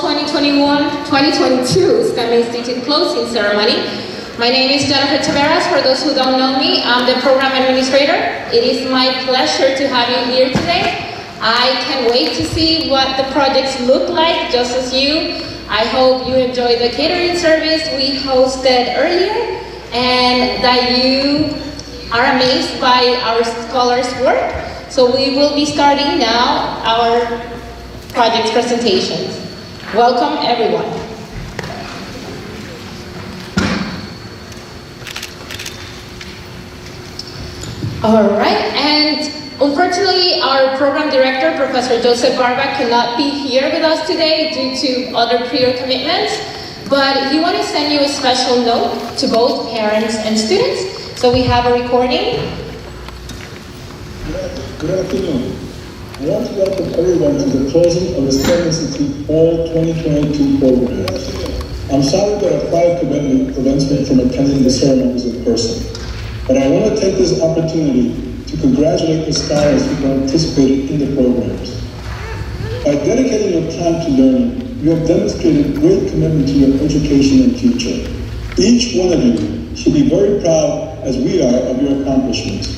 Fall 2021-2022 STEM Institute closing ceremony. My name is Jennifer Taveras. For those who don't know me, I'm the program administrator. It is my pleasure to have you here today. I can't wait to see what the projects look like, just as you. I hope you enjoy the catering service we hosted earlier and that you are amazed by our scholars' work. So we will be starting now our project presentations. Welcome, everyone. All right, and unfortunately, our program director, Professor Joseph Barba, cannot be here with us today due to other prior commitments, but he wanted to send you a special note to both parents and students. So we have a recording. Good afternoon. I want to welcome everyone to the closing of the STEM Institute Fall 2022 program. I'm sorry that a prior commitment prevents me from attending the ceremonies in person, but I want to take this opportunity to congratulate the scholars who participated in the programs. By dedicating your time to learning, you have demonstrated great commitment to your education and future. Each one of you should be very proud, as we are, of your accomplishments.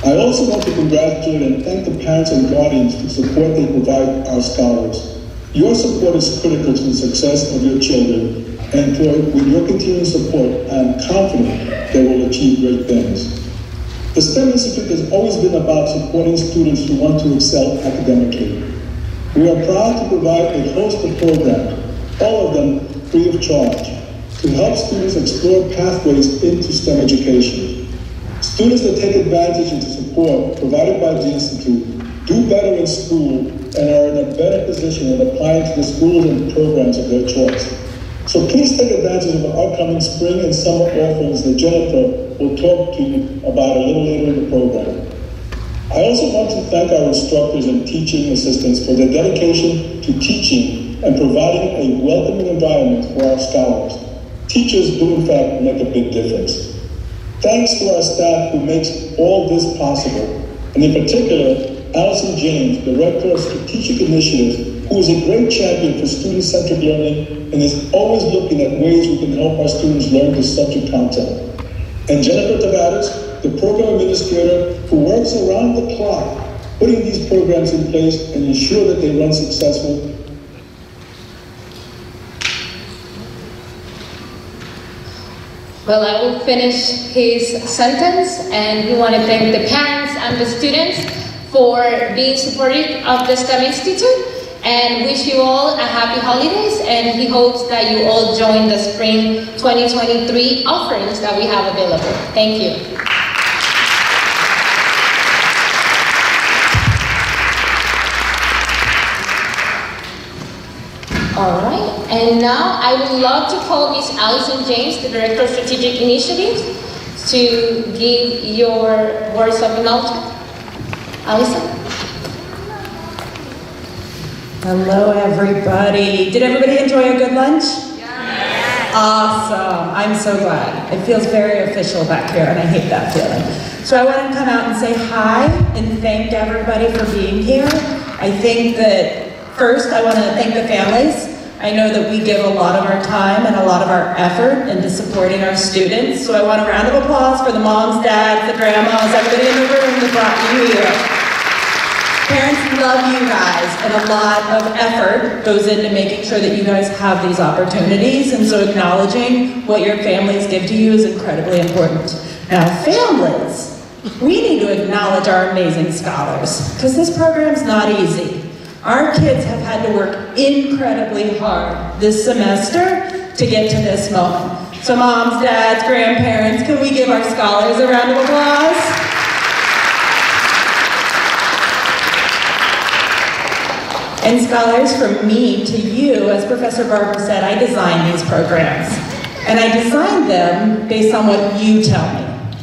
I also want to congratulate and thank the parents and guardians for the support they provide our scholars. Your support is critical to the success of your children, and with your continuing support, I am confident they will achieve great things. The STEM Institute has always been about supporting students who want to excel academically. We are proud to provide a host of programs, all of them free of charge, to help students explore pathways into STEM education. Students that take advantage of the support provided by the Institute do better in school and are in a better position in applying to the schools and programs of their choice. So please take advantage of the upcoming spring and summer offerings that Jennifer will talk to you about a little later in the program. I also want to thank our instructors and teaching assistants for their dedication to teaching and providing a welcoming environment for our scholars. Teachers do in fact make a big difference. Thanks to our staff who makes all this possible, and in particular, Allison James, Director of Strategic Initiatives, who is a great champion for student-centered learning and is always looking at ways we can help our students learn the subject content. And Jennifer Tavares, the Program Administrator, who works around the clock, putting these programs in place and ensure that they run successfully. Well, I will finish his sentence, and we want to thank the parents and the students for being supportive of the STEM Institute, and wish you all a happy holidays, and he hopes that you all join the spring 2023 offerings that we have available. Thank you. All right, and now I would love to call Ms. Allison James, the Director of Strategic Initiatives, to give your words of acknowledgement. Allison? Hello, everybody. Did everybody enjoy a good lunch? Yes. Awesome. I'm so glad. It feels very official back here, and I hate that feeling. So I want to come out and say hi and thank everybody for being here. I think that first, I want to thank the families. I know that we give a lot of our time and a lot of our effort into supporting our students. So I want a round of applause for the moms, dads, the grandmas, everybody in the room that brought you here. Parents love you guys, and a lot of effort goes into making sure that you guys have these opportunities. And so acknowledging what your families give to you is incredibly important. Now, families, we need to acknowledge our amazing scholars, because this program's not easy. Our kids have had to work incredibly hard this semester to get to this moment. So moms, dads, grandparents, can we give our scholars a round of applause? And scholars, from me to you, as Professor Barber said, I designed these programs. And I designed them based on what you tell me.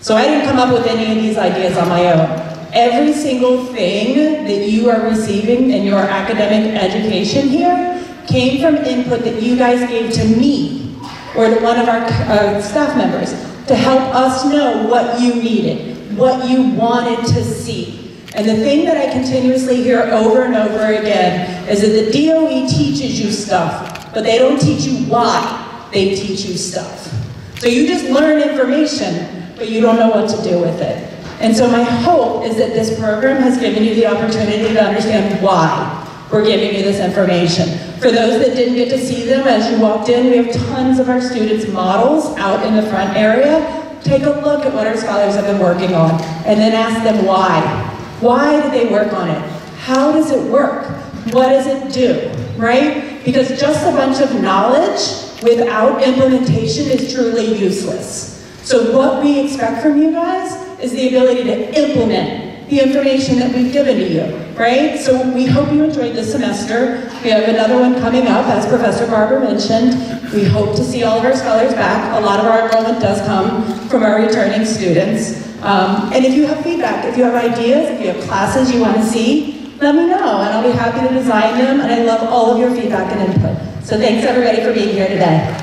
So I didn't come up with any of these ideas on my own. Every single thing that you are receiving in your academic education here came from input that you guys gave to me or to one of our staff members to help us know what you needed, what you wanted to see. And the thing that I continuously hear over and over again is that the DOE teaches you stuff, but they don't teach you why they teach you stuff. So you just learn information, but you don't know what to do with it. And so my hope is that this program has given you the opportunity to understand why we're giving you this information. For those that didn't get to see them as you walked in, we have tons of our students' models out in the front area. Take a look at what our scholars have been working on, and then ask them why. Why did they work on it? How does it work? What does it do, right? Because just a bunch of knowledge without implementation is truly useless. So what we expect from you guys is the ability to implement the information that we've given to you, right? So we hope you enjoyed this semester. We have another one coming up, as Professor Barber mentioned. We hope to see all of our scholars back. A lot of our enrollment does come from our returning students. And if you have feedback, if you have ideas, if you have classes you want to see, let me know, and I'll be happy to design them, and I love all of your feedback and input. So thanks everybody for being here today.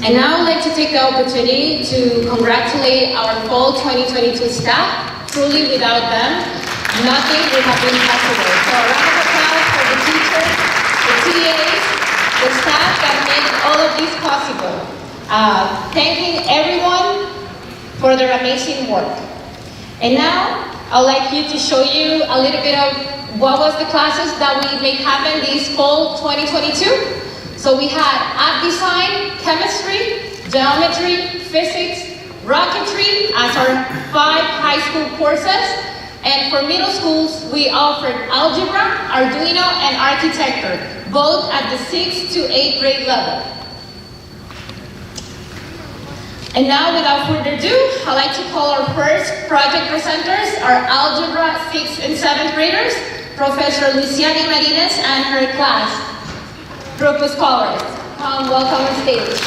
And now I'd like to take the opportunity to congratulate our fall 2022 staff. Truly, without them, nothing would have been possible. So a round of applause for the teachers, the TAs, the staff that made all of this possible. Thanking everyone for their amazing work. And now, I'd like to show you a little bit of what was the classes that we make happen this fall 2022. So we had app design, chemistry, geometry, physics, rocketry as our 5 high school courses. And for middle schools, we offered algebra, Arduino, and architecture, both at the 6th to 8th grade level. And now, without further ado, I'd like to call our first project presenters, our algebra 6th and 7th graders, Professor Luciani Martinez and her class. Group of scholars, welcome on stage.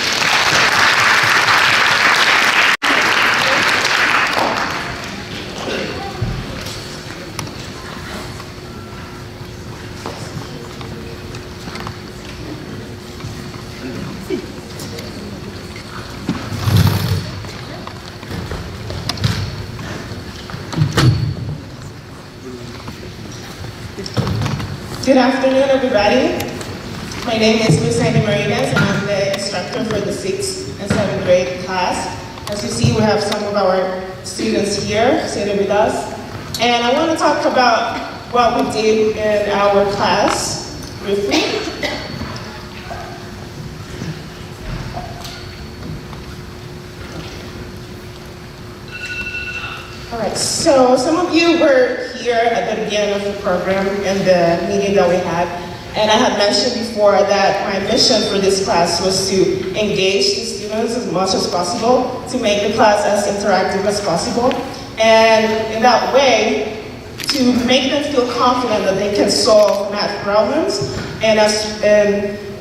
Good afternoon, everybody. My name is Luciani Martinez, and I'm the instructor for the 6th and 7th grade class. As you see, we have some of our students here sitting with us. And I want to talk about what we did in our class briefly. All right, so some of you were here at the beginning of the program in the meeting that we had. And I had mentioned before that my mission for this class was to engage the students as much as possible, to make the class as interactive as possible, and in that way, to make them feel confident that they can solve math problems and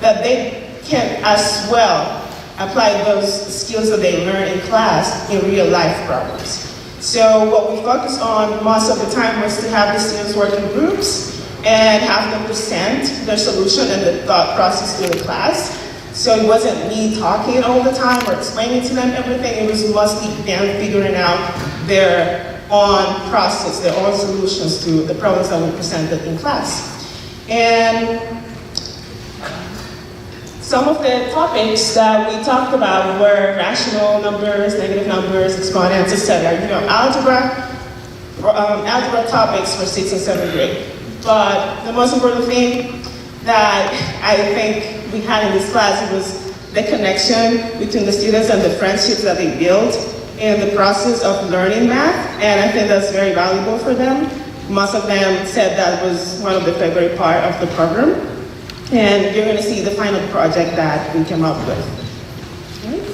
that they can as well apply those skills that they learn in class in real life problems. So what we focused on most of the time was to have the students work in groups and have them present their solution and the thought process to the class. So it wasn't me talking all the time or explaining to them everything. It was mostly them figuring out their own process, their own solutions to the problems that we presented in class. And some of the topics that we talked about were rational numbers, negative numbers, exponents, etc. You know, algebra topics for 6th and 7th grade. But the most important thing that I think we had in this class was the connection between the students and the friendships that they built in the process of learning math, and I think that's very valuable for them. Most of them said that was one of the favorite part of the program, and you're going to see the final project that we came up with. Okay.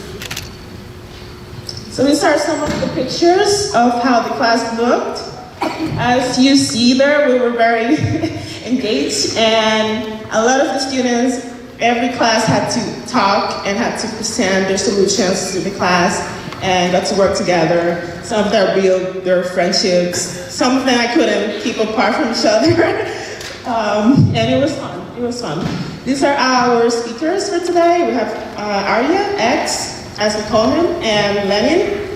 So these are some of the pictures of how the class looked. As you see there, we were very engaged, and a lot of the students, every class had to talk and had to present their solutions to the class and got to work together. Some of them built their friendships. Some of them I couldn't keep apart from each other. And it was fun. It was fun. These are our speakers for today. We have Arya, X, as we call him, and Lenin.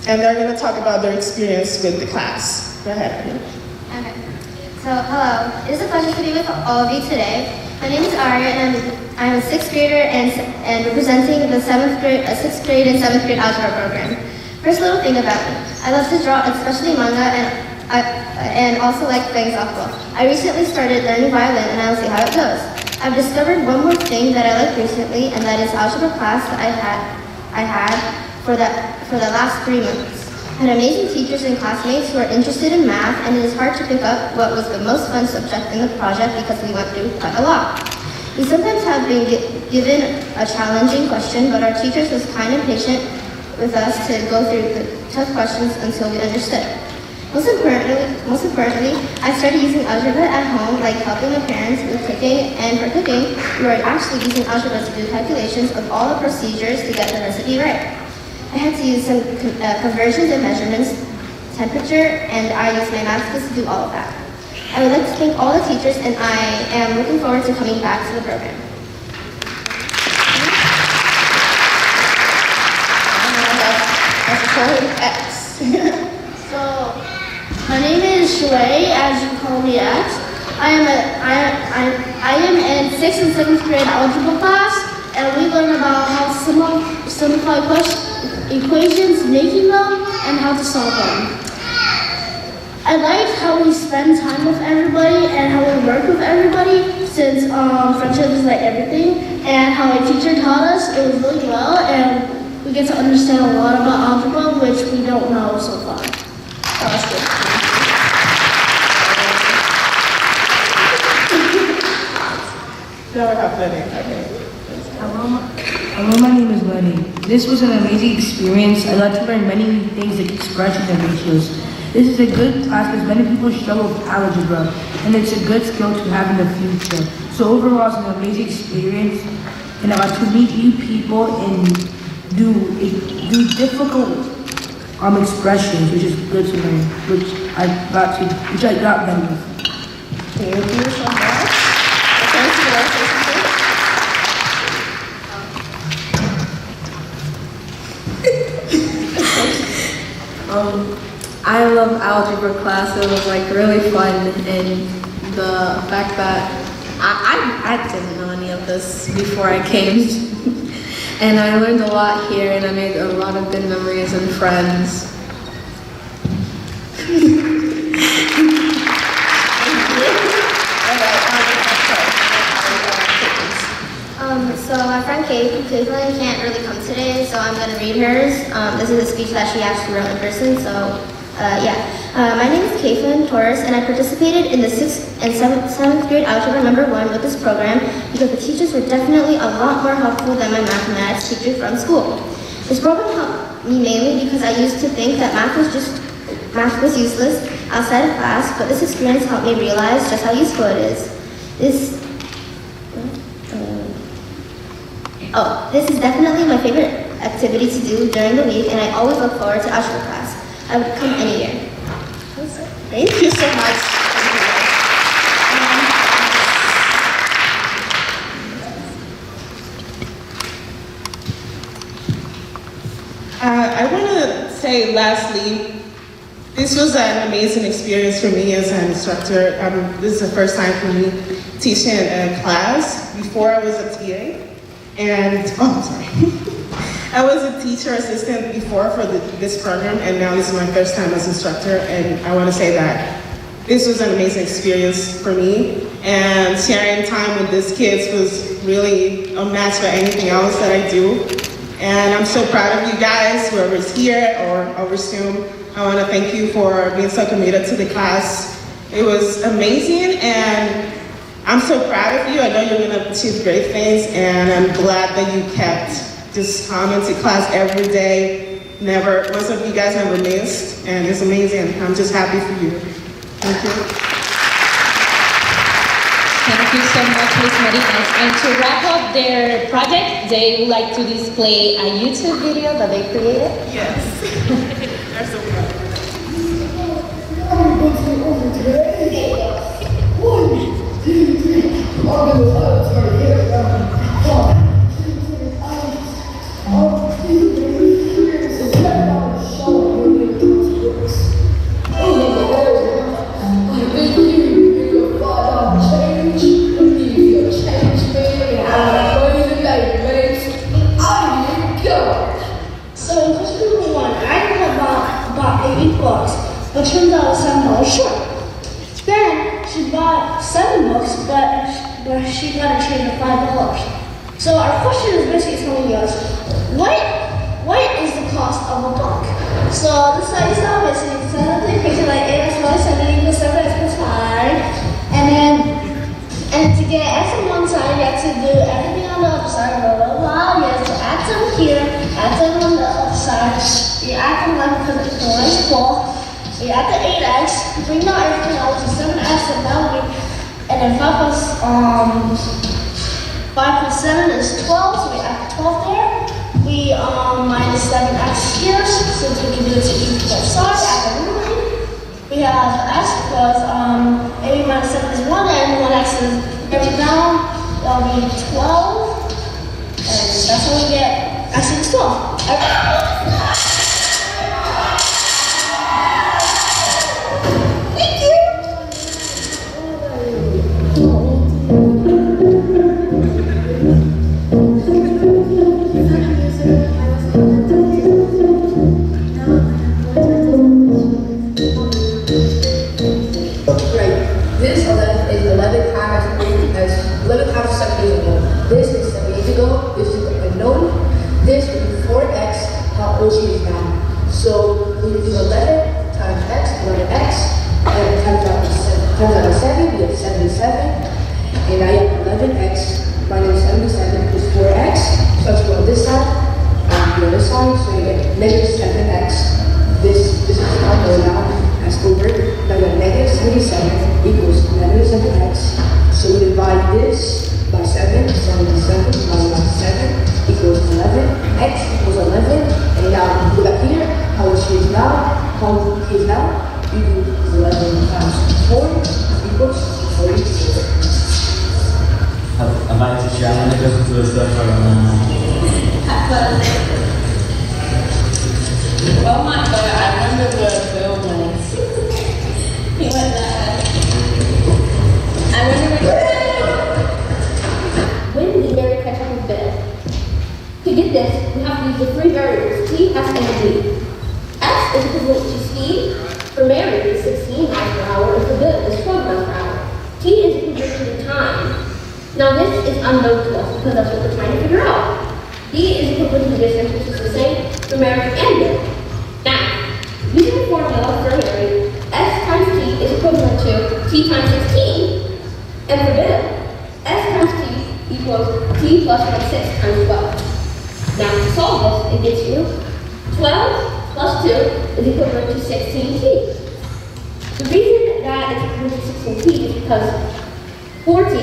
And they're going to talk about their experience with the class. Go ahead, Arya. Okay. So, hello. It is a pleasure to be with all of you today. My name is Arya, and I'm a sixth grader and representing the sixth grade and seventh grade algebra program. First little thing about me. I love to draw, especially manga, and also like playing softball. I recently started learning violin, and I'll see how it goes. I've discovered one more thing that I like recently, and that is algebra class that I had for the last 3 months. I had amazing teachers and classmates who are interested in math, and it is hard to pick up what was the most fun subject in the project because we went through quite a lot. We sometimes have been given a challenging question, but our teachers was kind and patient with us to go through the tough questions until we understood. Most importantly, I started using algebra at home, like helping my parents with cooking, and for cooking, we were actually using algebra to do calculations of all the procedures to get the recipe right. I had to use some conversions and measurements, temperature, and I used my math skills to do all of that. I would like to thank all the teachers, and I am looking forward to coming back to the program. X. So, my name is Shui, as you call me X. I am in 6th and 7th grade algebra class, and we learn about how to simplify equations, making them, and how to solve them. I like how we spend time with everybody and how we work with everybody, since friendship is like everything, and how a teacher taught us, it was really well, and we get to understand a lot about algebra, which we don't know so far. Hello, my name is Lenny. This was an amazing experience. I got to learn many things like expressions and ratios. This is a good class because many people struggle with algebra, and it's a good skill to have in the future. So overall, it's an amazing experience, and I got to meet new people and do difficult expressions, which is good to learn, which I got better with. Thank you so much. Thank you. I love algebra class. It was like really fun, and the fact that I didn't know any of this before I came, and I learned a lot here, and I made a lot of good memories and friends. So my friend Caitlin can't really come today, so I'm going to read hers. This is a speech that she actually wrote in person, so my name is Caitlin Torres, and I participated in the 6th and 7th grade algebra number 1 with this program because the teachers were definitely a lot more helpful than my mathematics teacher from school. This program helped me mainly because I used to think that math was useless outside of class, but this experience helped me realize just how useful it is. This is definitely my favorite activity to do during the week, and I always look forward to algebra class. I would come any year. Thank you so much. I want to say lastly, this was an amazing experience for me as an instructor. This is the first time for me teaching a class. Before I was a TA. I was a teacher assistant before for this program, and now this is my first time as instructor, and I want to say that this was an amazing experience for me, and sharing time with these kids was really unmatched for anything else that I do. And I'm so proud of you guys, whoever's here or over Zoom. I want to thank you for being so committed to the class. It was amazing, and I'm so proud of you. I know you're going to achieve great things, and I'm glad that you kept just coming to class every day. Most of you guys never missed, and it's amazing. I'm just happy for you. Thank you. Thank you so much, Ms. Martinez. And to wrap up their project, they would like to display a YouTube video that they created. Yes. They're so proud. One, two, three. All good. 8 books, but turns out it's $7 short. Then she bought 7 books, but she got a change of $5. So our question is basically telling us, what is the cost of a book? So this side is now basically set the picture like 8x plus 7 equals 7x plus 5. And to get x on one side, you have to do everything on the other side, blah, blah, blah. You have to add some here, add some on the other side. You add the 1 because it's 1 is 4. You add the 8x, bring down everything else to 7x, and then 5 plus 7 is 12, so we add 12 there. We minus 7x here, since we can do it to each both sides, add the 9. We have x plus a minus 7 is 1, and 1x is everything down, that'll be 12. And that's how we get x equals 12. This 11 is 11 times 7 years ago. This is 7 years ago. This is unknown. This will be 4x, how old she is now. So we will do 11 times x, 11x, and times out of 7, we have 77. And I have 11x minus 77 is 4x. So let's go on this side, and the other side. So you get negative 7x. This is unknown now. As over, now we have negative 77 equals negative 7x. So we divide this by 7, 77 divided by 7 equals 11, x equals 11, and now look up here, how she is now, you do 11 times 4 equals 46. I'd like to share my listen to the stuff Oh my god, I remember the buildings. He went there. I remember When did Mary catch up with Bill? To get this, we have to use the 3 variables, t, s, and d. S is equivalent to speed. For Mary is 16 miles per hour, and for Bill is 12 miles per hour. T is equivalent to the time. Now this is unknown to us because that's what we're trying to figure out. D is equivalent to the distance, which is the same for Mary and Bill. Now, using the formula for Mary, S times T is equivalent to T times 16. And for Bill, S times T equals T plus 6 times 12. Now, to solve this, it gets you 12 plus 2 is equivalent to 16T. The reason that it's equivalent to 16T is because 4T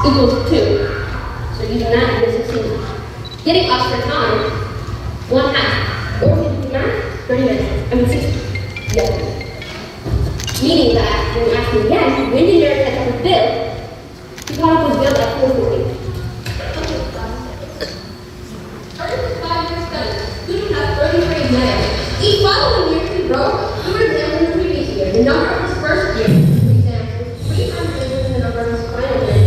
equals 2. So using that, it gives 16. Getting us for time, 1/2. Or if you do math, 30 minutes. I mean 60. Yeah. Meaning that, when you ask me again, when did Mary catch up with Bill? He caught up with Bill at 4:40. First 5 year study, students have 33 exams. Each following year, he wrote fewer exams than the previous year. The number of his first year exams was 3 times bigger than the number of his final year.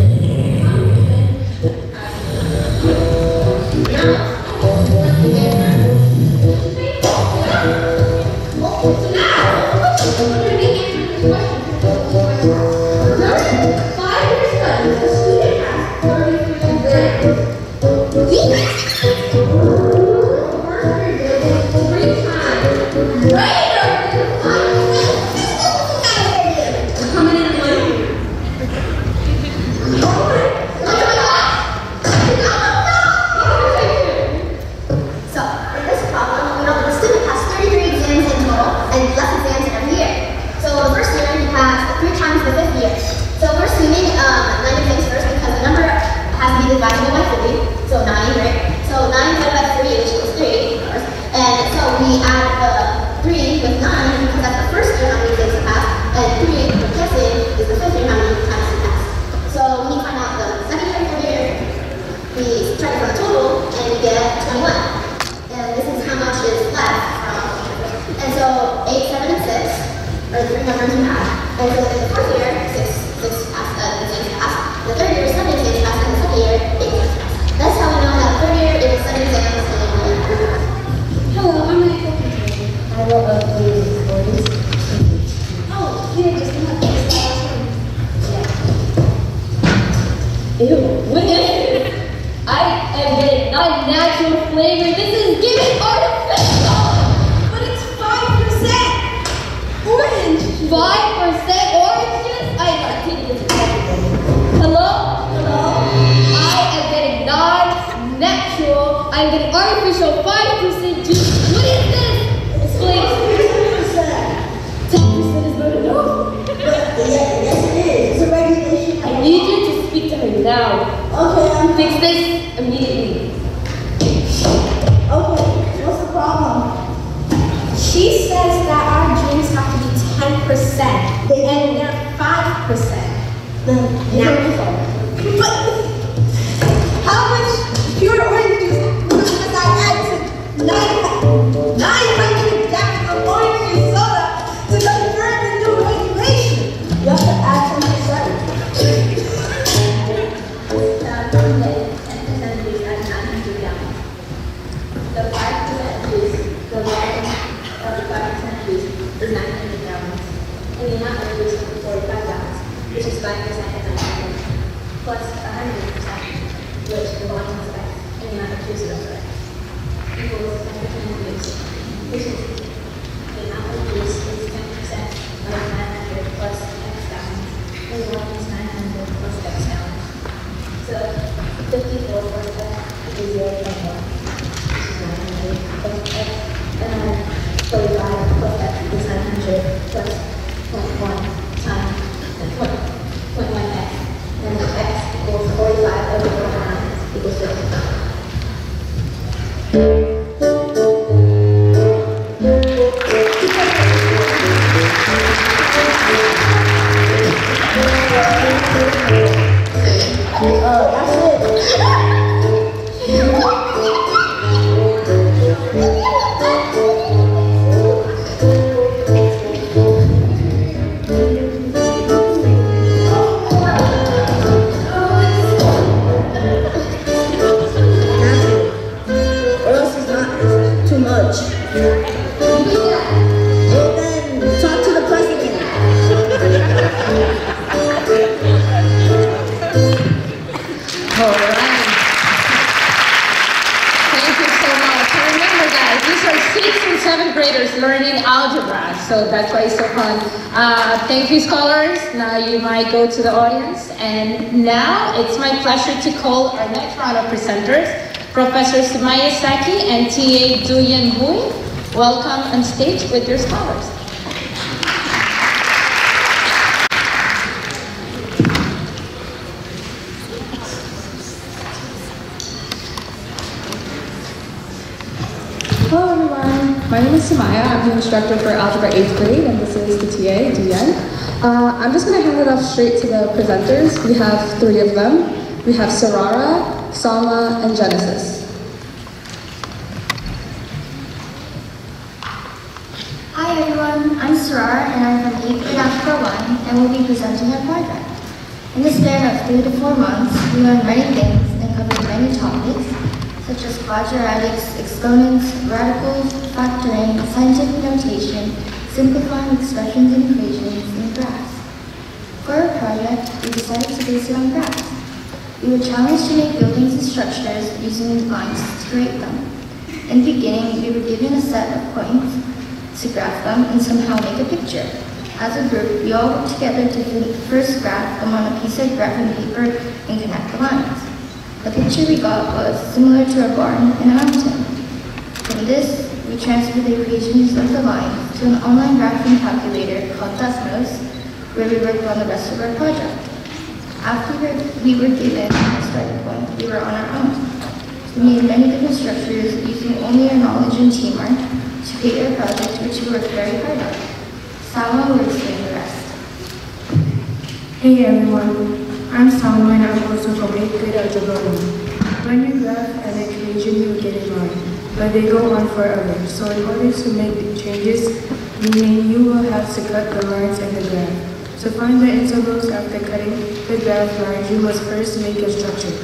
Divisible by 3, so 9, right? So 9 divided by 3, which equals 3, of course. And so we add the 3 with 9 because that's the first year how many days it passed, and 3 we're guessing is the fifth year how many times it passed. So when you find out the second year, third year, we subtract from the total and we get 21. And this is how much is left from. And so 8, 7, and 6 are the 3 numbers we have. And so in the fourth year, 6 passed, exams passed. The third year, 7 exams passed, and the second year, 8 exams passed. That's how we know that third year is 7 exams and Hello, how many cookies? couple of the stories. Oh, you just have this last one. Yeah. Ew, what is it? I am getting not natural flavor. This is giving artificial. But it's 5% orange. 5% orange juice? I am not taking this to everybody. Hello? Hello? I am getting non-natural. I'm getting artificial 5% juice. What is this? Please. 10% is not enough. Yes, it is. It's a regulation. I need you to speak to her now. Okay. Fix this immediately. Okay. What's the problem? She says that our drinks have to be 10%, and they're 5%. Natural. But how much pure orange juice must I add to 900 gallons of orange juice soda to convert the new regulation? You have to add 10%. The 5% juice, the volume of the 5% juice is 900 gallons, and the amount of juice is 45 gallons, which is 5% and 900, plus 100%, which the volume is X, and the amount of juice is also X, equals 10% juice, which is the amount of juice is 10% of 900 plus X gallons, and the volume is 900 plus X gallons. So 54 plus X is 0.1. Plus X, and then 45 plus X is 900 plus 0.1 times 0.1X, and then X equals 45 over 0.9 equals 55. So that's why it's so fun. Thank you, scholars. Now you might go to the audience. And now it's my pleasure to call our next round of presenters, Professor Sumaya Saki and TA Duyan Bui. Welcome on stage with your scholars. Hello everyone, my name is Sumaya. I'm the instructor for Algebra 8th grade, and this is the TA, Duyan. I'm just going to hand it off straight to the presenters. We have 3 of them. We have Sarara, Salma, and Genesis. Hi everyone, I'm Sarara and I'm from 8th grade Algebra 1 and will be presenting our project. In the span of 3 to 4 months, we learned many things and covered many topics, such as quadratics, exponents, radicals, factoring, scientific notation, simplifying expressions and equations, and graphs. For our project, we decided to base it on graphs. We were challenged to make buildings and structures using these lines to create them. In the beginning, we were given a set of points to graph them and somehow make a picture. As a group, we all worked together to first graph them on a piece of graphing paper and connect the lines. The picture we got was similar to a barn and a mountain. From this, we transferred the equations of the lines to an online graphing calculator called Desmos, where we worked on the rest of our project. After we were given a starting point, we were on our own. We made many different structures using only our knowledge and teamwork to create our project, which we worked very hard on. Salma will explain the rest. Hey everyone. I'm Salma and I'm also from 8th grade Algebra 1. When you graph an equation, you get a line, but they go on forever. So in order to make the changes, meaning you will have to cut the lines in the graph. To find the intervals after cutting the graph lines, you must first make a structure.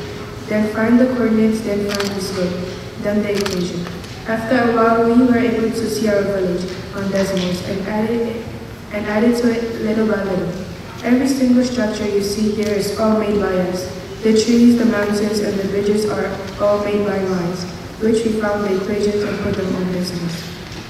Then find the coordinates, then find the slope, then the equation. After a while, we were able to see our village on decimals and added to it little by little. Every single structure you see here is all made by us. The trees, the mountains, and the bridges are all made by lines, which we found the equations and put them on decimals.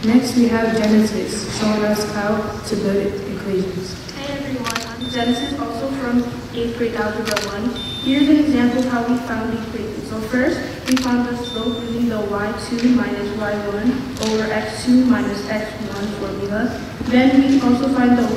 Next, we have Genesis, showing us how to build equations. Hey everyone, I'm Genesis, also from 8th grade Algebra 1. Here's an example of how we found the equation. So first, we found the slope using the y2 minus y1 over x2 minus x1 formula. Then we also find the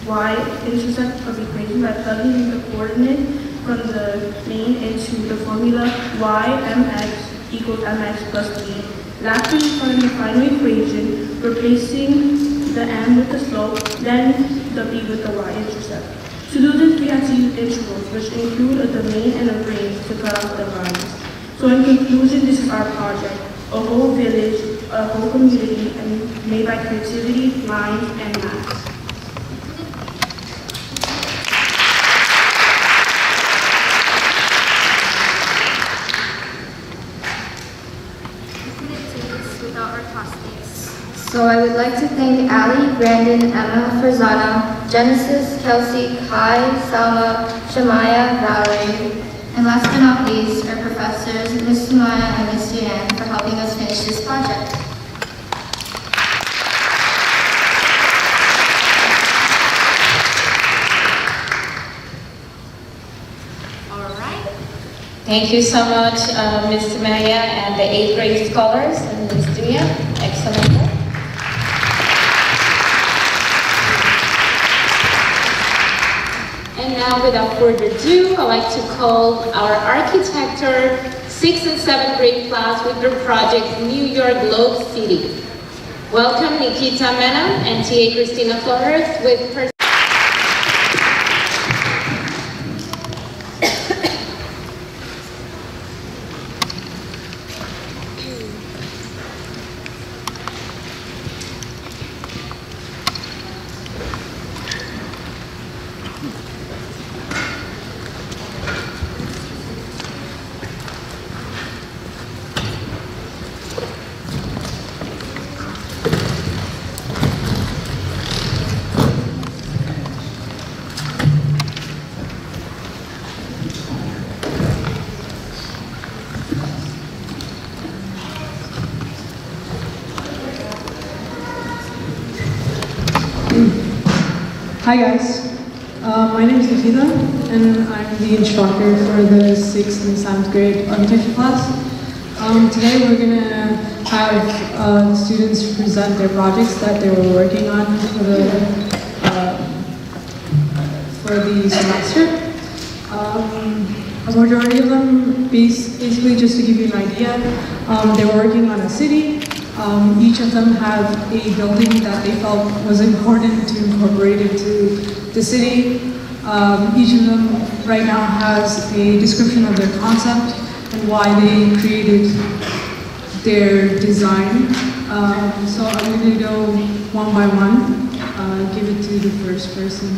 y-intercept of the equation by plugging in the coordinate from the main into the formula y mx equals mx plus b. Lastly, we find the final equation, replacing the m with the slope, then the b with the y-intercept. To do this, we have to use integrals, which include a domain and a range to cut off the lines. So in conclusion, this is our project, a whole village, a whole community, and made by creativity, lines, and math. So I would like to thank Ali, Brandon, Emma, Farzana, Genesis, Kelsey, Kai, Salma, Shamaya, Valerie, and last but not least, our professors, Ms. Sumaya and Ms. Diane, for helping us finish this project. All right. Thank you so much, Ms. Maya and the 8th grade scholars and Ms. Diane. Excellent work. And now, without further ado, I'd like to call our architecture 6th and 7th grade class with their project New York Globe City. Welcome Nikita Mena and TA Christina Flores with her. Hi guys, my name is Nikita and I'm the instructor for the 6th and 7th grade architecture class. Today we're going to have students present their projects that they were working on for the semester. A majority of them, basically just to give you an idea, they were working on a city. Each of them have a building that they felt was important to incorporate into the city. Each of them right now has a description of their concept and why they created their design. So I'm going to go one by one, give it to the first person.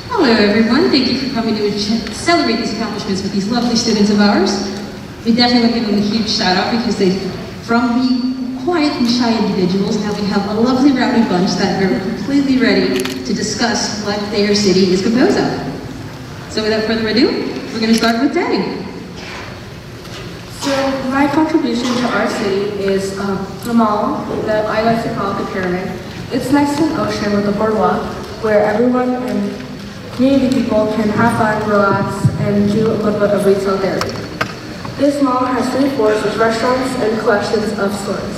Hello everyone, thank you for coming to celebrate these accomplishments with these lovely students of ours. We definitely want to give them a huge shout out because from the quiet and shy individuals, now we have a lovely rowdy bunch that are completely ready to discuss what their city is composed of. So without further ado, we're going to start with Danny. So my contribution to our city is a mall that I like to call the Pyramid. It's next to an ocean with a boardwalk where everyone and community people can have fun, relax, and do a little bit of retail there. This mall has 3 floors with restaurants and collections of stores.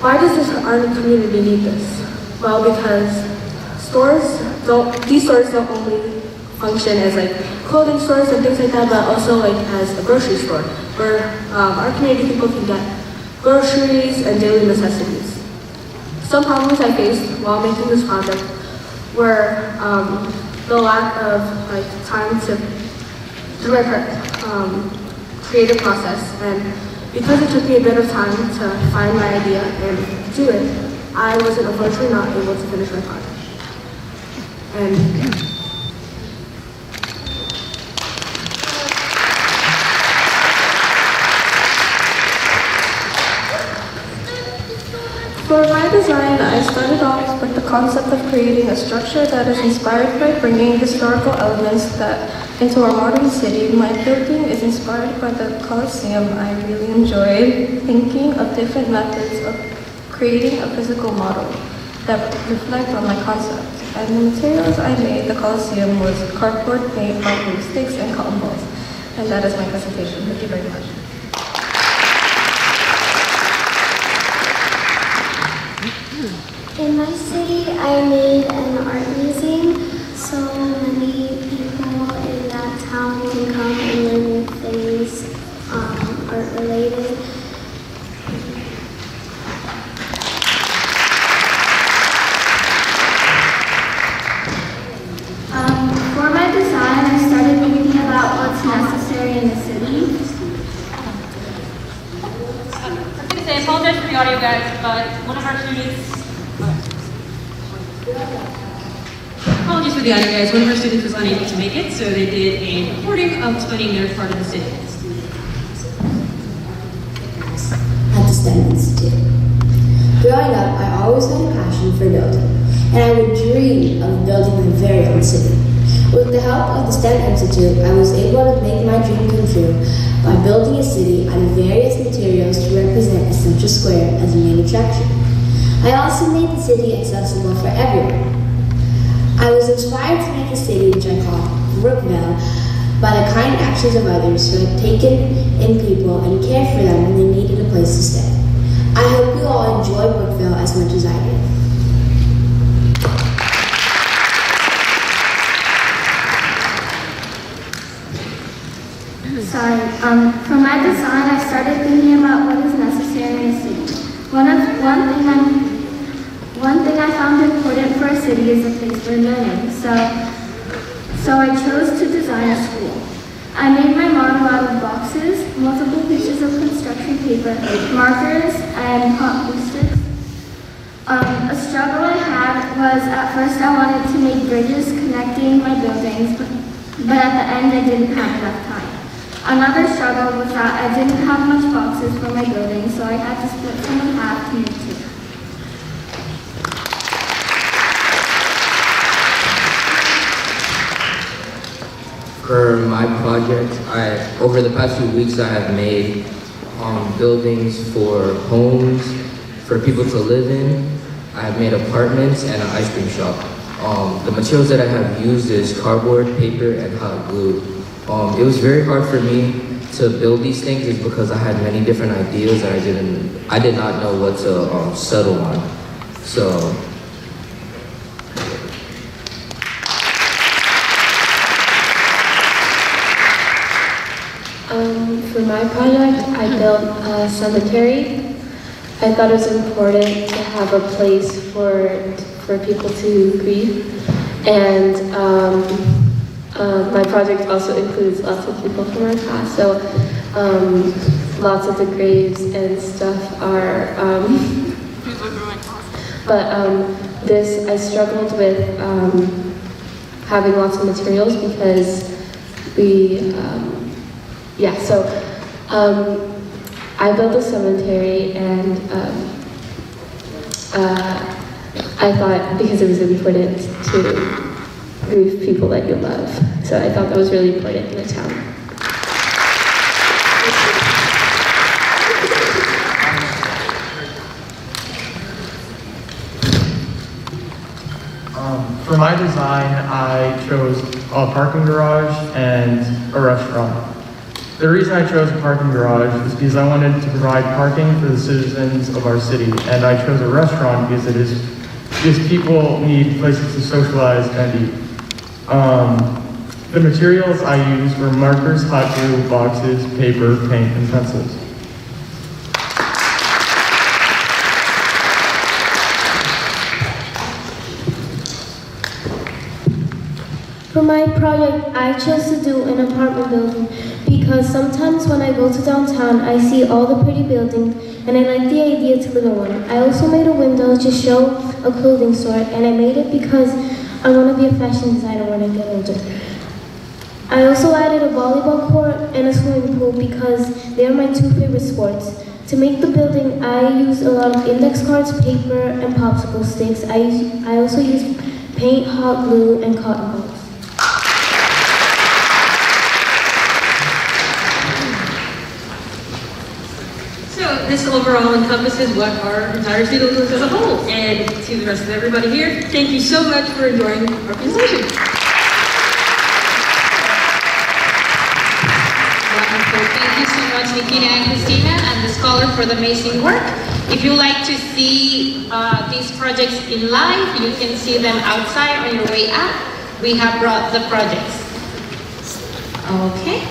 Why does our community need this? Well, because these stores don't only function as like clothing stores and things like that, but also like as a grocery store where our community people can get groceries and daily necessities. Some problems I faced while making this project were the lack of time to do my creative process, and because it took me a bit of time to find my idea and do it, I was unfortunately not able to finish my project. And For my design, I started off with the concept of creating a structure that is inspired by bringing historical elements into our modern city. My building is inspired by the Colosseum. I really enjoyed thinking of different methods of creating a physical model that reflect on my concept. And the materials I made, the Colosseum, was cardboard made by glue sticks and cotton balls. And that is my presentation. Thank you very much. In my city, I made an art museum, so many people in that town can come and learn things art related. For my design, I started thinking about what's necessary in the city. I apologize for the audio, guys, but one of our students. Apologies for the audio, guys. One of our students was unable to make it, so they did a recording of explaining their part of the city. At the STEM Institute. Growing up, I always had a passion for building, and I would dream of building my very own city. With the help of the STEM Institute, I was able to make my dream come true by building a city out of various materials to represent a central square as a main attraction. I also made the city accessible for everyone. I was inspired to make a city which I call Brookville by the kind actions of others who had taken in people and cared for them when they needed a place to stay. I hope you all enjoy Brookville as much as I did. For my design, I started thinking about what is necessary in a city. One thing I found important for a city is a place for learning. So I chose to design a school. I made my model out of boxes, multiple pieces of construction paper, markers, and hot glue sticks. A struggle I had was at first I wanted to make bridges connecting my buildings, but at the end I didn't have enough time. Another struggle was that I didn't have much boxes for my building, so I had to split them in half to make two. For my project, over the past few weeks I have made buildings for homes, for people to live in. I have made apartments and an ice cream shop. The materials that I have used is cardboard, paper, and hot glue. It was very hard for me to build these things is because I had many different ideas and I did not know what to settle on. So For my project, I built a cemetery. I thought it was important to have a place for people to grieve, and my project also includes lots of people from our class, so lots of the graves and stuff are, this, I struggled with having lots of materials because I built a cemetery and I thought because it was important to grieve people that you love. So I thought that was really important in the town. For my design, I chose a parking garage and a restaurant. The reason I chose a parking garage is because I wanted to provide parking for the citizens of our city, and I chose a restaurant because people need places to socialize and eat. The materials I used were markers, hot glue, boxes, paper, paint, and pencils. For my project, I chose to do an apartment building because sometimes when I go to downtown, I see all the pretty buildings and I like the idea to live in one. I also made a window to show a clothing store, and I made it because I want to be a fashion designer when I get older. I also added a volleyball court and a swimming pool because they are my two favorite sports. To make the building, I used a lot of index cards, paper, and popsicle sticks. I also used paint, hot glue, and cotton balls. So this overall encompasses what our entire student looks as a whole. And to the rest of everybody here, thank you so much for enjoying our presentation. Wonderful. Thank you so much, Nikita and Christina, and the scholar for the amazing work. If you like to see these projects in live, you can see them outside on your way out. We have brought the projects. Okay.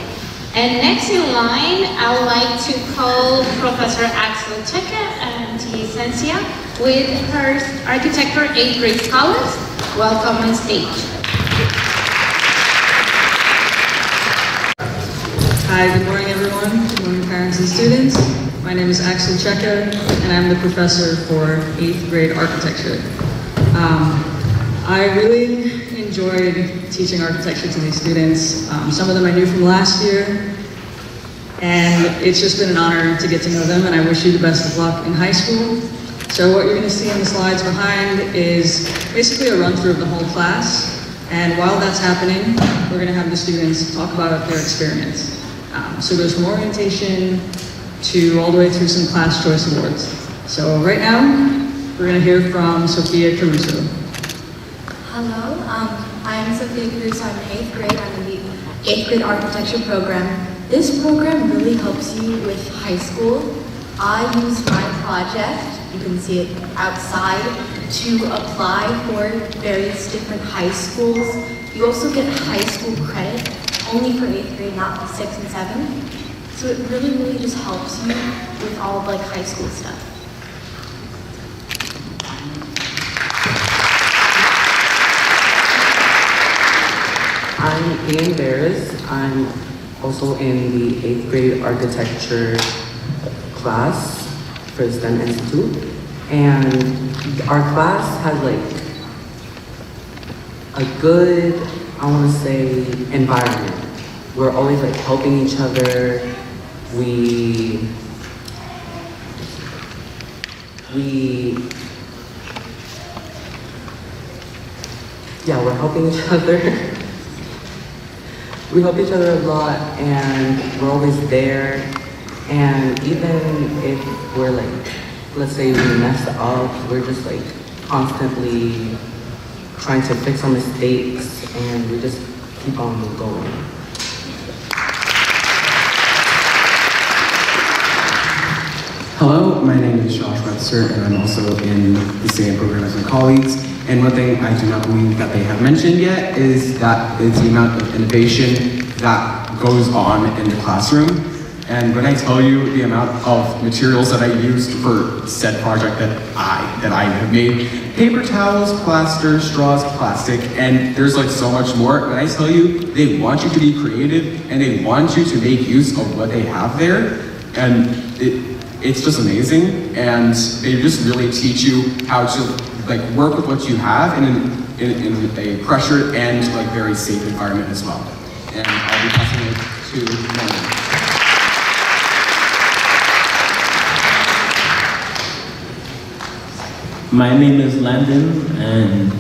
And next in line, I would like to call Professor Axel Cheka and Esencia with her Architecture 8th grade scholars. Welcome on stage. Hi, good morning everyone. Good morning parents and students. My name is Axel Cheka and I'm the professor for 8th grade architecture. I really enjoyed teaching architecture to these students. Some of them I knew from last year, and it's just been an honor to get to know them, and I wish you the best of luck in high school. So what you're going to see in the slides behind is basically a run-through of the whole class, and while that's happening, we're going to have the students talk about their experience. So there's from orientation to all the way through some class choice awards. So right now, we're going to hear from Sophia Caruso. Hello, I'm Sophia Caruso. I'm in 8th grade. I'm in the 8th grade architecture program. This program really helps you with high school. I used my project, you can see it outside, to apply for various different high schools. You also get high school credit, only for 8th grade, not for 6th and 7th. So it really just helps you with all of high school stuff. I'm Ian Barris. I'm also in the 8th grade architecture class for the STEM Institute. And our class has a good, I want to say, environment. We're always helping each other. We're helping each other. We help each other a lot, and we're always there. And even if we're let's say we mess up, we're just constantly trying to fix our mistakes, and we just keep on going. Hello, my name is Josh Webster, and I'm also in the same program as my colleagues. And one thing I do not believe that they have mentioned yet is that it's the amount of innovation that goes on in the classroom. And when I tell you the amount of materials that I used for said project that I have made, paper towels, plaster, straws, plastic, and there's so much more. When I tell you, they want you to be creative and they want you to make use of what they have there. And it's just amazing. And they just really teach you how to work with what you have in a pressured and very safe environment as well. And I'll be passing it to Landon. My name is Landon, and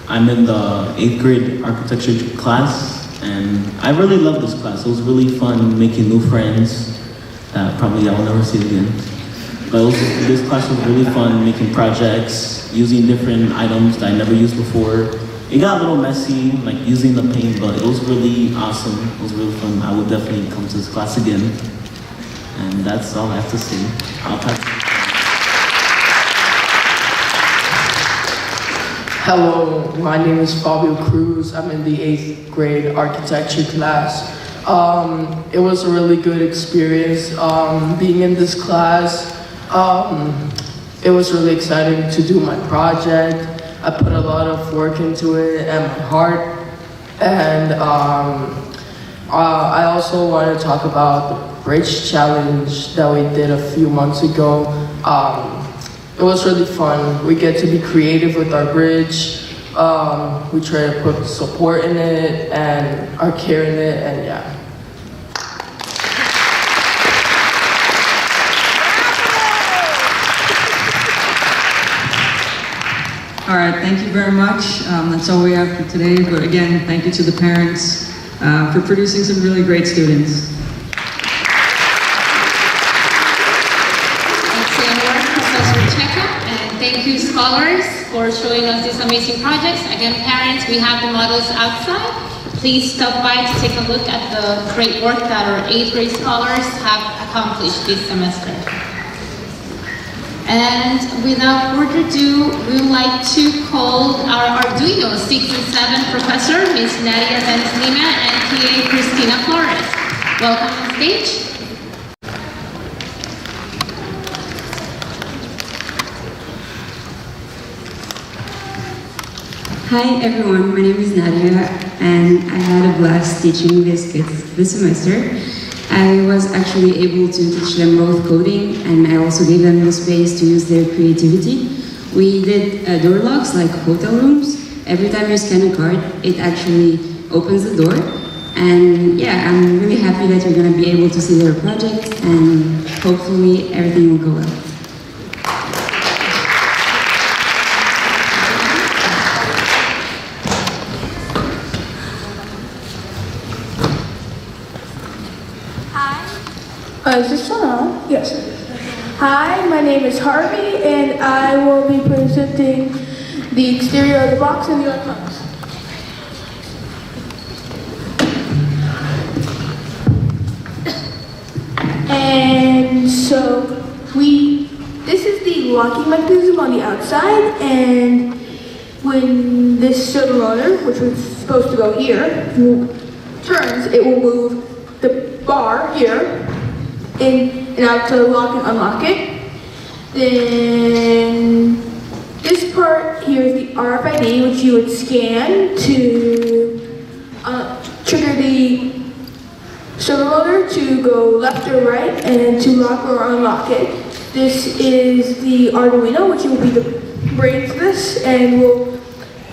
I'm in the 8th grade architecture class, and I really love this class. It was really fun making new friends that probably I will never see again. But this class was really fun making projects, using different items that I never used before. It got a little messy, using the paint, but it was really awesome. It was really fun. I would definitely come to this class again. And that's all I have to say. I'll pass it. Hello, my name is Fabio Cruz. I'm in the 8th grade architecture class. It was a really good experience being in this class. It was really exciting to do my project. I put a lot of work into it and my heart. And I also want to talk about the bridge challenge that we did a few months ago. It was really fun. We get to be creative with our bridge. We try to put support in it and our care in it, and yeah. All right, thank you very much. That's all we have for today, but again, thank you to the parents for producing some really great students. Excellent work, Professor Checa, and thank you, scholars, for showing us these amazing projects. Again, parents, we have the models outside. Please stop by to take a look at the great work that our 8th grade scholars have accomplished this semester. And without further ado, we would like to call our Arduino 6 and 7 professor, Ms. Nadia Dennis Lima, and TA Christina Flores. Welcome on stage. Hi everyone, my name is Nadia and I had a blast teaching these kids this semester. I was actually able to teach them both coding and I also gave them the space to use their creativity. We did door locks like hotel rooms. Every time you scan a card, it actually opens the door. And yeah, I'm really happy that you're going to be able to see their project and hopefully everything will go well. Is this one on? Yes. Hi, my name is Harvey, and I will be presenting the exterior of the box and the electronics. And so this is the locking mechanism on the outside, and when this soda roller, which was supposed to go here, turns, it will move the bar here in and out to lock and unlock it. Then this part here is the RFID, which you would scan to trigger the soda roller to go left or right and to lock or unlock it. This is the Arduino, which will be the brain to this, and will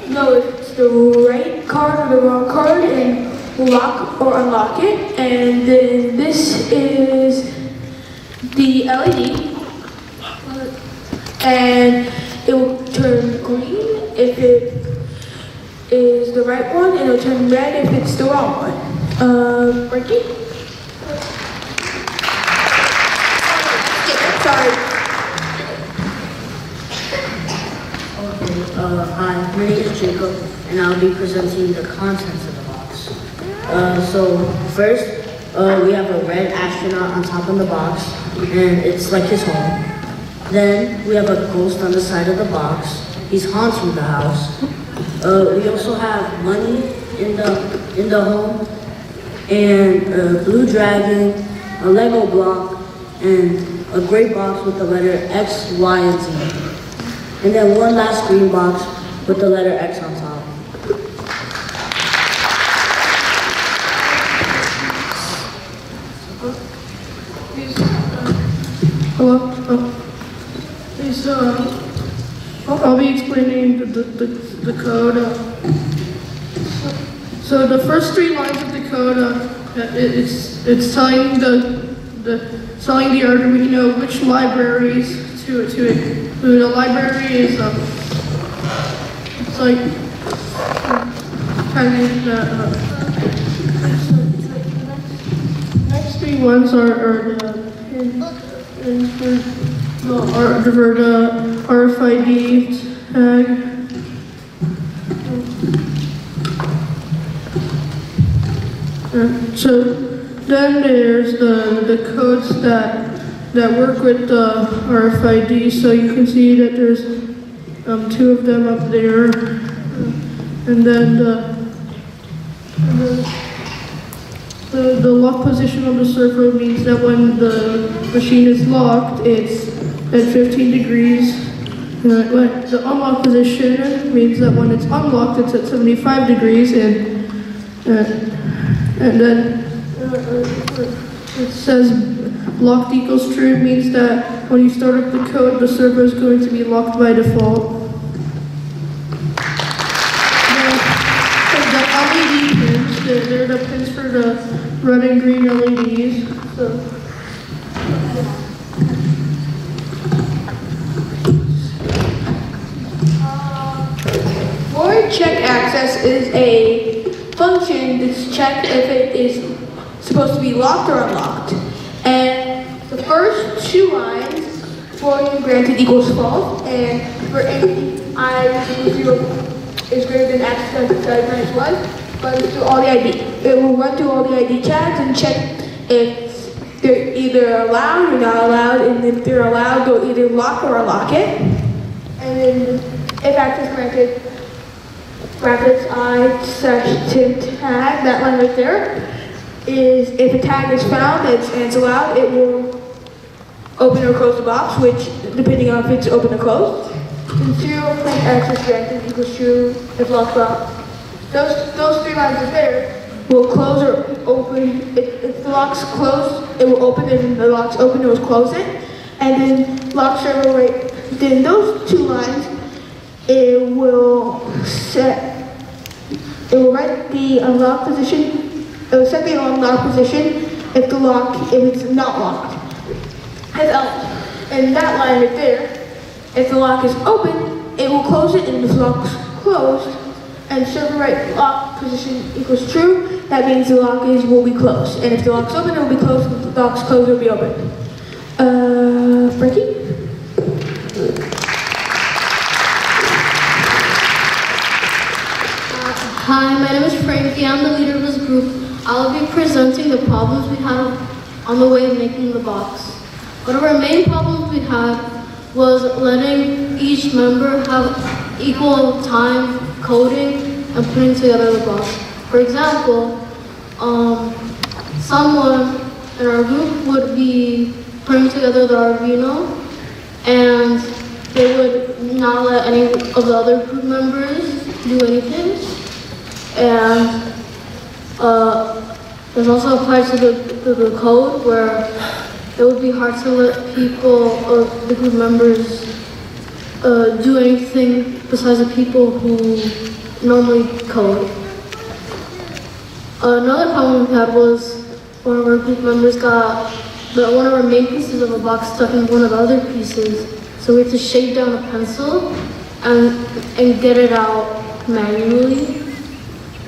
know if it's the right card or the wrong card and lock or unlock it. And then this is the LED, and it will turn green if it is the right one, and it will turn red if it's the wrong one. Ricky? Sorry. Okay, hi, my name is Jacob, and I'll be presenting the contents of the box. So first, we have a red astronaut on top of the box, and it's like his home. Then we have a ghost on the side of the box. He's haunting the house. We also have money in the home, and a blue dragon, a Lego block, and a gray box with the letter X, Y, and Z. And then one last green box with the letter X on top. Hello? I'll be explaining the code. So the first 3 lines of the code, it's telling telling the Arduino which libraries to include. A library is it's like kind of next 3 ones are the RFID tag. So then there's the codes that work with the RFID. So you can see that there's 2 of them up there, and then the lock position of the servo means that when the machine is locked, it's at 15 degrees. The unlock position means that when it's unlocked, it's at 75 degrees, and then it says locked equals true. It means that when you start up the code, the servo is going to be locked by default. The LED pins, they're the pins for the red and green LEDs. So. second check access is a function that's checked if it is supposed to be locked or unlocked. And the first two lines, for you granted equals false, and for any I equals 0 is greater than x minus 1, runs through all the ID. It will run through all the ID tags and check if they're either allowed or not allowed, and if they're allowed, they'll either lock or unlock it. And then if access granted, brackets I /tag, that line right there, is if a tag is found and it's allowed, it will open or close the box, which depending on if it's open or closed. And 0 print access granted equals true if locked box. Those three lines right there will close or open. If the lock's closed, it will open, and if the lock's open, it will close it. And then lock server right. Then those two lines, it will write the unlock position. It will set the unlock position if it's not locked. And that line right there, if the lock is open, it will close it, and if the lock's closed, and server right lock position equals true, that means the lock will be closed. And if the lock's open, it will be closed. If the lock's closed, it will be open. Frankie? Hi, my name is Frankie. I'm the leader of this group. I'll be presenting the problems we had on the way of making the box. One of our main problems we had was letting each member have equal time coding and putting together the box. For example, someone in our group would be putting together the Arduino, and they would not let any of the other group members do anything. And there's also a part to the code where it would be hard to let people or the group members do anything besides the people who normally code. Another problem we had was one of our group members got one of our main pieces of a box stuck in one of the other pieces, so we had to shake down a pencil and get it out manually.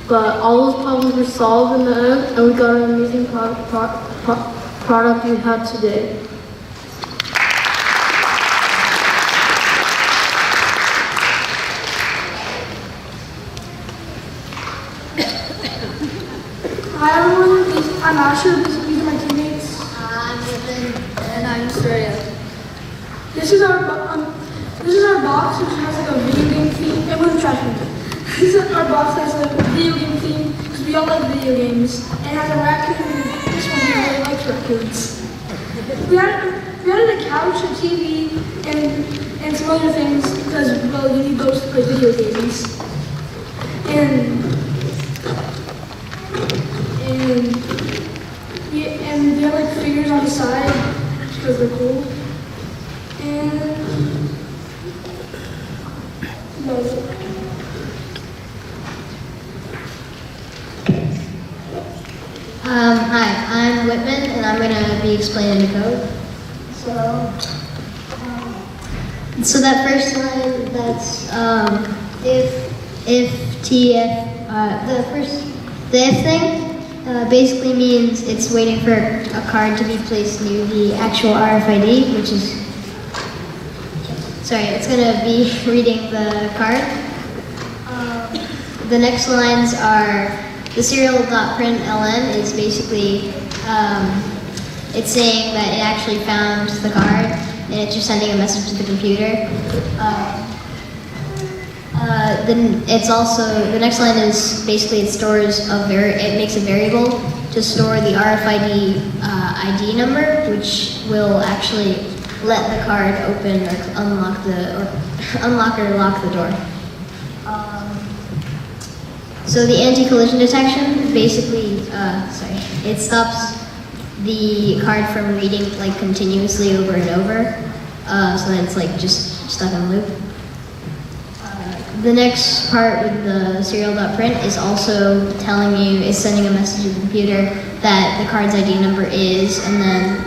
But all those problems were solved in the end, and we got an amazing product we had today. Hi everyone, I'm Asher. These are my teammates. I'm Ethan, and I'm Surya. This is our box, which has like a video game theme. Everyone's trashing it. This is our box that has a video game theme because we all like video games. And it has a raccoon. This one here really likes raccoons. We added a couch, a TV, and some other things because well you need those to play video games. And they have like figures on the side because they're cool. And that's it. Hi, I'm Whitman, and I'm going to be explaining the code. So that first line, that's if thing basically means it's waiting for a card to be placed near the actual RFID, which is, sorry, it's going to be reading the card. The next lines are, the serial.println is basically, it's saying that it actually found the card, and it's just sending a message to the computer. Then it's also, the next line is basically it makes a variable to store the RFID ID number, which will actually let the card open or unlock or lock the door. So the anti-collision detection basically, it stops the card from reading like continuously over and over, so that it's like just stuck in a loop. The next part with the serial.print is also is sending a message to the computer that the card's ID number is, and then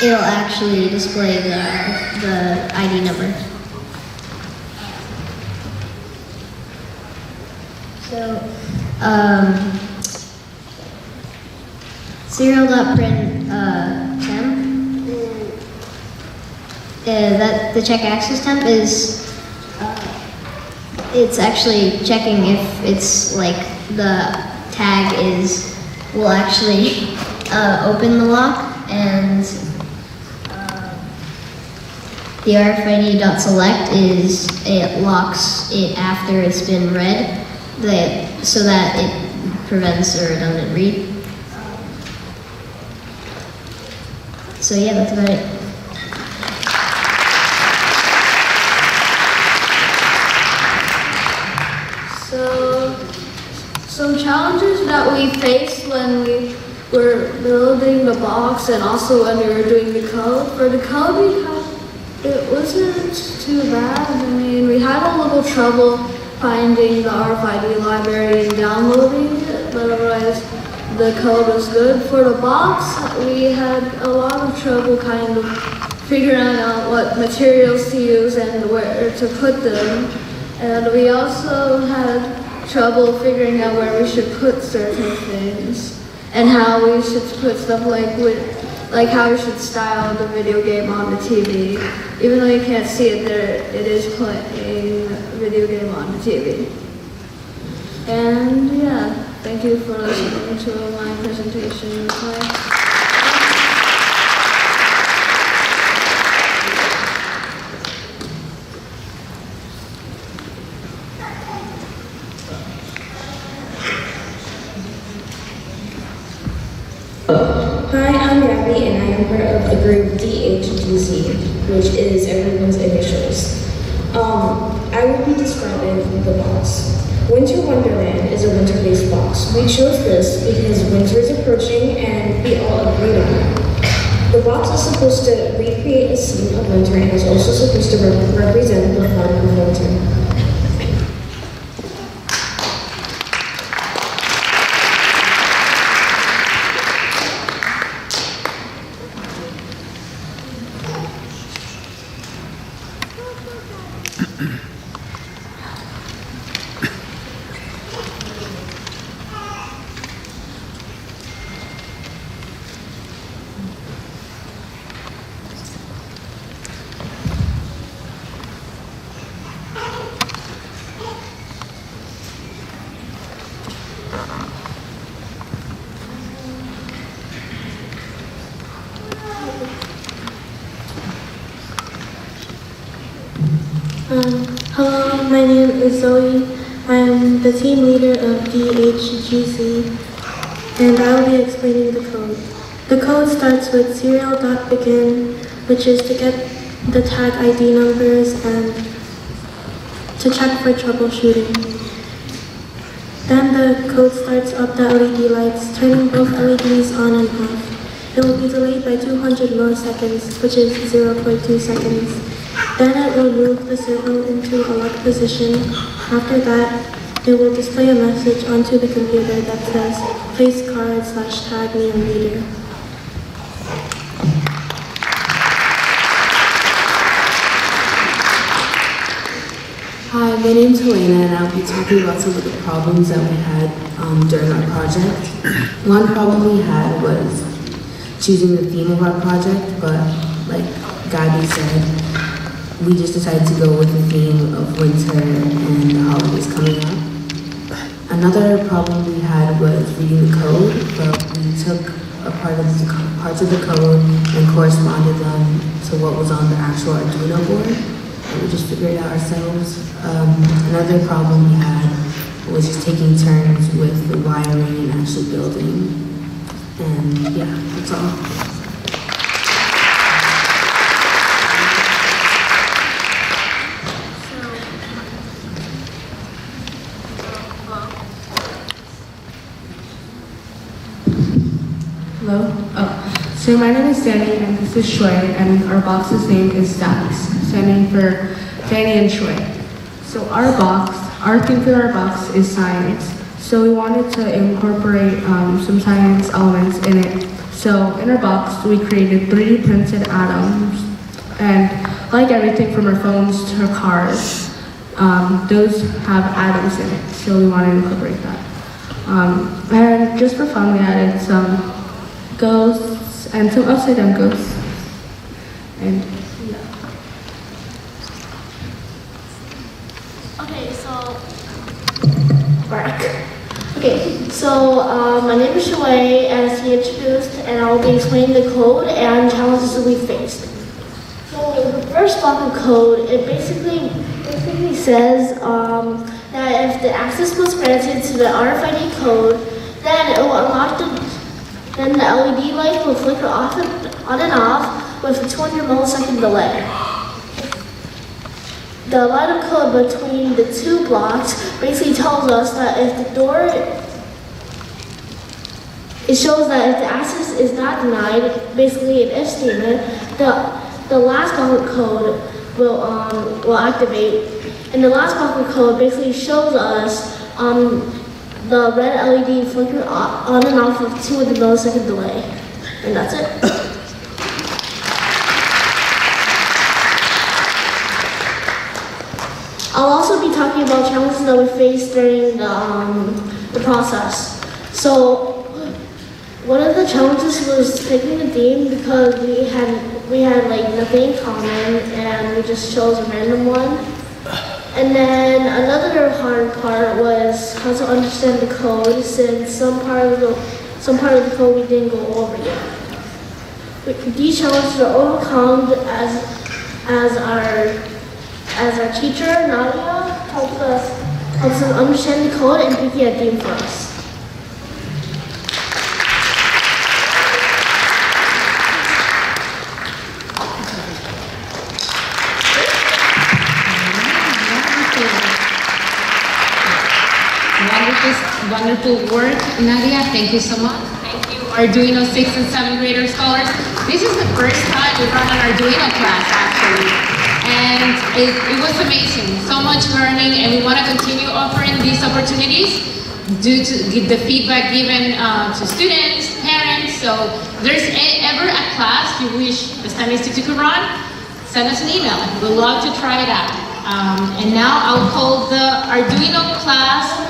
it'll actually display the ID number. So, serial.print temp. That the check access temp is it's actually checking if it's like the tag will actually open the lock, and the RFID.select it locks it after it's been read, so that it prevents a redundant read. So yeah, that's about it. So, some challenges that we faced when we were building the box and also when we were doing the code. For the code, it wasn't too bad. I mean, we had a little trouble finding the RFID library and downloading it, but otherwise the code was good. For the box, we had a lot of trouble kind of figuring out what materials to use and where to put them. And we also had trouble figuring out where we should put certain things and how we should put stuff like how we should style the video game on the TV. Even though you can't see it there, it is playing a video game on the TV. And yeah, thank you for listening to my presentation. Hi, I'm Gabby, and I am part of the group DHGC, which is everyone's initials. I will be describing the box. Winter Wonderland is a winter-based box. We chose this because winter is approaching and we all agreed on it. The box is supposed to recreate a scene of winter and is also supposed to represent the fun of winter. Hello, my name is Zoe. I'm the team leader of DHGC, and I will be explaining the code. The code starts with serial.begin, which is to get the tag ID numbers and to check for troubleshooting. Then the code starts up the LED lights, turning both LEDs on and off. It will be delayed by 200 milliseconds, which is 0.2 seconds. Then it will move the circle into a lock position. After that, it will display a message onto the computer that says, place card/tag near reader. Hi, my name is Helena, and I'll be talking about some of the problems that we had during our project. One problem we had was choosing the theme of our project, but like Gabby said, we just decided to go with the theme of winter and the holidays coming up. Another problem we had was reading the code, but we took parts of the code and corresponded them to what was on the actual Arduino board, and we just figured it out ourselves. Another problem we had was just taking turns with the wiring and actually building. And yeah, that's all. Hello? So my name is Danny and this is Shui, and our box's name is Stacks, standing for Danny and Shui. So our theme for our box is science. So we wanted to incorporate some science elements in it. So in our box, we created 3D printed atoms, and like everything from our phones to our cars, those have atoms in it, so we want to incorporate that. And just for fun, we added some ghosts and some upside down ghosts. And yeah. Okay, so Okay, so my name is Shuei, as he introduced, and I will be explaining the code and challenges that we faced. So the first block of code, it basically says that if the access was granted to the RFID code, then it will unlock then the LED light will flicker on and off with a 200 millisecond delay. The line of code between the two blocks basically tells us that if the door, it shows that if the access is not denied, basically an if statement, the last block of code will activate. And the last block of code basically shows us the red LED flicker on and off with 200 millisecond delay. And that's it. I'll also be talking about challenges that we faced during the process. So one of the challenges was picking a theme because we had like nothing in common and we just chose a random one. And then another hard part was how to understand the code, since some part of the code we didn't go over yet. These challenges are overcome as our teacher, Nadia, helps us understand the code and picking a theme for us. Wonderful work, Nadia. Thank you so much. Thank you, Arduino 6th and 7th grader scholars. This is the first time we run an Arduino class, actually. And it was amazing, so much learning, and we want to continue offering these opportunities due to the feedback given to students, parents. So if there's ever a class you wish the STEM Institute could run, send us an email. We'd love to try it out. And now I'll call the Arduino class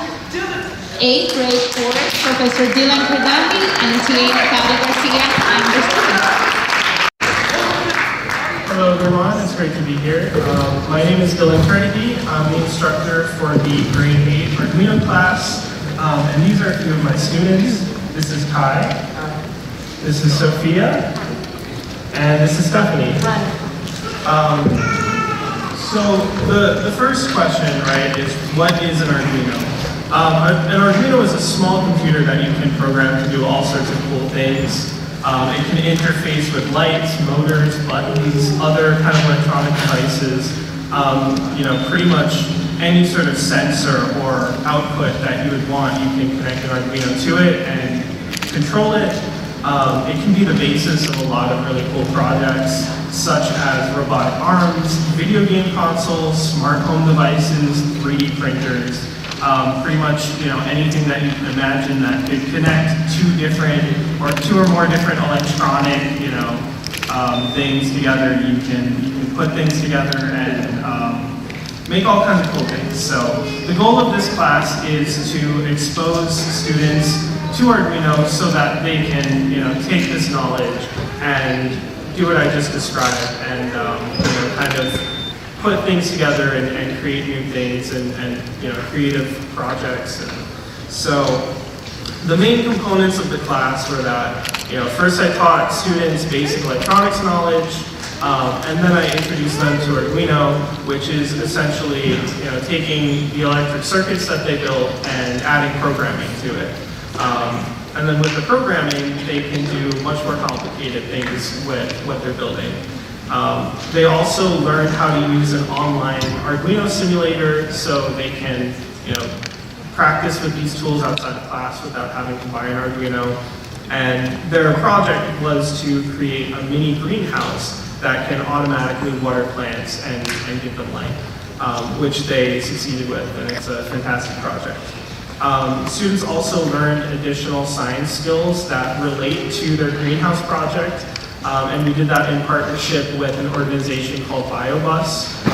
8th grade course, Professor Dylan Cardambi and TA Claudia Garcia. I'm their student. Hello everyone, it's great to be here. My name is Dylan Carnegie. I'm the instructor for the grade 8 Arduino class. And these are a few of my students. This is Kai. This is Sophia. And this is Stephanie. So the first question, right, is what is an Arduino? An Arduino is a small computer that you can program to do all sorts of cool things. It can interface with lights, motors, buttons, other kind of electronic devices. Pretty much any sort of sensor or output that you would want, you can connect an Arduino to it and control it. It can be the basis of a lot of really cool projects, such as robotic arms, video game consoles, smart home devices, 3D printers. Pretty much, anything that you can imagine that could connect two or more different electronic, things together. You can put things together and make all kinds of cool things. So the goal of this class is to expose students to Arduino so that they can, take this knowledge and do what I just described and, kind of put things together and create new things and creative projects. And so the main components of the class were that, first I taught students basic electronics knowledge, and then I introduced them to Arduino, which is essentially, taking the electric circuits that they built and adding programming to it. And then with the programming, they can do much more complicated things with what they're building. They also learned how to use an online Arduino simulator so they can, practice with these tools outside of class without having to buy an Arduino. And their project was to create a mini greenhouse that can automatically water plants and give them light, which they succeeded with, and it's a fantastic project. Students also learned additional science skills that relate to their greenhouse project. And we did that in partnership with an organization called BioBus.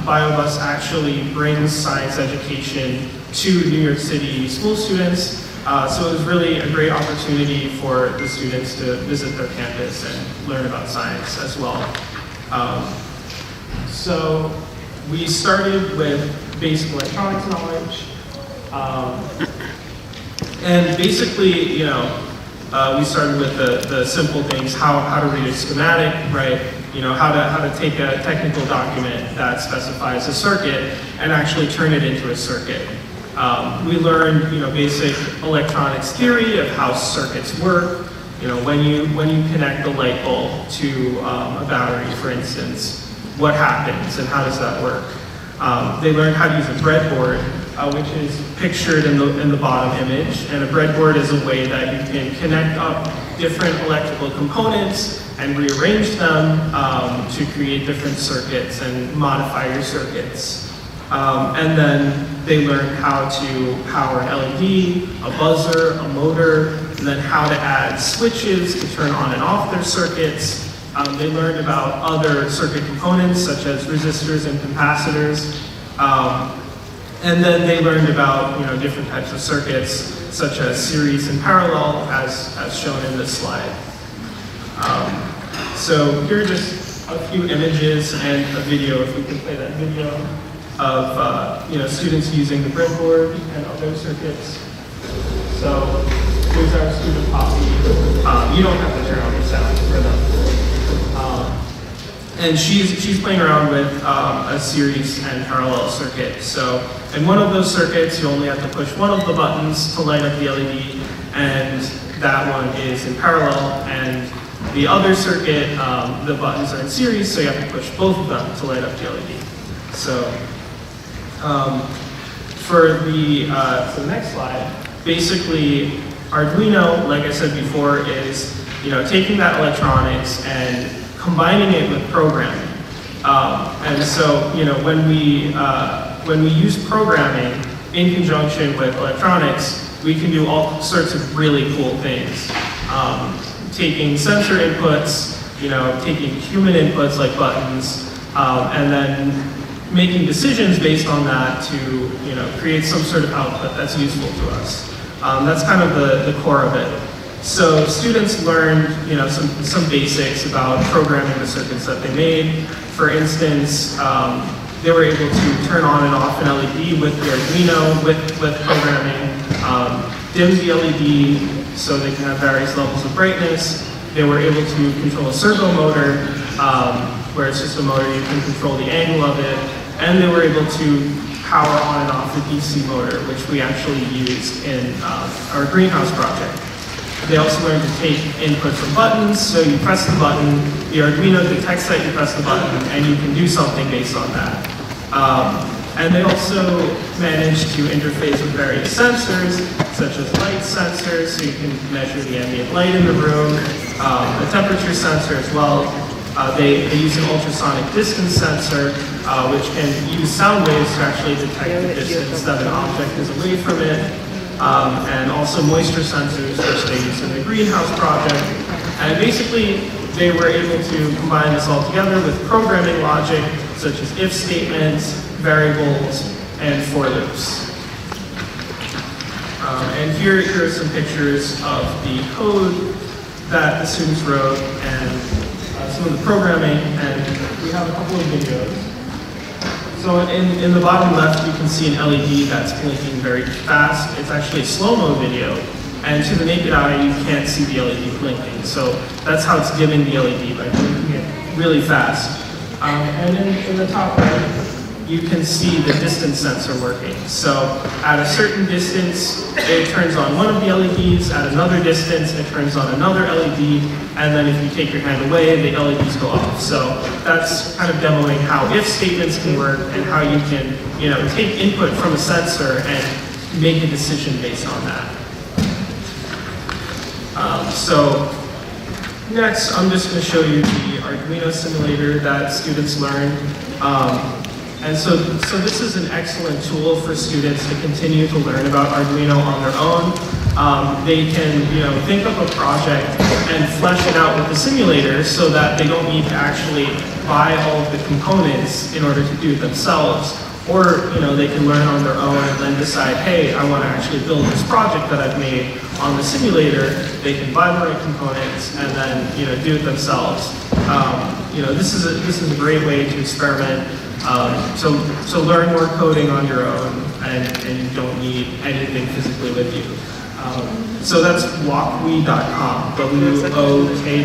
BioBus actually brings science education to New York City school students. So it was really a great opportunity for the students to visit their campus and learn about science as well. So we started with basic electronics knowledge. And basically, we started with the simple things, how to read a schematic, right? How to take a technical document that specifies a circuit and actually turn it into a circuit. We learned, basic electronics theory of how circuits work. When you connect the light bulb to a battery, for instance, what happens and how does that work? They learned how to use a breadboard, which is pictured in the bottom image. And a breadboard is a way that you can connect up different electrical components and rearrange them to create different circuits and modify your circuits. And then they learned how to power an LED, a buzzer, a motor, and then how to add switches to turn on and off their circuits. They learned about other circuit components such as resistors and capacitors. And then they learned about different types of circuits such as series and parallel as shown in this slide. So here are just a few images and a video, if we can play that video, of students using the breadboard and other circuits. So here's our student Poppy. You don't have to turn on the sound for them. And she's playing around with a series and parallel circuit. So in one of those circuits, you only have to push one of the buttons to light up the LED, and that one is in parallel. And the other circuit, the buttons are in series, so you have to push both of them to light up the LED. So for the next slide, basically Arduino, like I said before, is taking that electronics and combining it with programming. And so when we use programming in conjunction with electronics, we can do all sorts of really cool things. Taking sensor inputs, taking human inputs like buttons, and then making decisions based on that to create some sort of output that's useful to us. That's kind of the core of it. So students learned some basics about programming the circuits that they made. For instance, they were able to turn on and off an LED with the Arduino with programming, dim the LED so they can have various levels of brightness. They were able to control a servo motor, where it's just a motor, you can control the angle of it, and they were able to power on and off the DC motor, which we actually used in our greenhouse project. They also learned to take input from buttons, so you press the button, the Arduino detects that you press the button, and you can do something based on that. And they also managed to interface with various sensors, such as light sensors, so you can measure the ambient light in the room, a temperature sensor as well. They use an ultrasonic distance sensor, which can use sound waves to actually detect the distance that an object is away from it, and also moisture sensors, which they use in the greenhouse project. And basically, they were able to combine this all together with programming logic, such as if statements, variables, and for loops. And here are some pictures of the code that the students wrote and some of the programming, and we have a couple of videos. So in the bottom left, you can see an LED that's blinking very fast. It's actually a slow-mo video, and to the naked eye, you can't see the LED blinking. So that's how it's dimming the LED, by blinking it really fast. And in the top right, you can see the distance sensor working. So at a certain distance, it turns on one of the LEDs. At another distance, it turns on another LED. And then if you take your hand away, the LEDs go off. So that's kind of demoing how if statements can work and how you can, take input from a sensor and make a decision based on that. So next, I'm just going to show you the Arduino simulator that students learned. And so this is an excellent tool for students to continue to learn about Arduino on their own. They can, think up a project and flesh it out with the simulator so that they don't need to actually buy all of the components in order to do it themselves. Or, they can learn on their own and then decide, hey, I want to actually build this project that I've made on the simulator. They can buy the right components and then, do it themselves. This is a great way to experiment. So learn more coding on your own, and you don't need anything physically with you. So that's wokwi.com, WOKWI.com.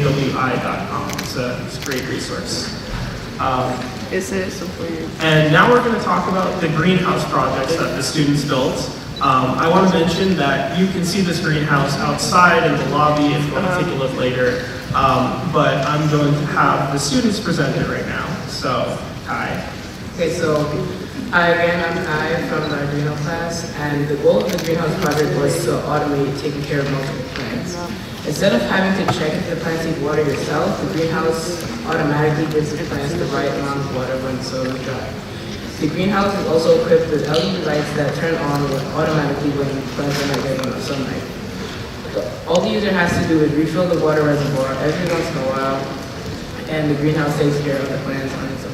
It's a great resource. And now we're going to talk about the greenhouse projects that the students built. I want to mention that you can see this greenhouse outside in the lobby if you want to take a look later. But I'm going to have the students present it right now. So, Kai. Okay, so hi again, I'm Kai from the Arduino class, and the goal of the greenhouse project was to automate taking care of multiple plants. Instead of having to check if the plants need water yourself, the greenhouse automatically gives the plants the right amount of water when the soil is dry. The greenhouse is also equipped with LED lights that turn on automatically when the plants are not getting enough sunlight. All the user has to do is refill the water reservoir every once in a while, and the greenhouse takes care of the plants on its own.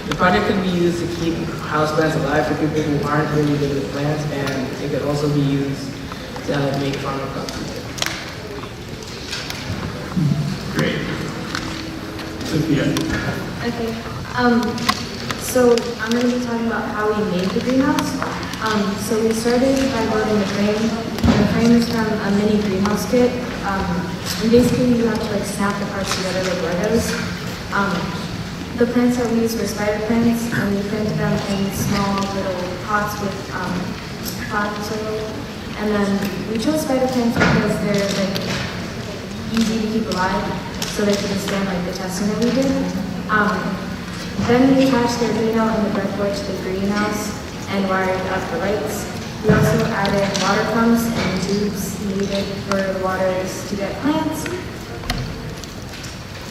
The project can be used to keep houseplants alive for people who aren't really good with plants, and it could also be used to make farmer crops. Great. Sophia. Okay. So I'm going to be talking about how we made the greenhouse. So we started by building the frame. The frame is from a mini greenhouse kit. And basically you have to snap the parts together like Legos. The plants that we used were spider plants, and we planted them in small little pots with pot soil. And then we chose spider plants because they're easy to keep alive, so they can withstand the testing that we did. Then we attached the Arduino and the breadboard to the greenhouse and wired up the lights. We also added water pumps and tubes needed for the waters to get plants.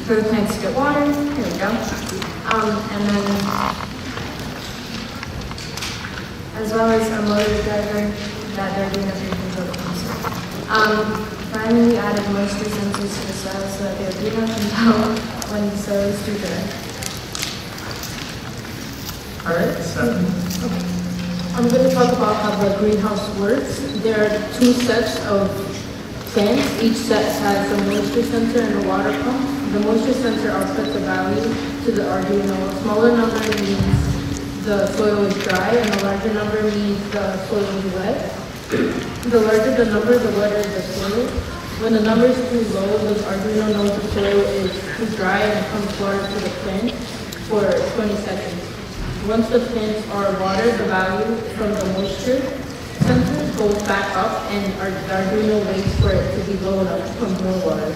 For the plants to get water, here we go. And then, as well as a motor driver that they're doing a control the console. Finally, we added moisture sensors to the soil so that the Arduino can tell when the soil is too dry. All right, Stephen. Okay. I'm going to talk about how the greenhouse works. There are two sets of plants. Each set has a moisture sensor and a water pump. The moisture sensor outputs a value to the Arduino. A smaller number means the soil is dry, and a larger number means the soil is wet. The larger the number, the wetter the soil. When the number is too low, the Arduino knows the soil is too dry and pumps water to the plant for 20 seconds. Once the plants are watered, the value from the moisture sensor goes back up, and the Arduino waits for it to be low enough to pump more water.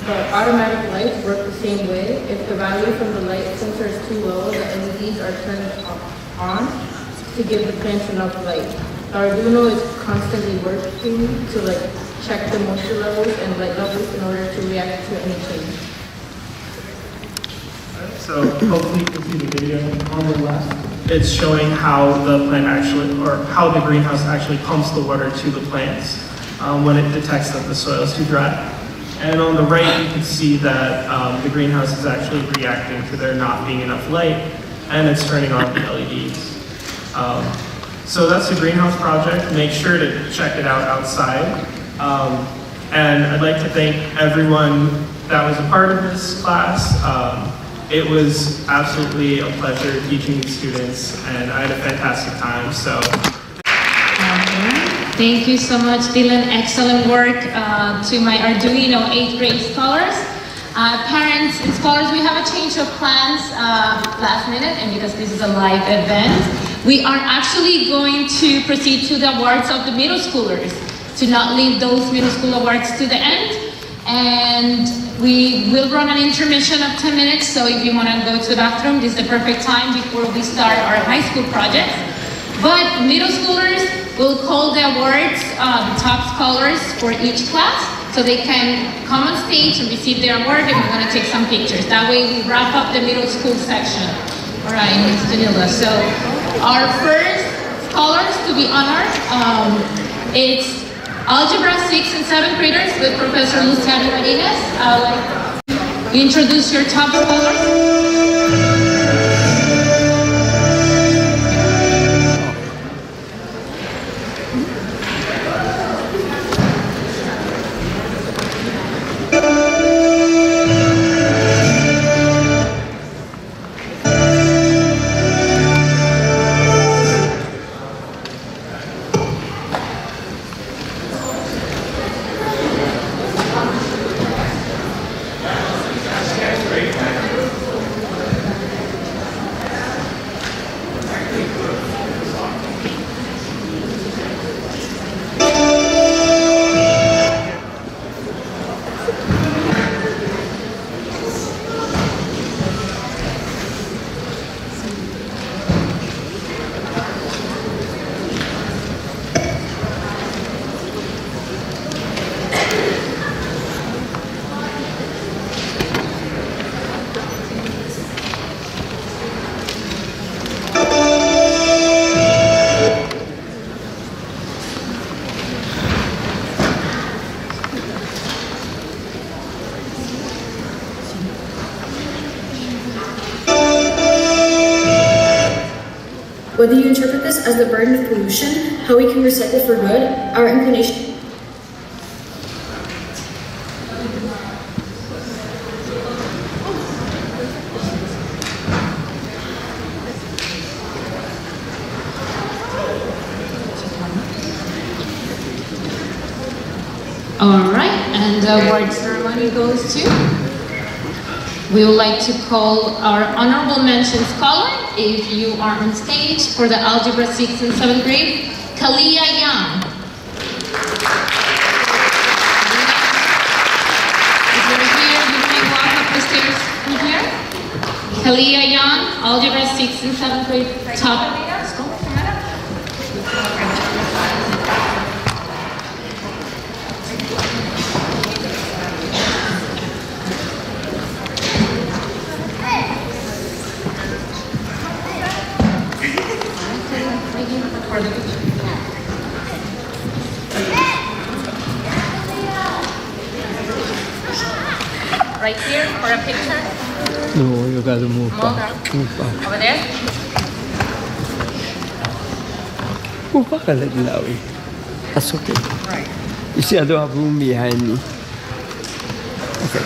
The automatic lights work the same way. If the value from the light sensor is too low, the LEDs are turned on to give the plants enough light. The Arduino is constantly working to check the moisture levels and light levels in order to react to any change. So hopefully you can see the video on the left. It's showing how the plant how the greenhouse actually pumps the water to the plants when it detects that the soil is too dry. And on the right, you can see that the greenhouse is actually reacting to there not being enough light, and it's turning on the LEDs. So that's the greenhouse project. Make sure to check it out outside. And I'd like to thank everyone that was a part of this class. It was absolutely a pleasure teaching these students, and I had a fantastic time. So. Thank you so much, Dylan. Excellent work to my Arduino 8th grade scholars. Parents and scholars, we have a change of plans last minute, and because this is a live event, we are actually going to proceed to the awards of the middle schoolers, to not leave those middle school awards to the end. And we will run an intermission of 10 minutes, so if you want to go to the bathroom, this is the perfect time before we start our high school projects. But middle schoolers will call the awards, the top scholars for each class, so they can come on stage and receive their award, and we're going to take some pictures. That way we wrap up the middle school section. All right, Miss Janila. So our first scholars to be honored, it's Algebra 6th and 7th graders with Professor Luciano Martinez. I'd like to introduce your top scholars. Whether you interpret this as the burden of pollution, how we can recycle for good, our inclination. All right, and the award ceremony goes to. We would like to call our honorable mention scholar, if you are on stage, for the Algebra 6th and 7th grade, Kalia Young. If you're here, you may walk up the stairs from here. Kalia Young, Algebra 6th and 7th grade, top. Right here for a picture. No, you gotta move back. Move back. Over there. Move back a little that way. That's okay. Right. You see, I don't have room behind me. Okay.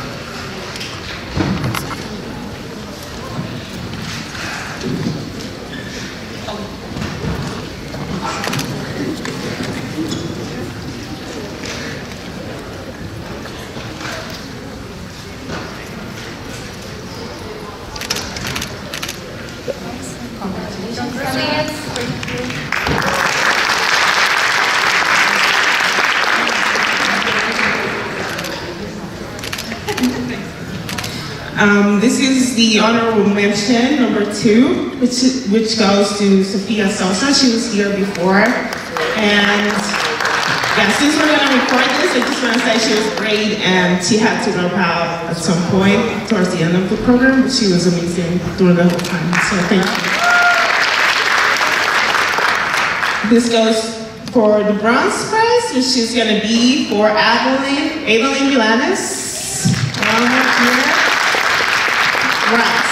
This is the honorable mention number 2, which goes to Sophia Sosa. She was here before, and yeah, since we're gonna record this, I just want to say she was great, and she had to drop out at some point towards the end of the program, but she was amazing during the whole time. So thank you. This goes for the bronze prize, which is gonna be for Adeline Milanes. Right.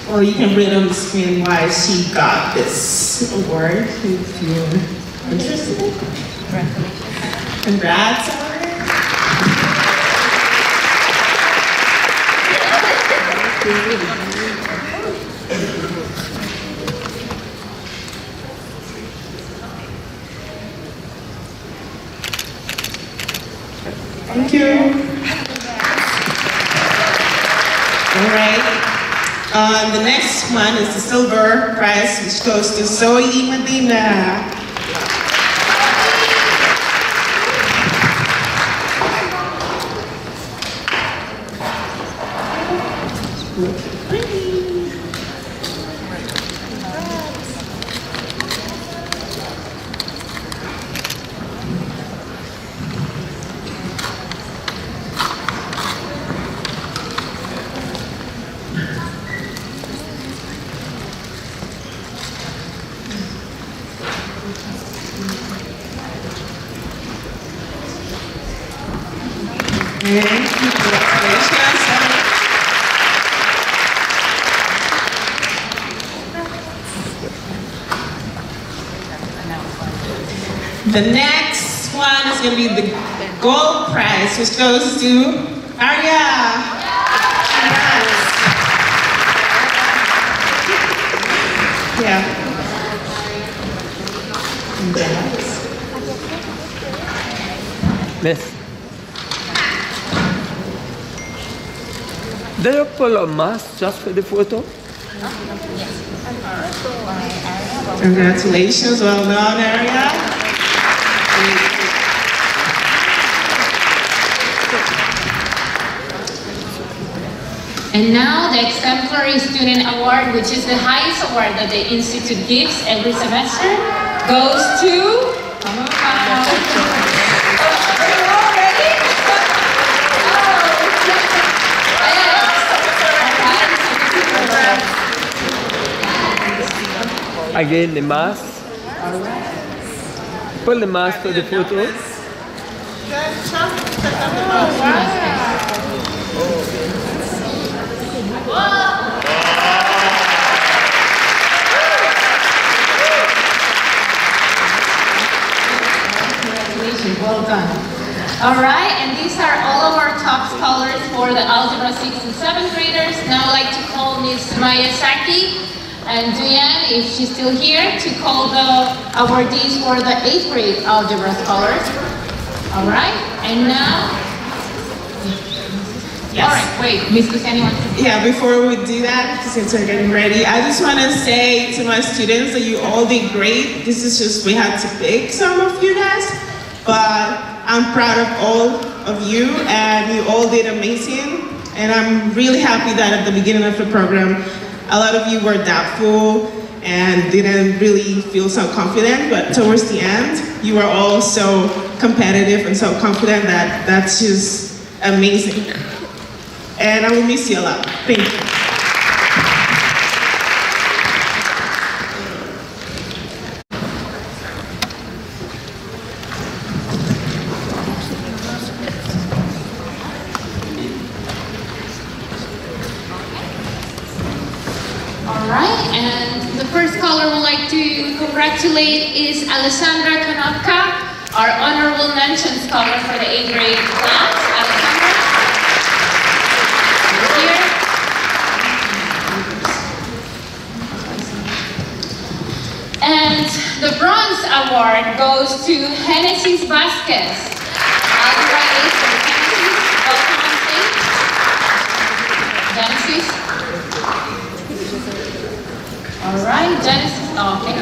Or you can read on the screen why she got this award if you're interested. Congrats. Thank you. All right. The next one is the silver prize, which goes to Zoe Medina. The next one is going to be the gold prize, which goes to Arya. Yeah. Miss. Did you pull a mask just for the photo? Congratulations, well done, Arya. And now the Exemplary Student Award, which is the highest award that the Institute gives every semester, goes to... Again, the mask. Pull the mask for the photo. Well done. All right, and these are all of our top scholars for the Algebra 6th and 7th graders. Now I'd like to call Ms. Miyazaki and Duyan, if she's still here, to call the awardees for the 8th grade Algebra scholars. All right, and now... Yes. All right, wait, Ms. Kusani wants to... Yeah, before we do that, since we're getting ready, I just want to say to my students that you all did great. This is just, we had to pick some of you guys, but I'm proud of all of you, and you all did amazing. And I'm really happy that at the beginning of the program, a lot of you were doubtful and didn't really feel so confident, but towards the end, you were all so competitive and so confident that that's just amazing. And I will miss you a lot. Thank you. All right, and the first caller we'd like to congratulate is Alessandra Konopka, our honorable mention scholar for the 8th grade class. Alessandra, here. And the bronze award goes to Genesis Vasquez. Algebra 8 for Genesis. Welcome on stage. Genesis. All right, Genesis. Okay.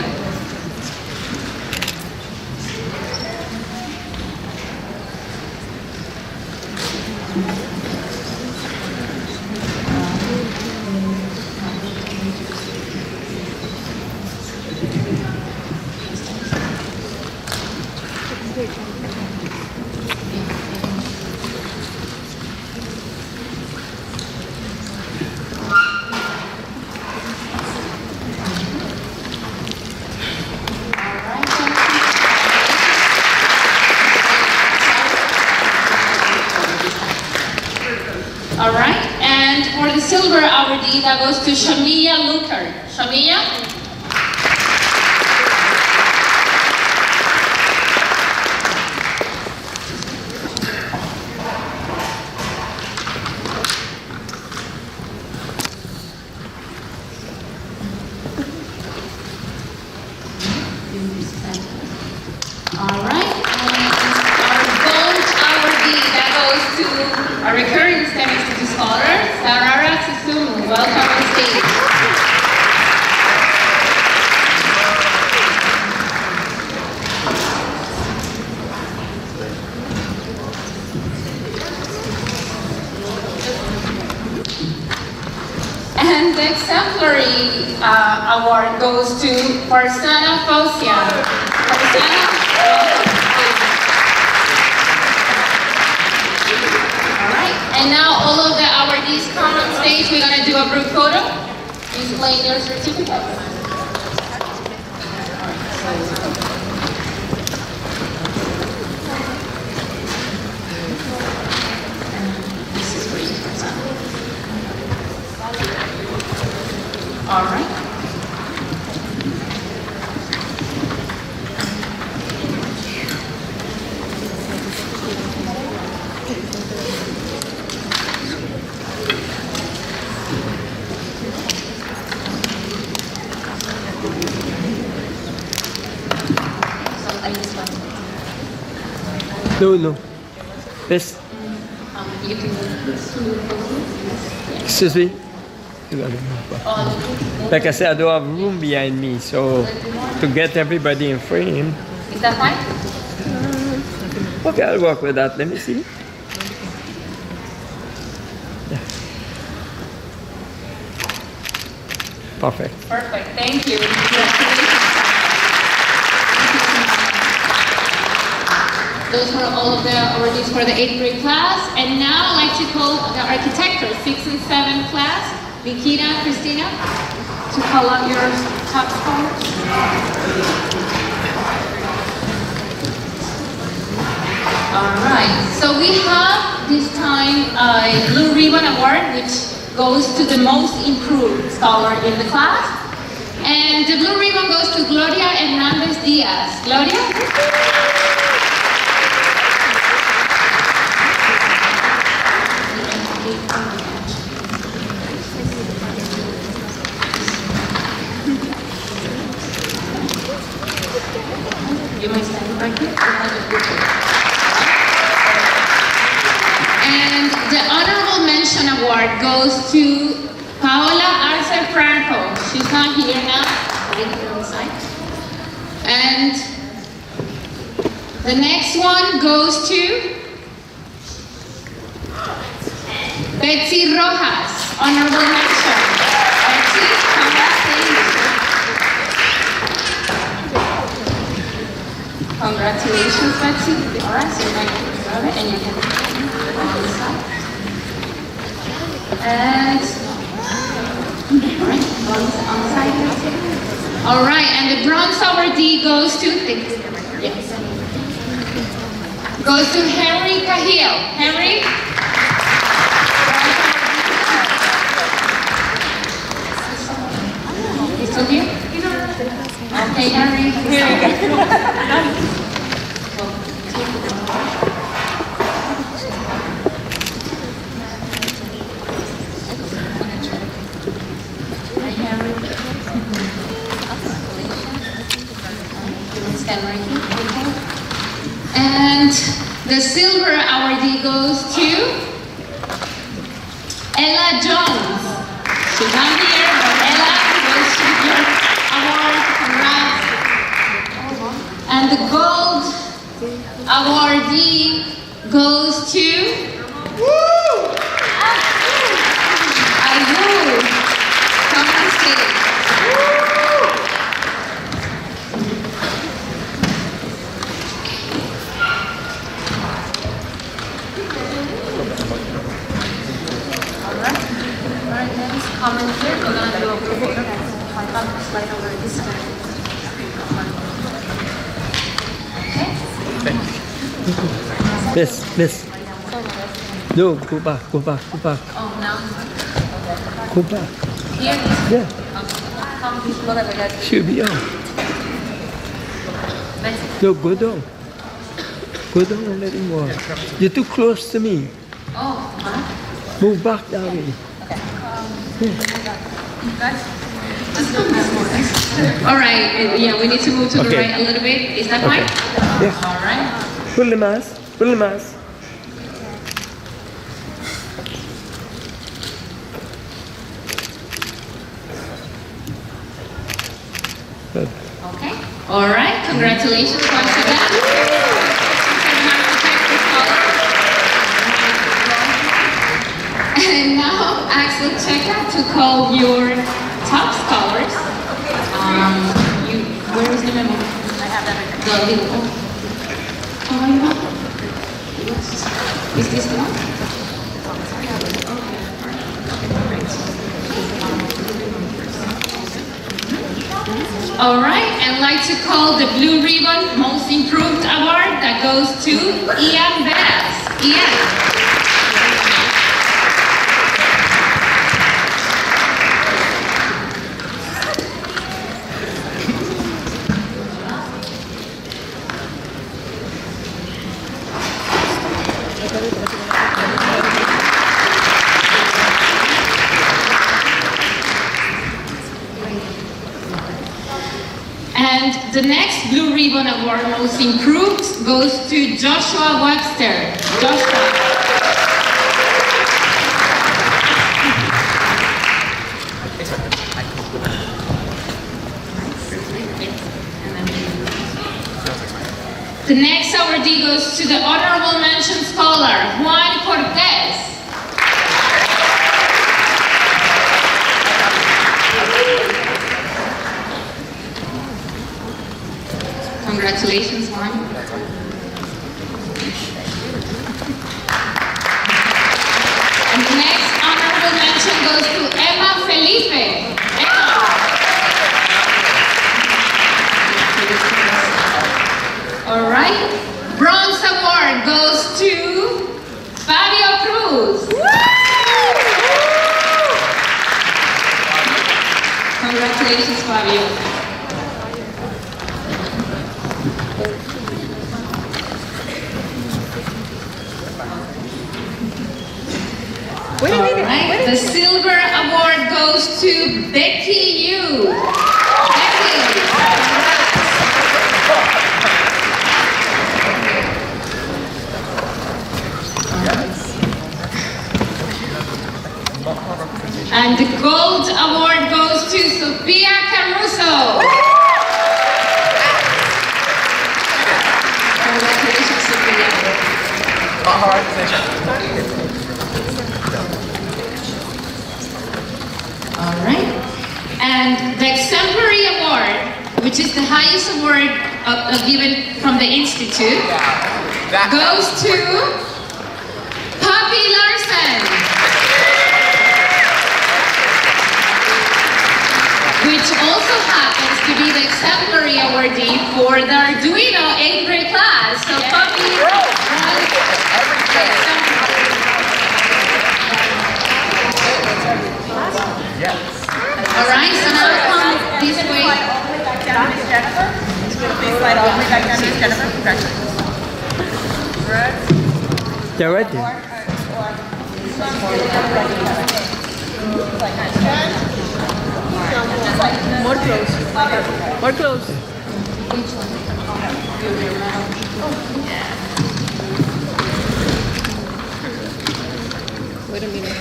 All right, and for the silver awardee, that goes to Shamia Lukard. Shamia? All right, and our gold awardee, that goes to a recurring STEM Institute scholar, Sarara Susumu. Welcome on stage. And the exemplary award goes to Farzana Fausia. Farzana, all right. And now all of the awardees come on stage. We're gonna do a group photo. Display your certificates. All right. No. This. You can Excuse me. Like I said, I don't have room behind me, so to get everybody in frame. Is that fine? Okay, I'll work with that. Let me see. Yeah. Perfect. Perfect. Thank you. Those were all of the awardees for the 8th grade class. And now I'd like to call the architecture 6th and 7th class, Nikita, Christina, to call out your top scores. All right, so we have this time a Blue Ribbon Award, which goes to the most improved scholar in the class. And the Blue Ribbon goes to Gloria Hernandez Diaz. Gloria? You might stand back here. And the Honorable Mention Award goes to Paola Arce Franco. She's not here now, right here on the side. And the next one goes to Betsy Rojas. Honorable Mention. Betsy, come back, please. Congratulations, Betsy. All right, so you're going to grab it and you can on this side. And, all right, on the side. All right, and the bronze awardee goes to, yes, goes to Henry Cahill. Henry? He's still here? Okay, Henry, here we go. And the silver awardee goes to Ella Jones. She's not here, but Ella goes to your award. Congrats. And the gold awardee goes to Azul. Come on stage. Comment here, we're going to do a group photo. Slide over this way. Okay? This. No, go back. Oh, now? Go back. Here? Yeah. Come, please look at that. Should be on. No, go down. Go down and let him walk. You're too close to me. Oh, huh? Move back that way. All right, yeah, we need to move to the right a little bit. Is that fine? Yeah. All right. Pull the mask. Good. Okay. All right. Congratulations once again. And now ask the checker to call your top scholars. Where is the memo? I have that right there. Is this the one? All right, and I'd like to call the Blue Ribbon Most Improved Award that goes to Ian Veras. Ian. And the next Blue Ribbon Award Most Improved goes to Joshua Webster. Joshua. The next awardee goes to the Honorable Mention Scholar, Juan Cortez. Congratulations, Juan. And the next honorable mention goes to Emma Felipe. Emma. All right. Bronze award goes to Fabio Cruz. Congratulations, Fabio. All right, the silver award goes to Becky Yu. Becky. And the gold award goes to Sophia Caruso. Congratulations, Sophia. All right. And the exemplary award, which is the highest award given from the Institute, goes to Poppy Larson, which also happens to be the exemplary awardee for the Arduino 8th grade class. So Poppy all right, so now come this way. Please slide all the way back down, Miss Jennifer. Congratulations. They're ready. More close. More close. Wait a minute.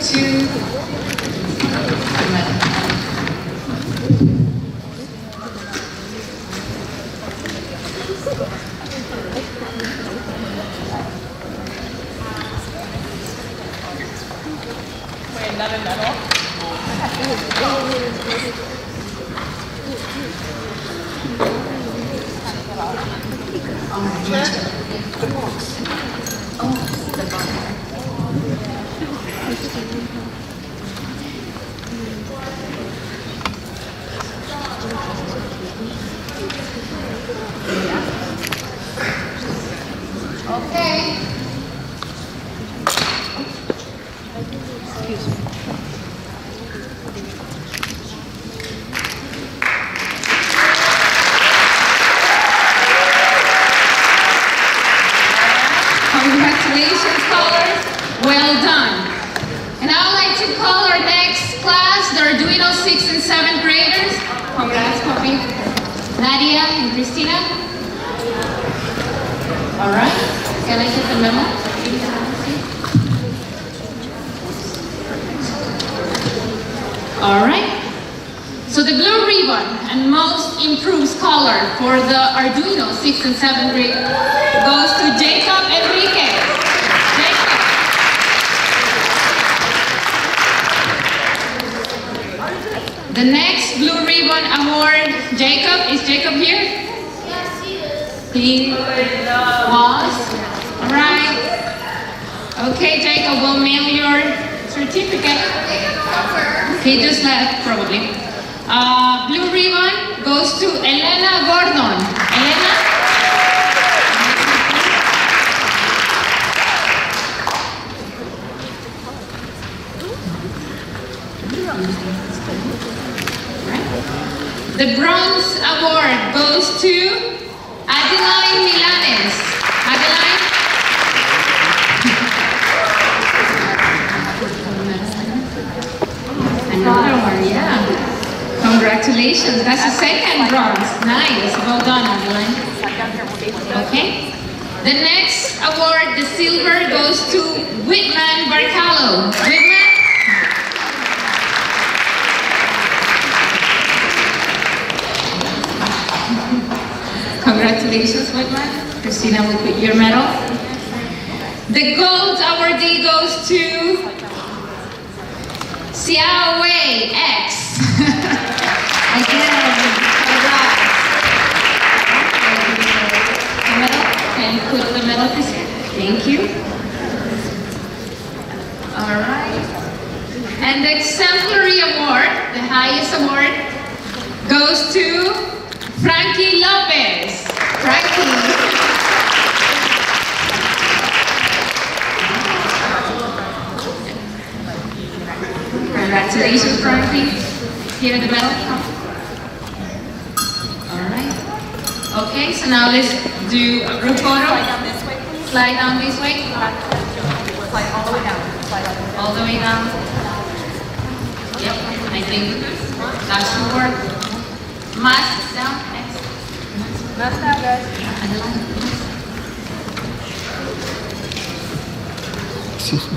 Two. Wait, another medal? The box. Oh, the box. Okay. Excuse me. Congratulations, scholars. Well done. And I would like to call our next class, the Arduino 6th and 7th graders. Congrats, Poppy. Nadia and Christina. All right. Can I get the memo? All right. So So the blue ribbon and most improved scholar for the Arduino 6th and 7th grade goes to Jacob Enriquez. Jacob. The next blue ribbon award, Jacob, is Jacob here? Yes, he is. He was? Alright. Okay, Jacob, we'll mail your certificate. He just left, probably. Blue ribbon goes to Elena Gordon. Elena? The bronze award goes to Adeline Milanes. Adeline? Another one, yeah. Congratulations, that's the second bronze. Nice, well done, Adeline. Okay. The next award, the silver, goes to Whitman Barcalo. Whitman? Congratulations, Whitman. Christina will put your medal. The gold awardee goes to Xiao Wei X. Again, congrats. The medal? Can you put the medal, please? Thank you. All right. And the exemplary award, the highest award, goes to Frankie Lopez. Frankie. Congratulations, Frankie. Here the medal. All right. Okay, so now let's do a group photo. Slide down this way. Slide all the way down. All the way down. Yep, I think that should work. Mask down. Next. Mask down, guys. Excuse me.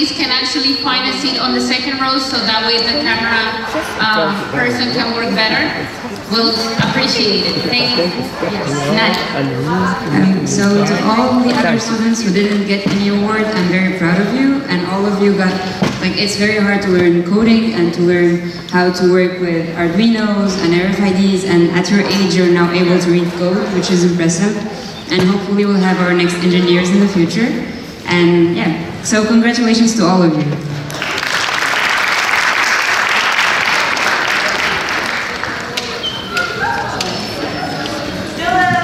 Can actually find a seat on the second row so that way the camera person can work better. We'll appreciate it. Thank you. Yes. So to all the other students who didn't get any award, I'm very proud of you, and all of you got, like, it's very hard to learn coding and to learn how to work with Arduinos and RFIDs, and at your age you're now able to read code, which is impressive, and hopefully we'll have our next engineers in the future. And yeah, so congratulations to all of you.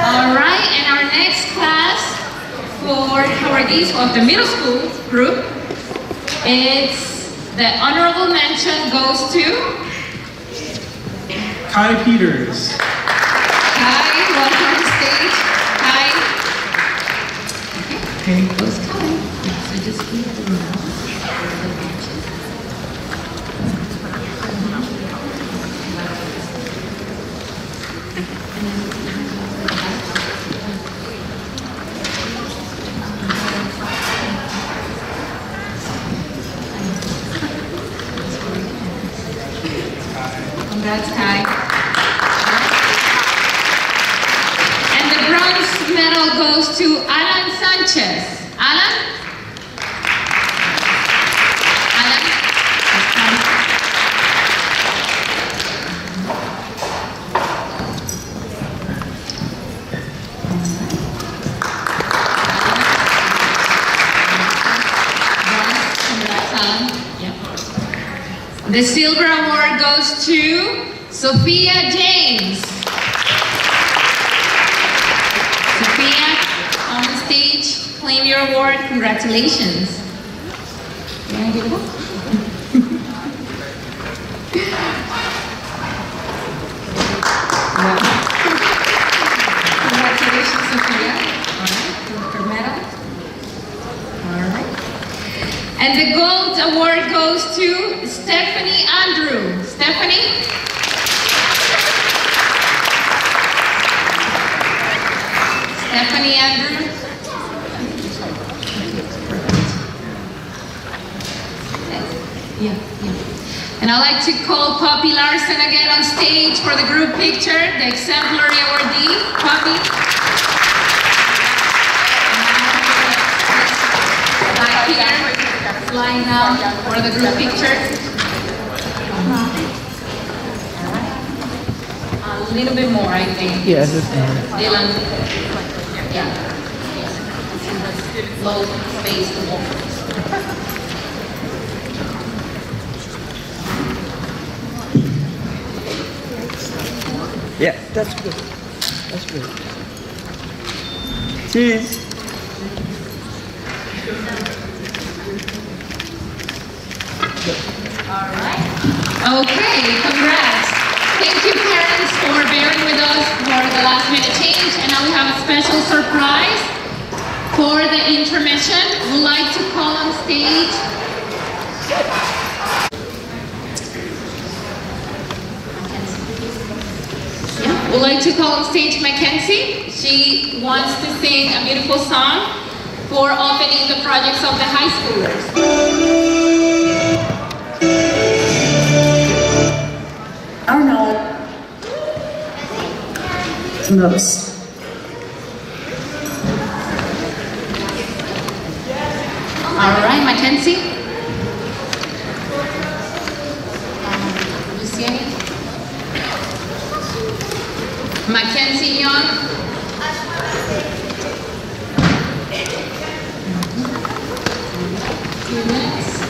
All right, and our next class for awardees of the middle school group, it's the honorable mention goes to Kai Peters. Kai, welcome on stage. Kai. Okay, here goes Kai. So just keep the Congrats, Kai. And the bronze medal goes to Alan Sanchez. Alan? Alan? Congrats, Alan. Yep. The silver award goes to Sophia James. Sophia, on the stage, claim your award. Congratulations. You want to give it up? Congratulations, Sophia. And the gold award goes to Stephanie Andrew. Stephanie? Stephanie Andrew. And I'd like to call Poppy Larson again on stage for the group picture, the exemplary awardee. Poppy. Back here, flying out for the group picture. A little bit more, I think. Yeah, just more. Dylan. Yeah. Low space to walk. Yeah, that's good. That's good. Cheers. All right. Okay, congrats. Thank you, parents, for bearing with us for the last minute change. And now we have a special surprise for the intermission. We'd like to call on stage We'd like to call on stage Mackenzie. She wants to sing a beautiful song for opening the projects of the high schoolers. Arnold. Most. All right, Mackenzie. Luciani. Mackenzie Young. 2 minutes.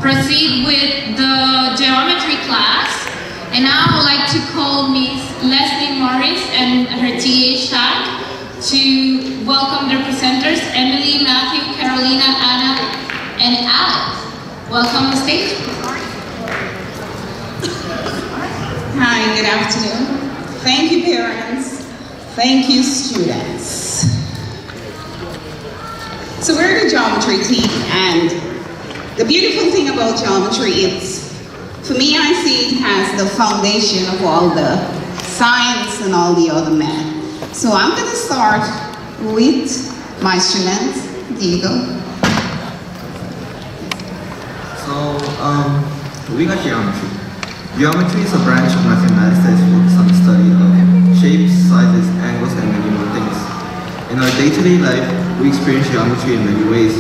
proceed with the geometry class. And now I would like to call Ms. Leslie Morris and her TA Shaq to welcome their presenters, Emily, Matthew, Carolina, Anna, and Alex. Welcome on the stage. Hi, good afternoon. Thank you, parents. Thank you, students. So we're the geometry team, and the beautiful thing about geometry is, for me, I see it as the foundation of all the science and all the other math. So I'm going to start with my student, Diego. So, we got geometry. Geometry is a branch of mathematics that focuses on the study of shapes, sizes, angles, and many more things. In our day-to-day life, we experience geometry in many ways.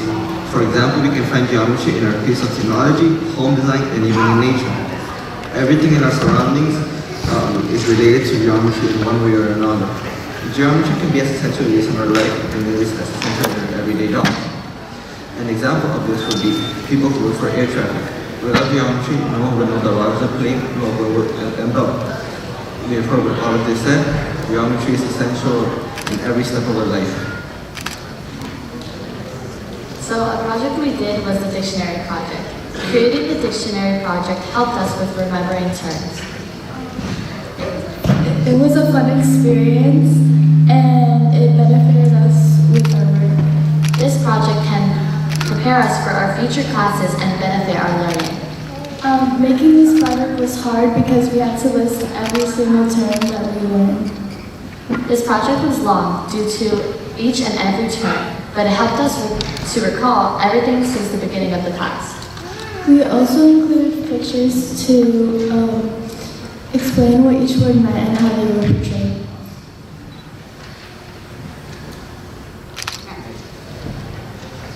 For example, we can find geometry in our fields of technology, home design, and even in nature. Everything in our surroundings is related to geometry in one way or another. Geometry can be as essential as in our life, and it is as essential in our everyday job. An example of this would be people who work for air traffic. Without geometry, no one would know the laws of the plane, nor would end up. Therefore, with all of this said, geometry is essential in every step of our life. So a project we did was the dictionary project. Creating the dictionary project helped us with remembering terms. It was a fun experience and it benefited us with our work. This project can prepare us for our future classes and benefit our learning. Making this project was hard because we had to list every single term that we learned. This project was long due to each and every term, but it helped us to recall everything since the beginning of the class. We also included pictures to explain what each word meant and how they were portrayed.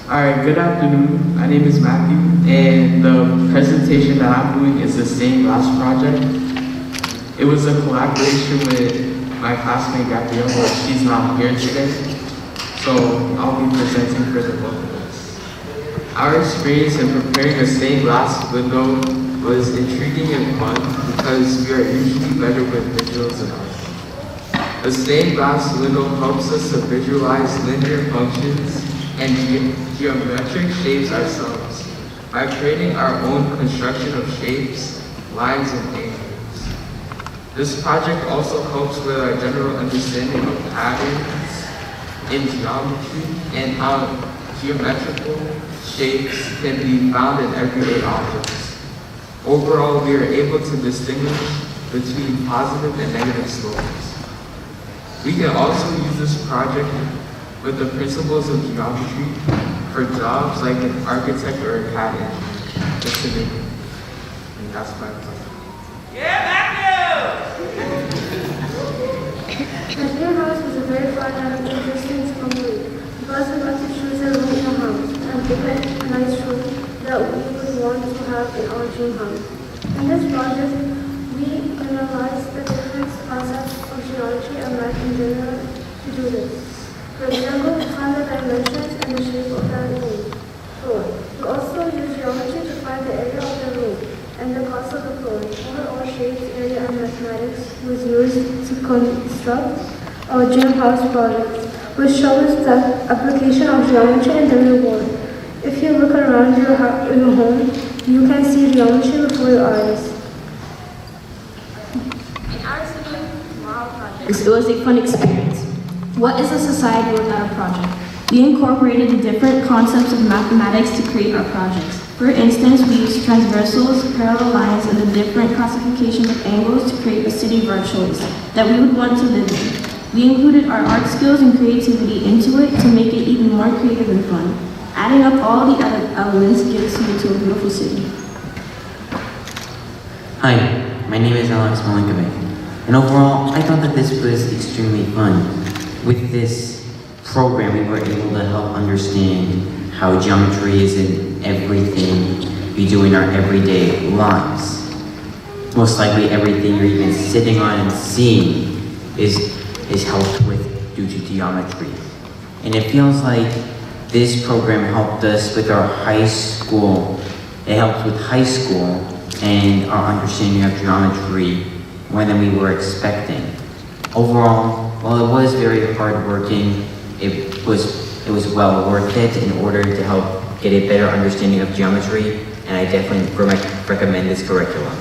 Alright, good afternoon. My name is Matthew, and the presentation that I'm doing is the stained glass project. It was a collaboration with my classmate Gabrielle, but she's not here today, so I'll be presenting for the both of us. Our experience in preparing a stained glass window was intriguing and fun because we are usually better with visuals and art. The stained glass window helps us to visualize linear functions and geometric shapes ourselves by creating our own construction of shapes, lines, and angles. This project also helps with our general understanding of patterns in geometry and how geometrical shapes can be found in everyday objects. Overall, we are able to distinguish between positive and negative slopes. We can also use this project with the principles of geometry for jobs like an architect or a CAD engineer, just to name it. And that's my plan. The new house is a very fun and interesting to complete. First, we want to choose a room in the house and pick a nice room that we would want to have in our dream house. In this project, we analyze the different concepts of geometry and life in general to do this. For example, we find the dimensions and the shape of that room. Floor. We also use geometry to find the area of the room and the cost of the floor. Overall shapes, area, and mathematics was used to construct our dream house project, which shows the application of geometry in the real world. If you look around your home, you can see geometry before your eyes. In our city, wow project. It was a fun experience. What is a society without a project? We incorporated the different concepts of mathematics to create our projects. For instance, we used transversals, parallel lines, and the different classifications of angles to create a city of our choice that we would want to live in. We included our art skills and creativity into it to make it even more creative and fun. Adding up all the other elements gives you to a beautiful city. Hi, my name is Alex Malinkovic, and overall, I thought that this was extremely fun. With this program, we were able to help understand how geometry is in everything we do in our everyday lives. Most likely everything you're even sitting on and seeing is helped with due to geometry. And it feels like this program helped us with our high school It helped with high school and our understanding of geometry more than we were expecting. Overall, while it was very hardworking, it was well worth it in order to help get a better understanding of geometry, and I definitely recommend this curriculum.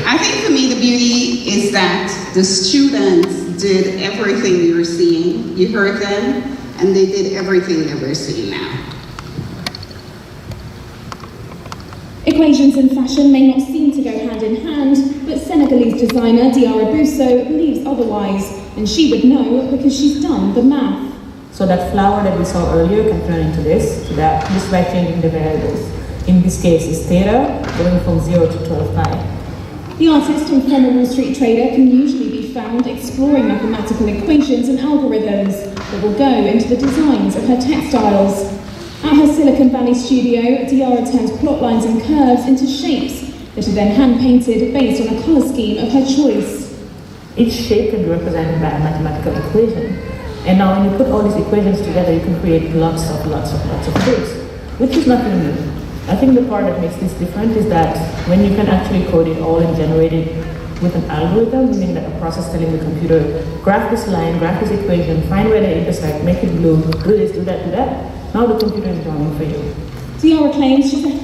I think for me the beauty is that the students did everything we were seeing. You heard them, and they did everything that we're seeing now. Equations and fashion may not seem to go hand in hand, but Senegalese designer Diarra Bousso believes otherwise, and she would know because she's done the math. So that flower that we saw earlier can turn into this, to that, just by changing the variables. In this case, is theta, going from 0 to 12 pi. The artist and former Wall Street trader can usually be found exploring mathematical equations and algorithms that will go into the designs of her textiles. At her Silicon Valley studio, Diarra turns plot lines and curves into shapes that are then hand-painted based on a colour scheme of her choice. Each shape can be represented by a mathematical equation. And now when you put all these equations together, you can create lots of shapes, which is nothing new. I think the part that makes this different is that when you can actually code it all and generate it with an algorithm, meaning that a process telling the computer, graph this line, graph this equation, find where they intersect, make it blue, do this, do that, do that. Now the computer is drawing for you. Diarra claims she's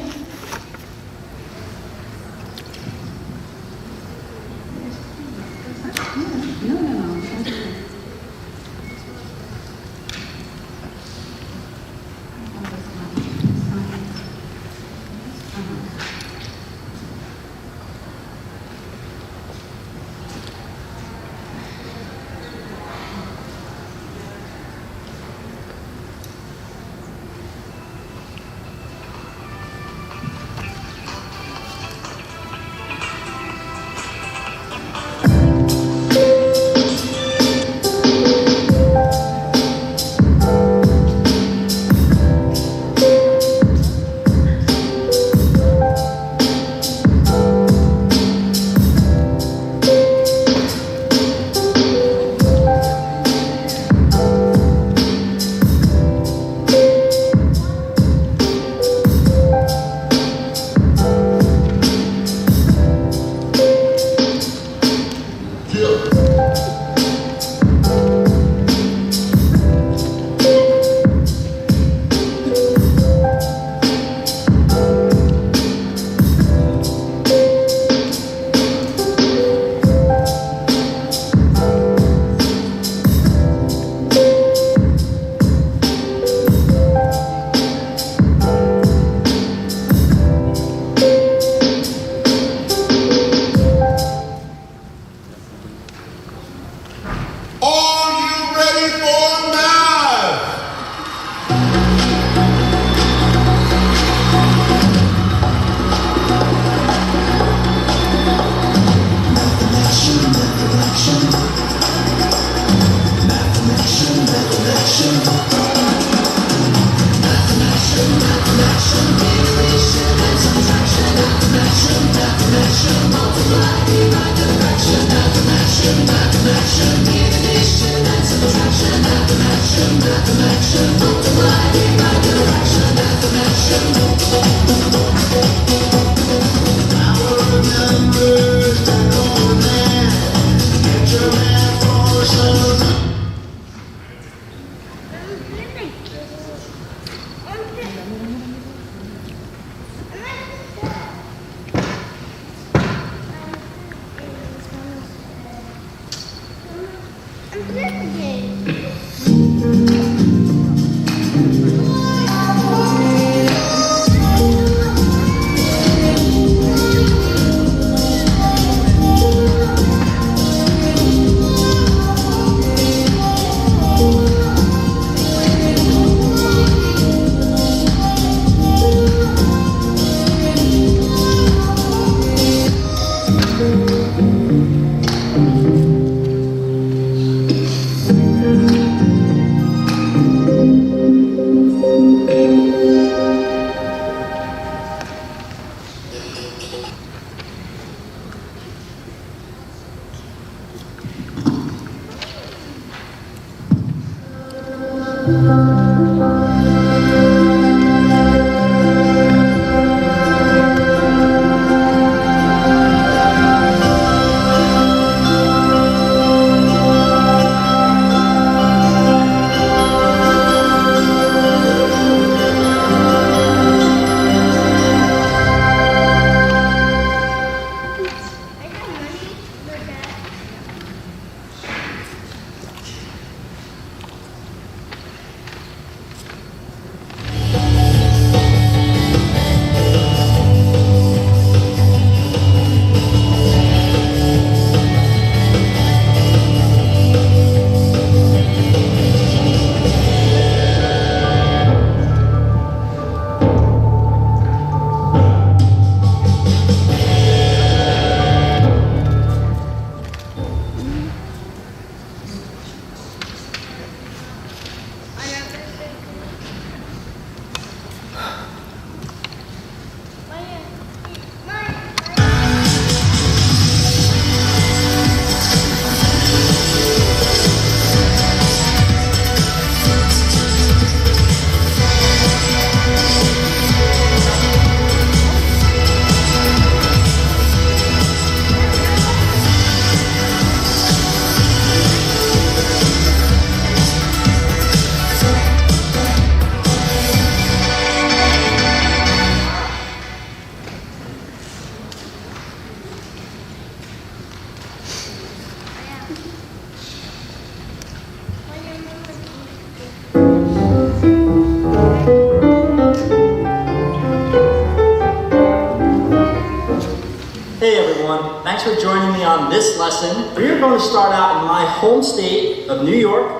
Thanks for joining me on this lesson. We are going to start out in my home state of New York,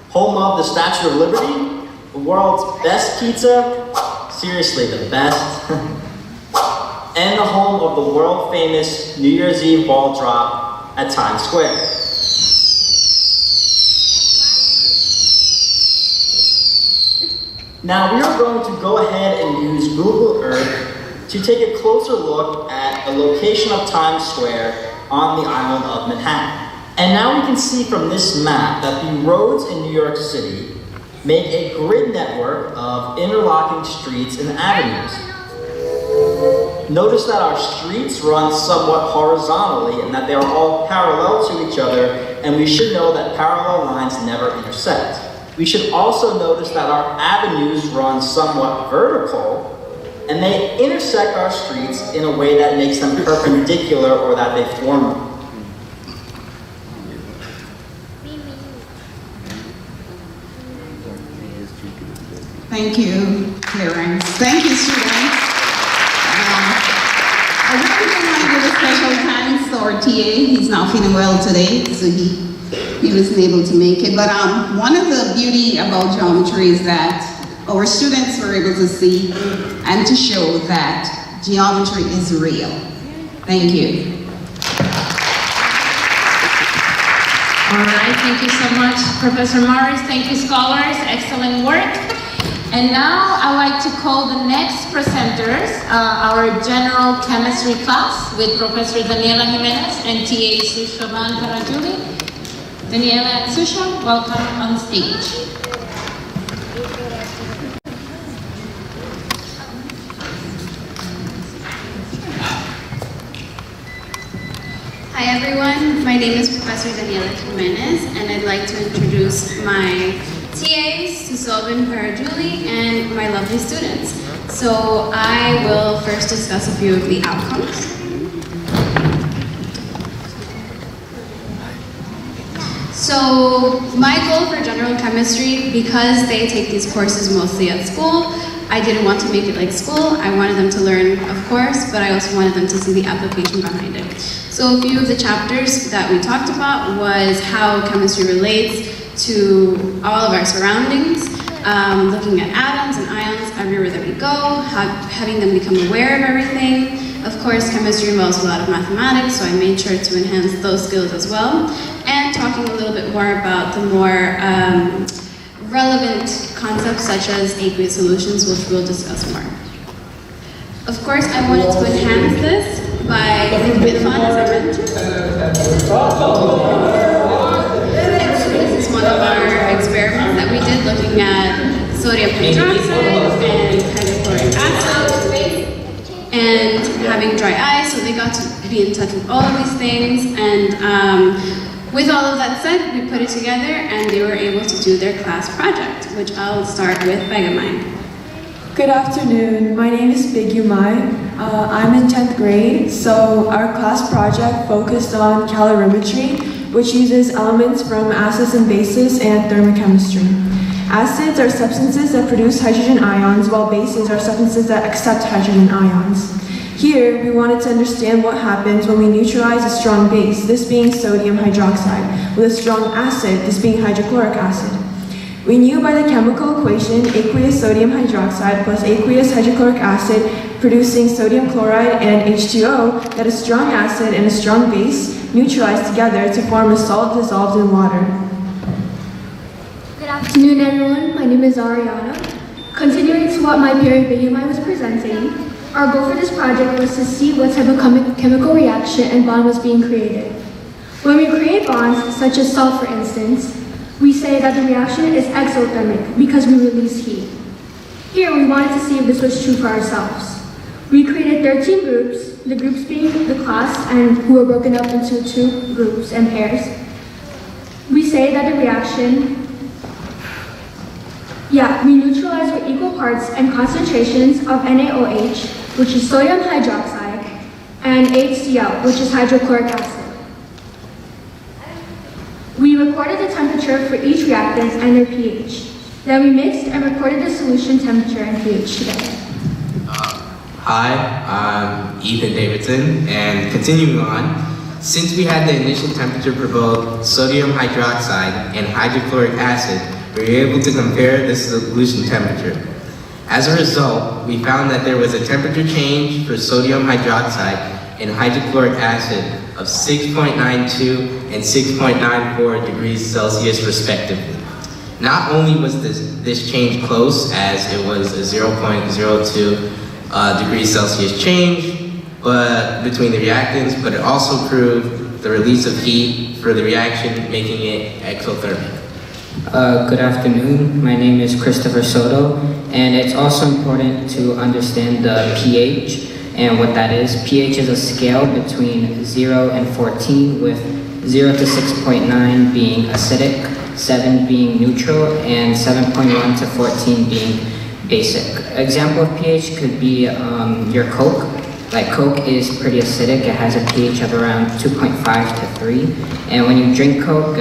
home of the Statue of Liberty, the world's best pizza, seriously the best, and the home of the world famous New Year's Eve ball drop at Times Square. Now we are going to go ahead and use Google Earth to take a closer look at the location of Times Square on the island of Manhattan. And now we can see from this map that the roads in New York City make a grid network of interlocking streets and avenues. Notice that our streets run somewhat horizontally and that they are all parallel to each other, and we should know that parallel lines never intersect. We should also notice that our avenues run somewhat vertical, and they intersect our streets in a way that makes them perpendicular or that they form them. Thank you, parents. Thank you, students. I really want to give a special thanks to our TA. He's not feeling well today, so he wasn't able to make it. But one of the beauty about geometry is that our students were able to see and to show that geometry is real. Thank you. All right, thank you so much, Professor Morris. Thank you, scholars. Excellent work. And now I'd like to call the next presenters, our general chemistry class with Professor Daniela Jimenez and TA Sushaban Parajuli. Daniela and Susha, welcome on stage. Hi everyone, my name is Professor Daniela Jimenez, and I'd like to introduce my TAs, Sushaban Parajuli, and my lovely students. So I will first discuss a few of the outcomes. So my goal for general chemistry, because they take these courses mostly at school, I didn't want to make it like school. I wanted them to learn, of course, but I also wanted them to see the application behind it. So a few of the chapters that we talked about was how chemistry relates to all of our surroundings, looking at atoms and ions everywhere that we go, having them become aware of everything. Of course, chemistry involves a lot of mathematics, so I made sure to enhance those skills as well. And talking a little bit more about the more relevant concepts such as aqueous solutions, which we'll discuss more. Of course, I wanted to enhance this by making it fun, as I mentioned. This is one of our experiments that we did looking looking at sodium hydroxide and hydrochloric acid and having dry eyes, so they got to be in touch with all of these things. And with all of that said, we put it together and they were able to do their class project, which I'll start with Begamine. Good afternoon, my name is Big Yumai. I'm in 10th grade, so our class project focused on calorimetry, which uses elements from acids and bases and thermochemistry. Acids are substances that produce hydrogen ions, while bases are substances that accept hydrogen ions. Here, we wanted to understand what happens when we neutralize a strong base, this being sodium hydroxide, with a strong acid, this being hydrochloric acid. We knew by the chemical equation aqueous sodium hydroxide plus aqueous hydrochloric acid producing sodium chloride and H2O that a strong acid and a strong base neutralize together to form a salt dissolved in water. Good afternoon, everyone. My name is Ariana. Continuing to what my peer Bigumai was presenting, our goal for this project was to see what type of chemical reaction and bond was being created. When we create bonds, such as salt for instance, we say that the reaction is exothermic because we release heat. Here we wanted to see if this was true for ourselves. We created 13 groups, the groups being the class and who were broken up into 2 groups and pairs. We say that the reaction, we neutralize with equal parts and concentrations of NaOH, which is sodium hydroxide, and HCl, which is hydrochloric acid. We recorded the temperature for each reactant and their pH. Then we mixed and recorded the solution temperature and pH together. Hi, I'm Ethan Davidson, and continuing on, since we had the initial temperature for both sodium hydroxide and hydrochloric acid, we were able to compare the solution temperature. As a result, we found that there was a temperature change for sodium hydroxide and hydrochloric acid of 6.92 and 6.94 degrees Celsius respectively. Not only was this change close, as it was a 0.02 degrees Celsius change between the reactants, but it also proved the release of heat for the reaction, making it exothermic. Good afternoon, my name is Christopher Soto, and it's also important to understand the pH and what that is. pH is a scale between 0 and 14, with 0 to 6.9 being acidic, 7 being neutral, and 7.1 to 14 being basic. Example of pH could be your Coke. Like Coke is pretty acidic, it has a pH of around 2.5 to 3, and when you drink Coke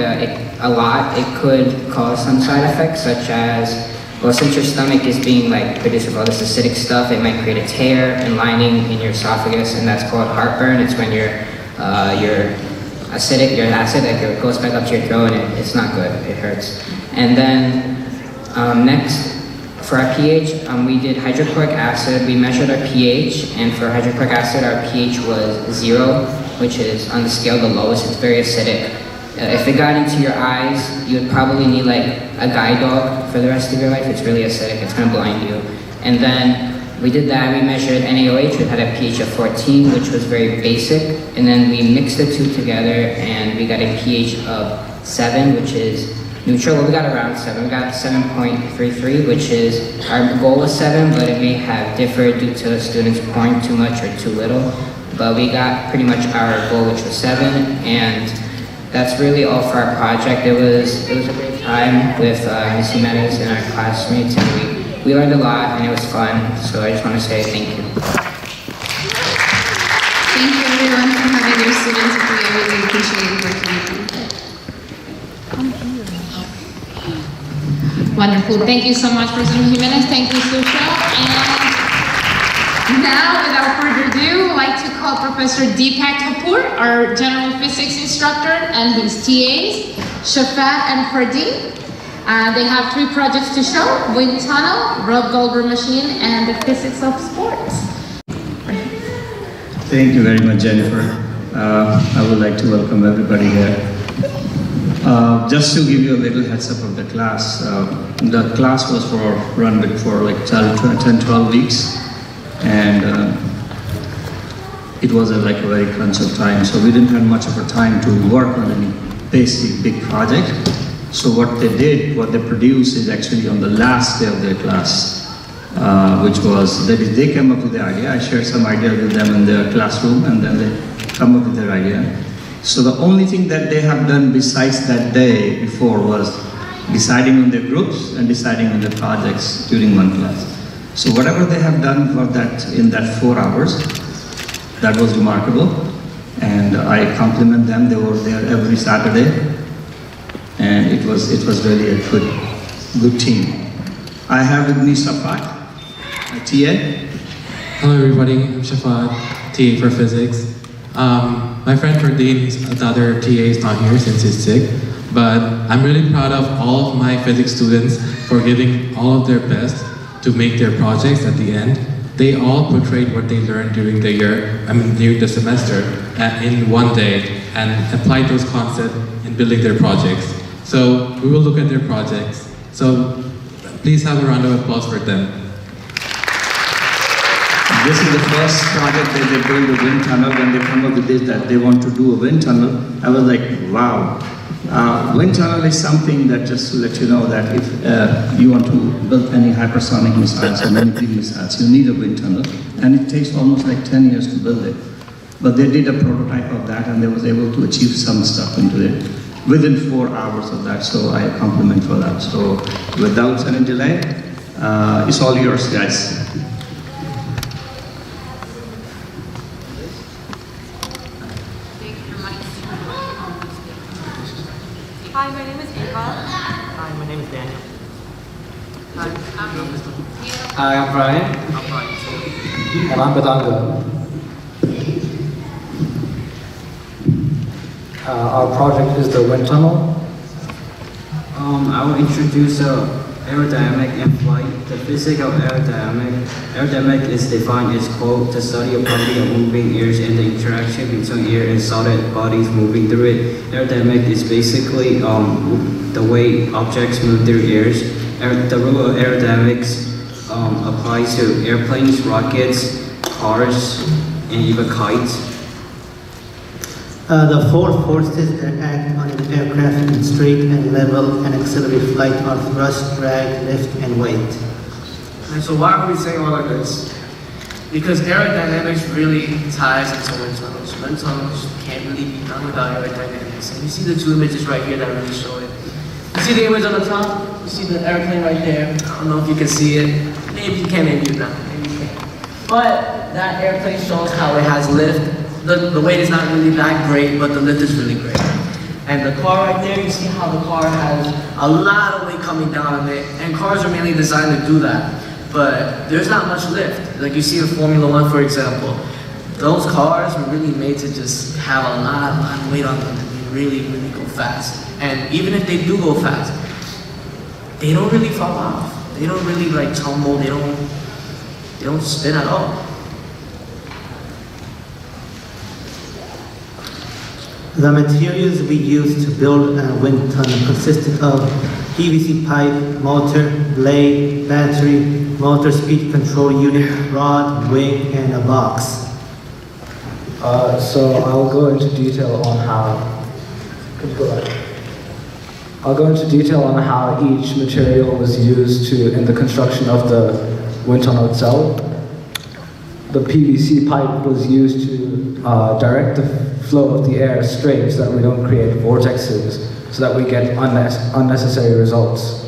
a lot, it could cause some side effects such as, well, since your stomach is being produced with all this acidic stuff, it might create a tear and lining in your esophagus, and that's called heartburn. It's when your acid it goes back up to your throat and it's not good, it hurts. And then next, for our pH, we did hydrochloric acid. We measured our pH, and for hydrochloric acid, our pH was 0, which is on the scale the lowest. It's very acidic. If it got into your eyes, you would probably need a guide dog for the rest of your life. It's really acidic, it's gonna blind you. And then we did that, we measured NaOH, it had a pH of 14, which was very basic. And then we mixed the two together and we got a pH of 7, which is neutral. Well, we got around 7, we got 7.33, which is, our goal was 7, but it may have differed due to students pouring too much or too little. But we got pretty much our goal, which was 7, and that's really all for our project. It was a great time with Ms. Jimenez and our classmates, and we learned a lot and it was fun. So I just want to say thank you. Thank you everyone for having your students with me. I really appreciate working with them. Wonderful. Thank you so much, President Jimenez. Thank you, Susha. And now, without further ado, I'd like to call Professor Deepak Kapoor, our general physics instructor, and his TAs, Shafat and Fardeen. They have 3 projects to show: wind tunnel, Rob Goldberg machine, and the physics of sports. Thank you very much, Jennifer. I would like to welcome everybody here. Just to give you a little heads up of the class was run for like 10-12 weeks. And it was a very crunch of time, so we didn't have much of a time to work on any basic big project. So what they did, what they produced is actually on the last day of their class, which was, that is, they came up with the idea. I shared some ideas with them in their classroom, and then they come up with their idea. So the only thing that they have done besides that day before was deciding on their groups and deciding on their projects during one class. So whatever they have done for that in that 4 hours, that was remarkable, and I compliment them. They were there every Saturday, and it was really a good team. I have with me Shafat, a TA. Hello everybody, I'm Shafat, TA for physics. My friend Ferdinand, the other TA, is not here since he's sick, but I'm really proud of all of my physics students for giving all of their best to make their projects at the end. They all portrayed what they learned during the during the semester in one day and applied those concepts in building their projects. So we will look at their projects. So please have a round of applause for them. This is the first project that they build a wind tunnel. When they come up with this, that they want to do a wind tunnel, I was like, wow. Wind tunnel is something that, just to let you know, that if you want to build any hypersonic missiles or many big missiles, you need a wind tunnel, and it takes almost like 10 years to build it. But they did a prototype of that, and they was able to achieve some stuff into it within 4 hours of that, so I compliment for that. So without any delay, it's all yours, guys. Hi, my name is Eva. Hi, my name is Daniel. Hi, I'm Brian. I'm Brian. And I'm Badanga. Our project is the wind tunnel. I will introduce aerodynamic and flight. The physics of aerodynamic. Aerodynamic is defined as, quote, the study of property of moving airs and the interaction between air and solid bodies moving through it. Aerodynamic is basically the way objects move through airs. The rule of aerodynamics applies to airplanes, rockets, cars, and even kites. The four forces that act on an aircraft in straight and level and accelerate flight are thrust, drag, lift, and weight. And so why are we saying all of this? Because aerodynamics really ties into wind tunnels. Wind tunnels can't really be done without aerodynamics. And you see the two images right here that really show it. You see the image on the top? You see the airplane right there? I don't know if you can see it. Maybe you can, maybe you not. Maybe you can. But that airplane shows how it has lift. The weight is not really that great, but the lift is really great. And the car right there, you see how the car has a lot of weight coming down on it, and cars are mainly designed to do that. But there's not much lift. Like you see the Formula One, for example. Those cars were really made to just have a lot of weight on them and really go fast. And even if they do go fast, they don't really fall off. They don't really like tumble, they don't spin at all. The materials we used to build a wind tunnel consisted of PVC pipe, motor, blade, battery, motor speed control unit, rod, wing, and a box. So I'll go into detail on how. I'll go into detail on how each material was used in the construction of the wind tunnel itself. The PVC pipe was used to direct the flow of the air straight so that we don't create vortexes, so that we get unnecessary results.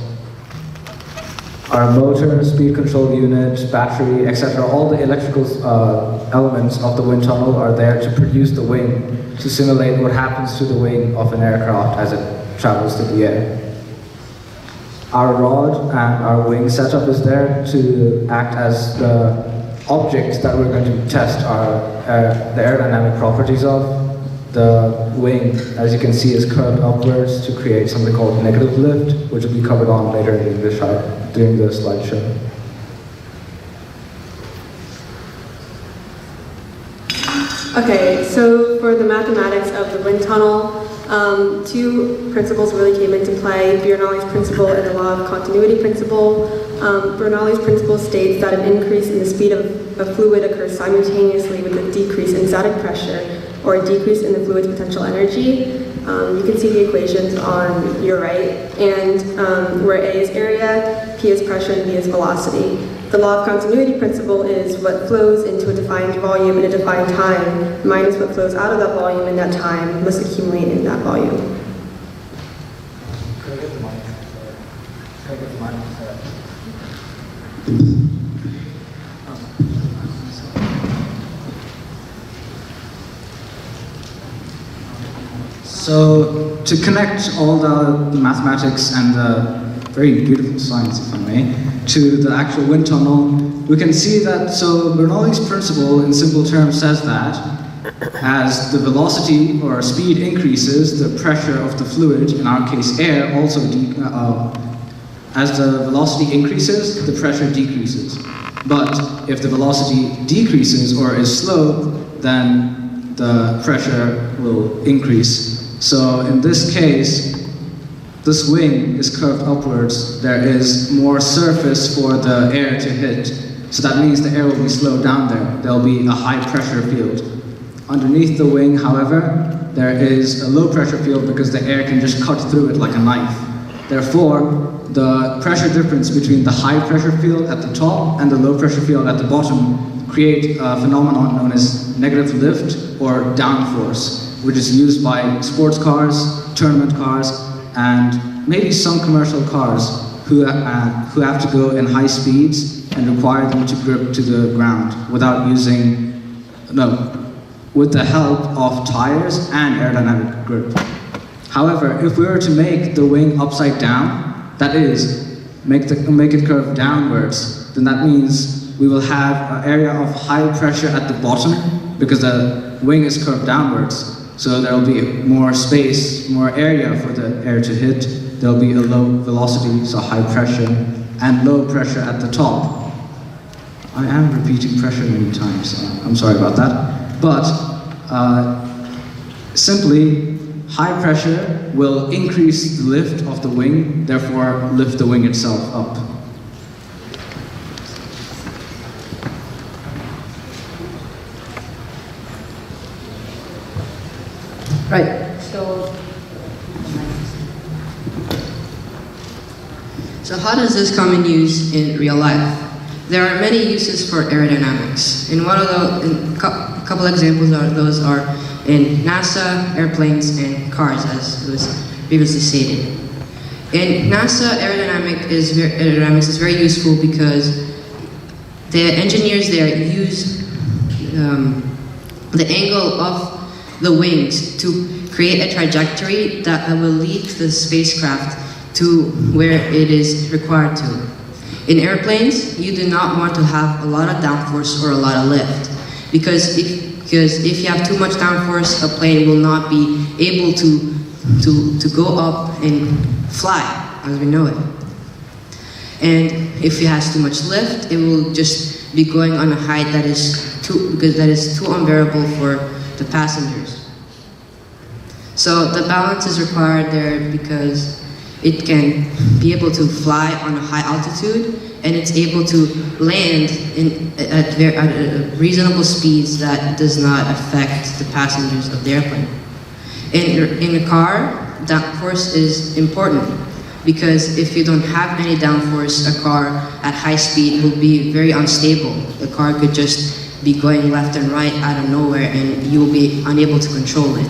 Our motor, speed control unit, battery, etc., all the electrical elements of the wind tunnel are there to produce the wing, to simulate what happens to the wing of an aircraft as it travels through the air. Our rod and our wing setup is there to act as the objects that we're going to test the aerodynamic properties of. The wing, as you can see, is curved upwards to create something called negative lift, which will be covered on later during the slideshow. Okay, so for the mathematics of the wind tunnel, two principles really came into play, Bernoulli's principle and the law of continuity principle. Bernoulli's principle states that an increase in the speed of a fluid occurs simultaneously with a decrease in static pressure, or decrease in the fluid's potential energy. You can see the equations on your right, and where A is area, P is pressure, and V is velocity. The law of continuity principle is what flows into a defined volume in a defined time minus what flows out of that volume in that time must accumulate in that volume. So, to connect all the mathematics and the very beautiful science, if I may, to the actual wind tunnel, we can see that, so Bernoulli's principle in simple terms says that as the velocity or speed increases, the pressure of the fluid, in our case air, also as the velocity increases, the pressure decreases. But if the velocity decreases or is slow, then the pressure will increase. So in this case, this wing is curved upwards. There is more surface for the air to hit. So that means the air will be slowed down there. There'll be a high pressure field. Underneath the wing, however, there is a low pressure field because the air can just cut through it like a knife. Therefore, the pressure difference between the high pressure field at the top and the low pressure field at the bottom create a phenomenon known as negative lift or downforce, which is used by sports cars, tournament cars, and maybe some commercial cars who have to go in high speeds and require them to grip to the ground with the help of tires and aerodynamic grip. However, if we were to make the wing upside down, that is, make it curve downwards, then that means we will have an area of high pressure at the bottom because the wing is curved downwards. So there will be more space, more area for the air to hit. There will be a low velocity, so high pressure, and low pressure at the top. I am repeating pressure many times, so I'm sorry about that. But simply, high pressure will increase the lift of the wing, therefore lift the wing itself up. Right, so how does this come in use in real life? There are many uses for aerodynamics, and one of a couple examples of those are in NASA, airplanes, and cars, as was previously stated. In NASA, aerodynamics is very useful because the engineers there use the angle of the wings to create a trajectory that will lead the spacecraft to where it is required to. In airplanes, you do not want to have a lot of downforce or a lot of lift, because if you have too much downforce, a plane will not be able to go up and fly as we know it. And if it has too much lift, it will just be going on a height that is too unbearable for the passengers. So the balance is required there because it can be able to fly on a high altitude, and it's able to land at reasonable speeds that does not affect the passengers of the airplane. In a car, downforce is important because if you don't have any downforce, a car at high speed will be very unstable. The car could just be going left and right out of nowhere, and you will be unable to control it.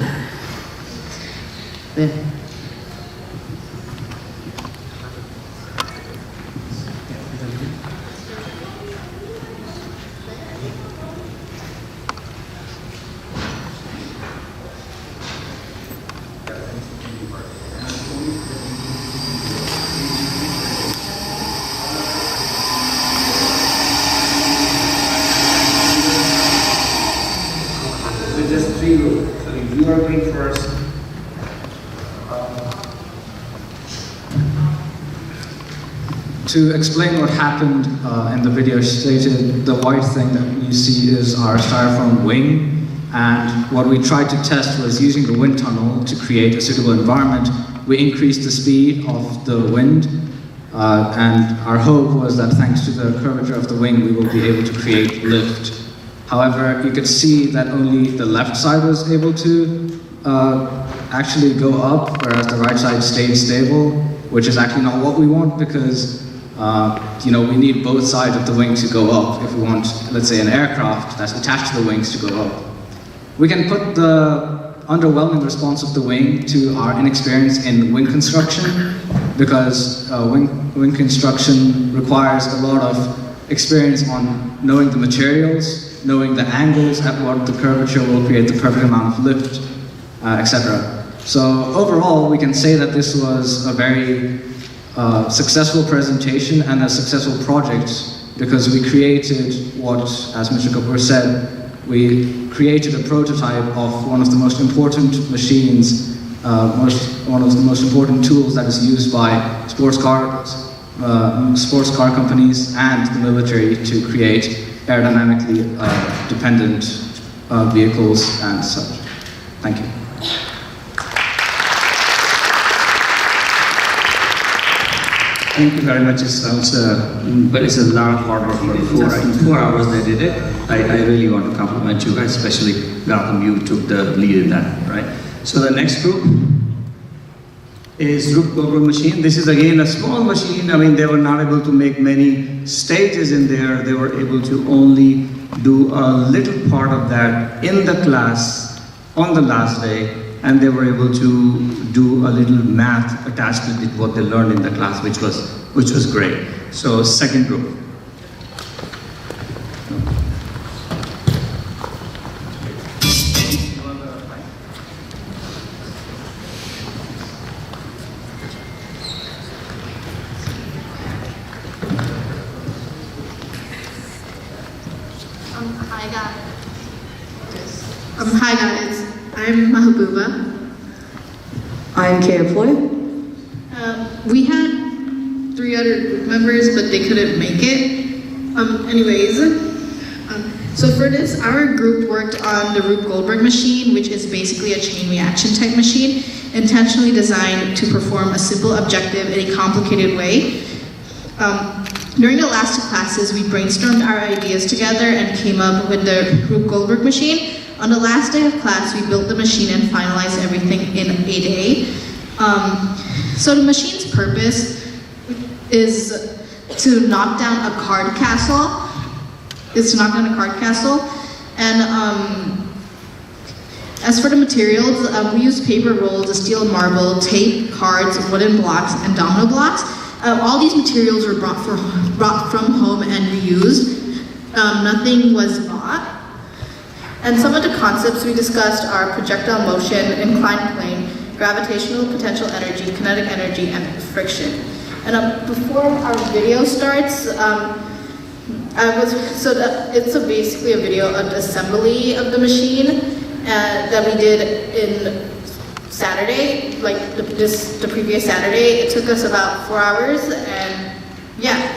To explain what happened in the video stated, the white thing that you see is our styrofoam wing, and what we tried to test was using the wind tunnel to create a suitable environment. We increased the speed of the wind, and our hope was that thanks to the curvature of the wing, we will be able to create lift. However, you could see that only the left side was able to actually go up, whereas the right side stayed stable, which is actually not what we want because we need both sides of the wing to go up if we want, let's say, an aircraft that's attached to the wings to go up. We can put the underwhelming response of the wing to our inexperience in wing construction because wing construction requires a lot of experience on knowing the materials, knowing the angles at what the curvature will create the perfect amount of lift, etc. So overall, we can say that this was a very successful presentation and a successful project because we created what, as Mr. Kapoor said, we created a prototype of one of the most important machines, one of the most important tools that is used by sports car companies and the military to create aerodynamically dependent vehicles and such. Thank you. Thank you very much. It sounds, but it's a lot of hard work for 4 hours they did it. I really want to compliment you guys, especially Gotham, you took the lead in that, right? So the next group is Group Goldberg machine. This is again a small machine. I mean, they were not able to make many stages in there. They were able to only do a little part of that in the class on the last day. And they were able to do a little math attached to what they learned in the class, which was great. So second group. Hi guys. I'm Mahabuba. I'm Kara Floyd. We had 3 other group members, but they couldn't make it. So for this, our group worked on the Rube Goldberg machine, which is basically a chain reaction type machine, intentionally designed to perform a simple objective in a complicated way. During the last 2 classes, we brainstormed our ideas together and came up with the Rube Goldberg machine. On the last day of class, we built the machine and finalized everything in a day. So the machine's purpose is to knock down a card castle. And as for the materials, we used paper rolls, steel marble, tape, cards, wooden blocks, and domino blocks. All these materials were brought from home and reused. Nothing was bought. And some of the concepts we discussed are projectile motion, inclined plane, gravitational potential energy, kinetic energy, and friction. And before our video starts, it's basically a video of the assembly of the machine that we did in Saturday, like the previous Saturday. It took us about 4 hours, and yeah.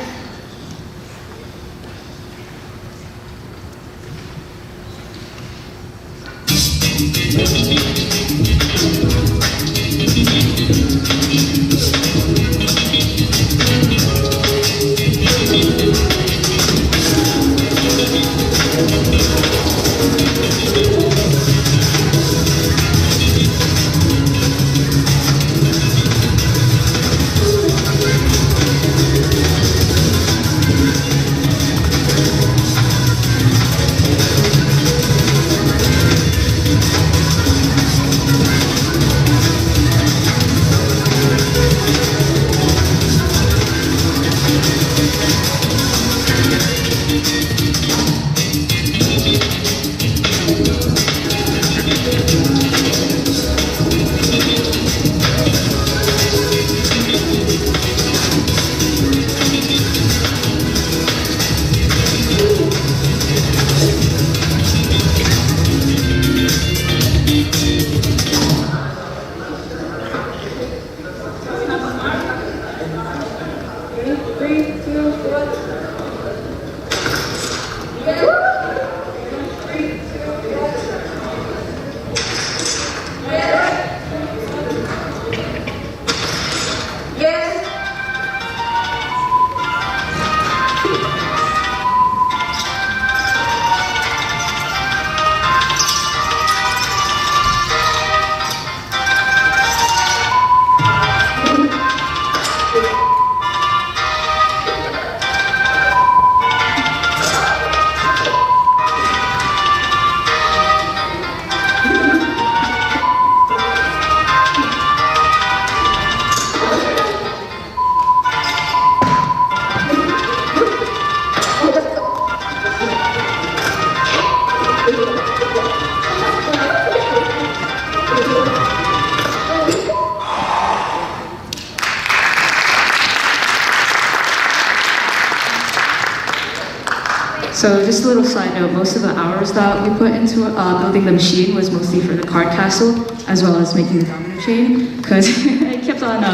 So just a little side note, most of the hours that we put into building the machine was mostly for the card castle, as well as making the domino chain, because it kept on,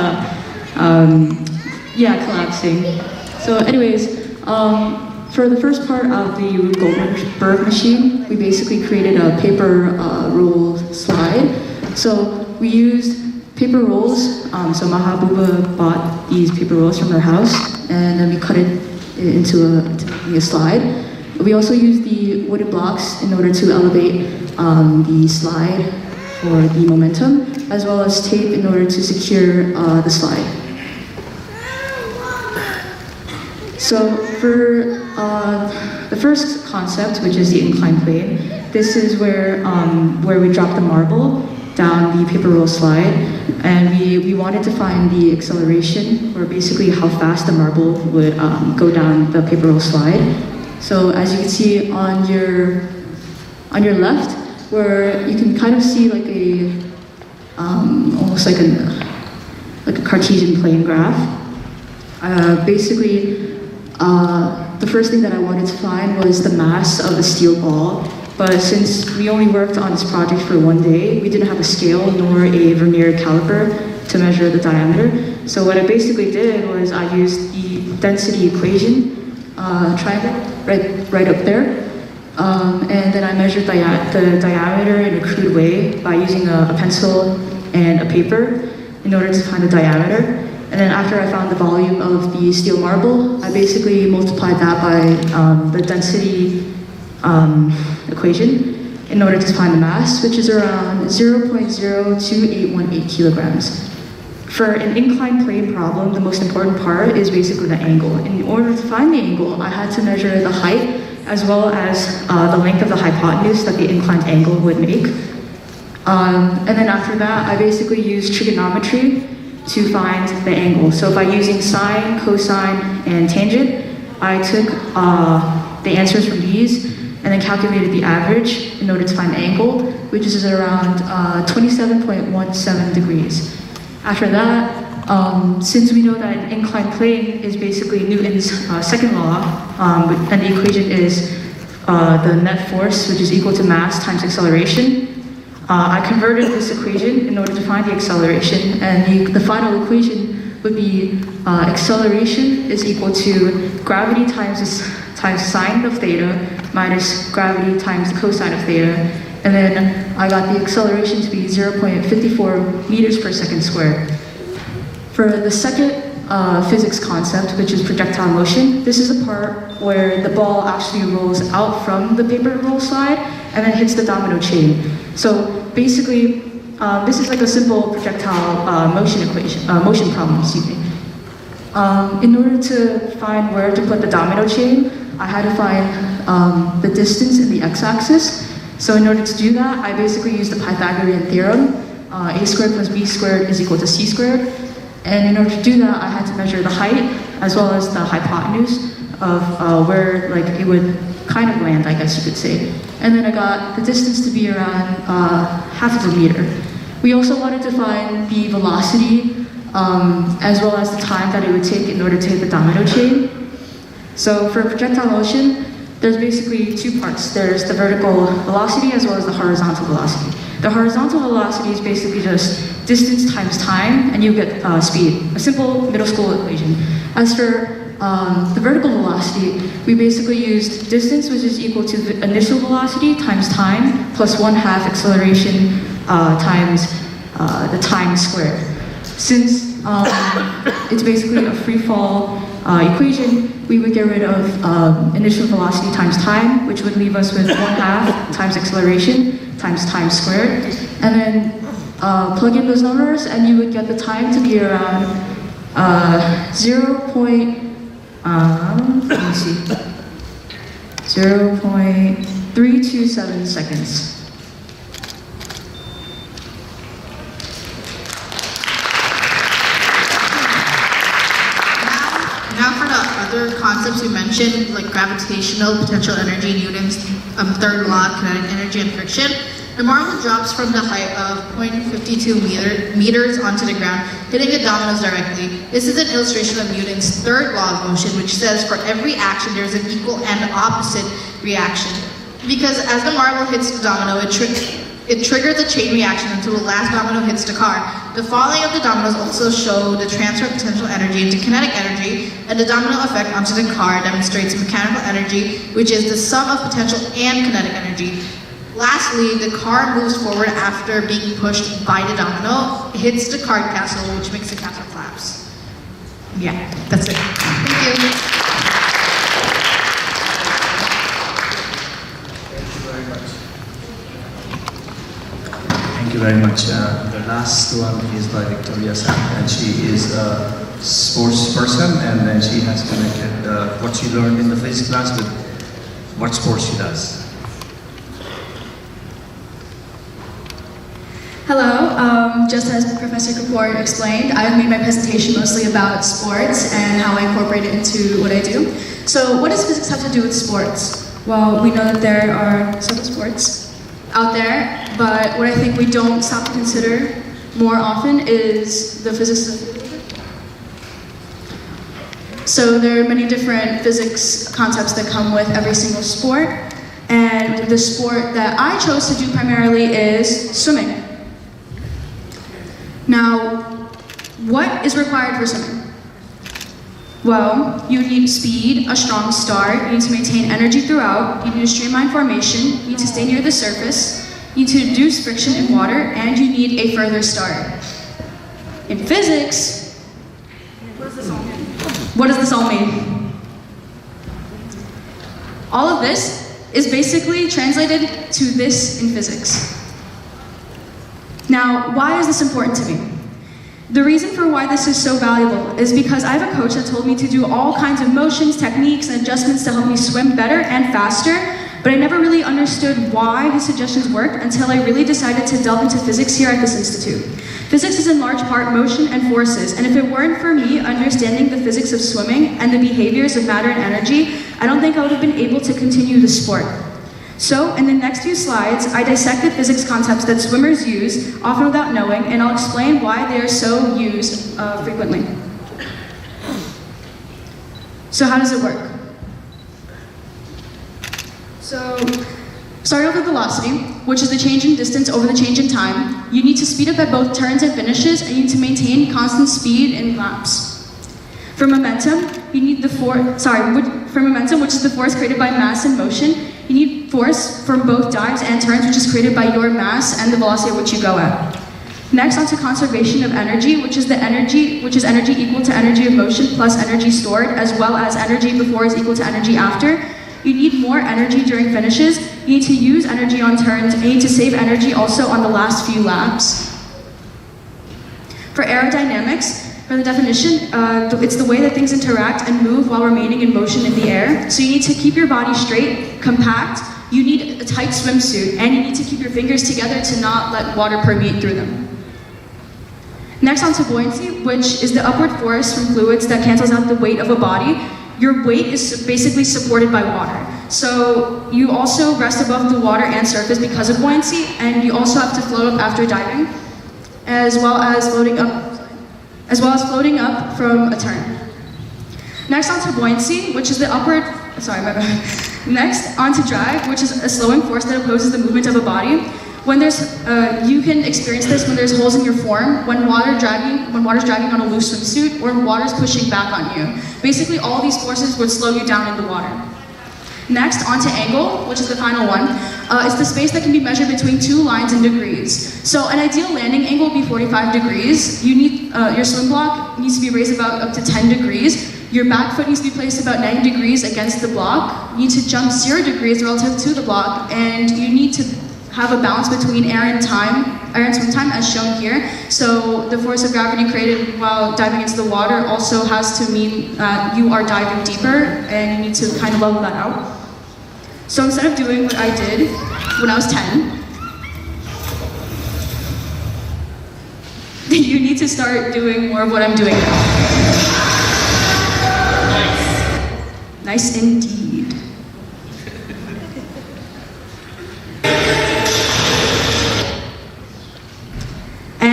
collapsing. So anyways, for the first part of the Rube Goldberg machine, we basically created a paper roll slide. So we used paper rolls, so Mahabuba bought these paper rolls from her house, and then we cut it into a slide. We also used the wooden blocks in order to elevate the slide for the momentum, as well as tape in order to secure the slide. So for the first concept, which is the inclined plane, this is where we drop the marble down the paper roll slide, and we wanted to find the acceleration, or basically how fast the marble would go down the paper roll slide. So as you can see on your left, where you can kind of see like a almost like a Cartesian plane graph. Basically, the first thing that I wanted to find was the mass of the steel ball. But since we only worked on this project for one day, we didn't have a scale nor a vernier caliper to measure the diameter. So what I basically did was I used the density equation triangle right up there. And then I measured the diameter in a crude way by using a pencil and a paper in order to find the diameter. And then after I found the volume of the steel marble, I basically multiplied that by the density equation in order to find the mass, which is around 0.02818 kilograms. For an inclined plane problem, the most important part is basically the angle. In order to find the angle, I had to measure the height as well as the length of the hypotenuse that the inclined angle would make. And then after that, I basically used trigonometry to find the angle. So by using sine, cosine, and tangent, I took the answers from these and then calculated the average in order to find the angle, which is around 27.17 degrees. After that, since we know that an inclined plane is basically Newton's second law, and the equation is the net force, which is equal to mass times acceleration, I converted this equation in order to find the acceleration, and the final equation would be acceleration is equal to gravity times sine of theta minus gravity times the cosine of theta, and then I got the acceleration to be 0.54 meters per second squared. For the second physics concept, which is projectile motion, this is the part where the ball actually rolls out from the paper roll slide and then hits the domino chain. So basically, this is like a simple projectile motion problem, excuse me. In order to find where to put the domino chain, I had to find the distance in the x-axis. So in order to do that, I basically used the Pythagorean theorem. A squared plus b squared is equal to c squared. And in order to do that, I had to measure the height as well as the hypotenuse of where it would kind of land, I guess you could say. And then I got the distance to be around half of a meter. We also wanted to find the velocity as well as the time that it would take in order to hit the domino chain. So for projectile motion, there's basically two parts. There's the vertical velocity as well as the horizontal velocity. The horizontal velocity is basically just distance times time, and you get speed. A simple middle school equation. As for the vertical velocity, we basically used distance, which is equal to the initial velocity times time, plus 1/2 acceleration times the time squared. Since it's basically a free fall equation, we would get rid of initial velocity times time, which would leave us with 1/2 times acceleration times time squared. And then plug in those numbers and you would get the time to be around 0.327 seconds. Now for the other concepts we mentioned, like gravitational potential energy, Newton's third law of kinetic energy and friction, The marble drops from the height of 0.52 meters onto the ground, hitting the dominoes directly. This is an illustration of Newton's third law of motion, which says for every action there is an equal and opposite reaction. Because as the marble hits the domino, it triggers a chain reaction until the last domino hits the car. The falling of the dominoes also show the transfer of potential energy into kinetic energy, and the domino effect onto the car demonstrates mechanical energy, which is the sum of potential and kinetic energy. Lastly, the car moves forward after being pushed by the domino, hits the card castle, which makes the castle collapse. Yeah, that's it. Thank you. Thank you very much. The last one is by Victoria Sam, and she is a sports person, and then she has connected what she learned in the physics class with what sports she does. Hello, just as Professor Kapoor explained, I've made my presentation mostly about sports and how I incorporate it into what I do. So what does physics have to do with sports? Well, we know that there are several sports out there, but what I think we don't stop to consider more often is the physics of it. So there are many different physics concepts that come with every single sport, and the sport that I chose to do primarily is swimming. Now, what is required for swimming? Well, you need speed, a strong start, you need to maintain energy throughout, you need a streamline formation, you need to stay near the surface, you need to reduce friction in water, and you need a further start. In physics, what does this all mean? All of this is basically translated to this in physics. Now, why is this important to me? The reason for why this is so valuable is because I have a coach that told me to do all kinds of motions, techniques, and adjustments to help me swim better and faster, but I never really understood why his suggestions worked until I really decided to delve into physics here at this institute. Physics is in large part motion and forces, and if it weren't for me understanding the physics of swimming and the behaviors of matter and energy, I don't think I would have been able to continue the sport. So, in the next few slides, I dissected physics concepts that swimmers use, often without knowing, and I'll explain why they are so used frequently. So how does it work? So, starting off with velocity, which is the change in distance over the change in time, you need to speed up at both turns and finishes, and you need to maintain constant speed in laps. For momentum, you need the for momentum, which is the force created by mass and motion, you need force from both dives and turns, which is created by your mass and the velocity at which you go at. Next, on to conservation of energy, which is energy equal to energy of motion plus energy stored, as well as energy before is equal to energy after. You need more energy during finishes, you need to use energy on turns, and you need to save energy also on the last few laps. For aerodynamics, for the definition, it's the way that things interact and move while remaining in motion in the air. So you need to keep your body straight, compact, you need a tight swimsuit, and you need to keep your fingers together to not let water permeate through them. Next, on to buoyancy, which is the upward force from fluids that cancels out the weight of a body. Your weight is basically supported by water. So you also rest above the water and surface because of buoyancy, and you also have to float up after diving, as well as floating up from a turn. Next, on to buoyancy, which is the upward, Next, on to drag, which is a slowing force that opposes the movement of a body. When there's, you can experience this when there's holes in your form, when water's dragging on a loose swimsuit, or when water's pushing back on you. Basically, all these forces would slow you down in the water. Next, onto angle, which is the final one. It's the space that can be measured between two lines in degrees. So an ideal landing angle would be 45 degrees. You need, your swim block needs to be raised about up to 10 degrees. Your back foot needs to be placed about 90 degrees against the block. You need to jump 0 degrees relative to the block, and you need to have a balance between air and swim time as shown here. So the force of gravity created while diving into the water also has to mean that you are diving deeper, and you need to kind of level that out. So instead of doing what I did when I was 10, you need to start doing more of what I'm doing now. Nice indeed.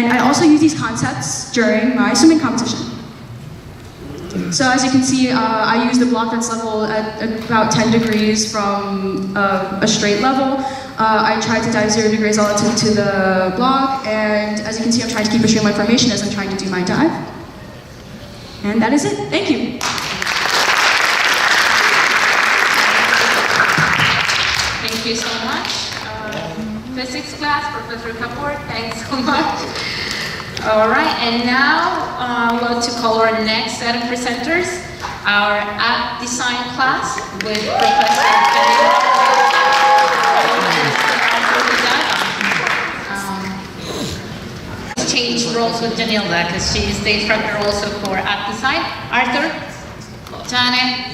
And I also use these concepts during my swimming competition. So as you can see, I use the block fence level at about 10 degrees from a straight level. I try to dive 0 degrees relative to the block, and as you can see, I'm trying to keep a streamline formation as I'm trying to do my dive. And that is it. Thank you. Thank you so much. Physics class, Professor Kapoor, thanks so much. All right, and now I want to call our next set of presenters, our app design class with Professor change roles with Janilda because she is the instructor also for app design. Arthur, Janet.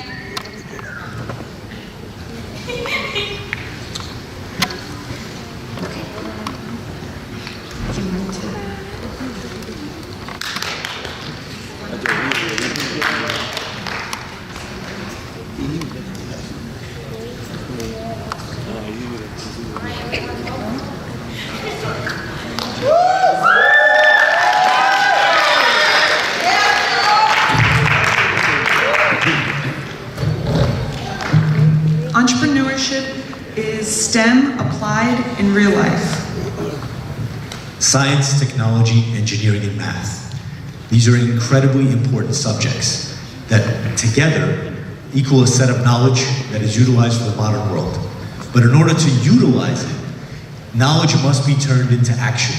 Entrepreneurship is STEM applied in real life. Science, technology, engineering, and math. These are incredibly important subjects that together equal a set of knowledge that is utilized for the modern world. But in order to utilize it, knowledge must be turned into action.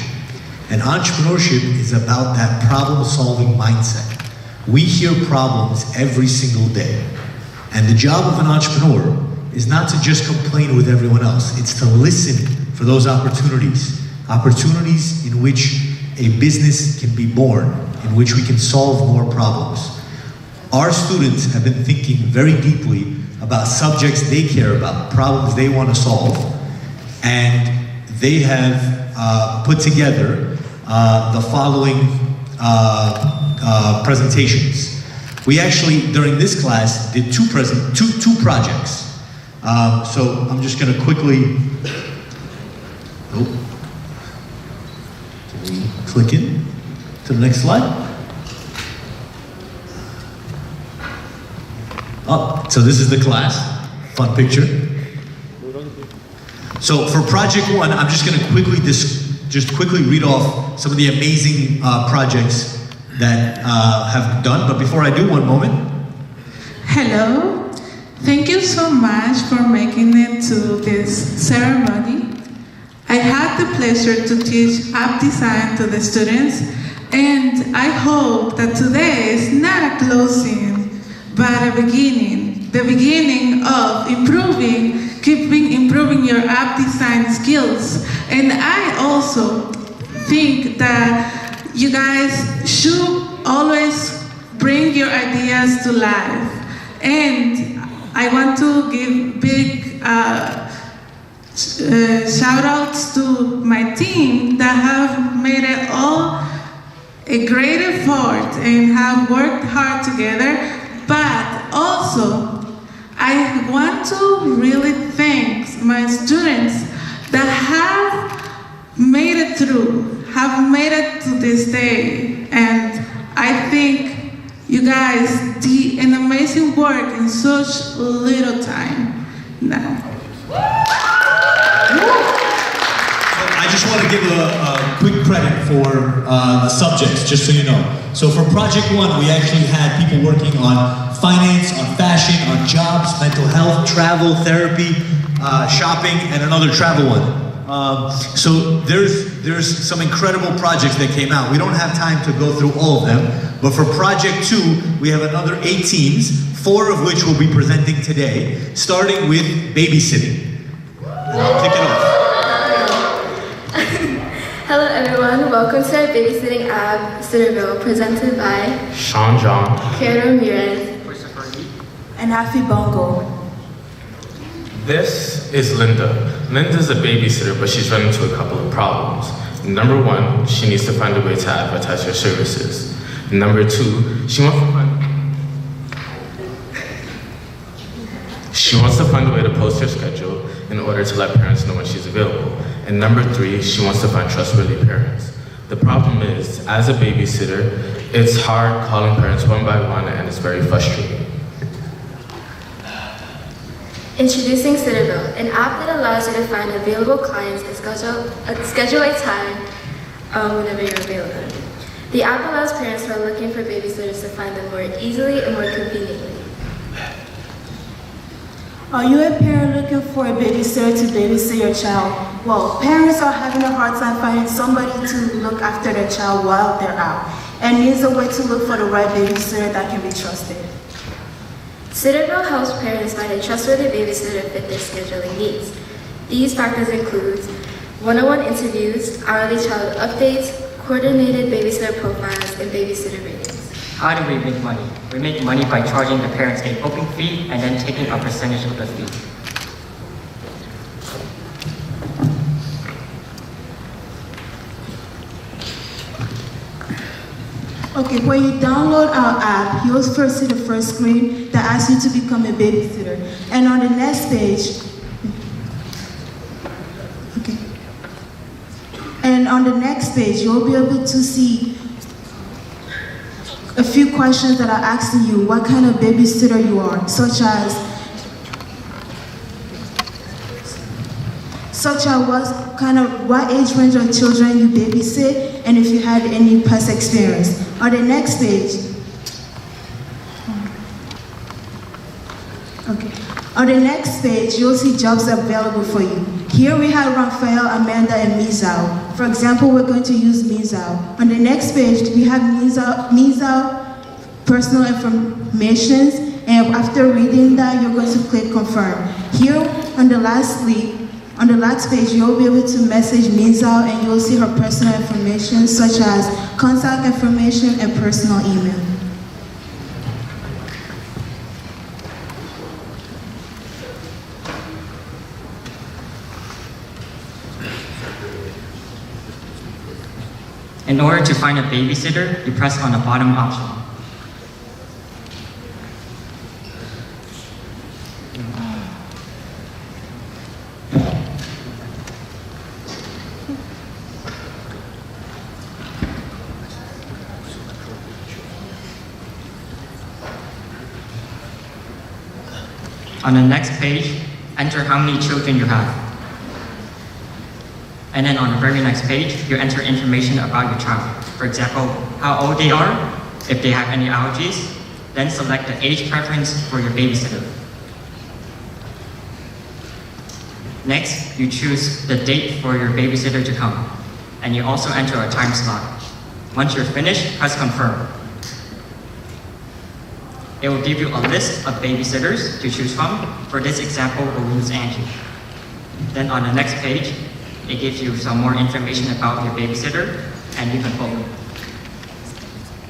And entrepreneurship is about that problem-solving mindset. We hear problems every single day. And the job of an entrepreneur is not to just complain with everyone else. It's to listen for those opportunities. Opportunities in which a business can be born, in which we can solve more problems. Our students have been thinking very deeply about subjects they care about, problems they want to solve, and they have put together the following presentations. We actually, during this class, did two projects. So I'm just going to quickly, click in to the next slide. Oh, so this is the class, fun picture. So for project one, I'm just going to quickly read off some of the amazing projects that have done. But before I do, one moment. Hello, thank you so much for making it to this ceremony. I had the pleasure to teach app design to the students, and I hope that today is not a closing, but a beginning. The beginning of improving your app design skills. And I also think that you guys should always bring your ideas to life. And I want to give big shout outs to my team that have made it all a great effort and have worked hard together. But also, I want to really thank my students that have made it through, have made it to this day. And I think you guys did an amazing work in such little time now. I just want to give a quick credit for the subjects, just so you know. So for project one, we actually had people working on finance, on fashion, on jobs, mental health, travel, therapy, shopping, and another travel one. So there's some incredible projects that came out. We don't have time to go through all of them, but for project two, we have another 8 teams, 4 of which will be presenting today, starting with babysitting. I'll kick it off. Hello everyone, welcome to our babysitting app, Sitterville, presented by Sean John, Kara Ramirez, and Hafi Bongo. This is Linda. Linda's a babysitter, but she's run into a couple of problems. Number 1, she needs to find a way to advertise her services. Number 2, she wants to find a way to post her schedule in order to let parents know when she's available. And number 3, she wants to find trustworthy parents. The problem is, as a babysitter, it's hard calling parents one by one and it's very frustrating. Introducing Citadel, an app that allows you to find available clients and schedule a time whenever you're available. The app allows parents who are looking for babysitters to find them more easily and more conveniently. Are you a parent looking for a babysitter to babysit your child? Well, parents are having a hard time finding somebody to look after their child while they're out, and needs a way to look for the right babysitter that can be trusted. Citadel helps parents find a trustworthy babysitter to fit their scheduling needs. These factors include one-on-one interviews, hourly child updates, coordinated babysitter profiles, and babysitter ratings. How do we make money? We make money by charging the parents a booking fee and then taking a percentage of the fee. Okay, when you download our app, you'll first see the first screen that asks you to become a babysitter. And on the next page, you'll be able to see a few questions that are asking you what kind of babysitter you are, such as what age range of children you babysit, and if you had any past experience. On the next page, you'll see jobs available for you. Here we have Raphael, Amanda, and Mizao. For example, we're going to use Mizao. On the next page, we have Mizao personal information, and after reading that, you're going to click confirm. Here, on the last page, you'll be able to message Mizao, and you'll see her personal information, such as contact information and personal email. In order to find a babysitter, you press on the bottom option. On the next page, enter how many children you have. And then on the very next page, you enter information about your child. For example, how old they are, if they have any allergies, then select the age preference for your babysitter. Next, you choose the date for your babysitter to come, and you also enter a time slot. Once you're finished, press confirm. It will give you a list of babysitters to choose from. For this example, we'll use Angie. Then on the next page, it gives you some more information about your babysitter, and you can book.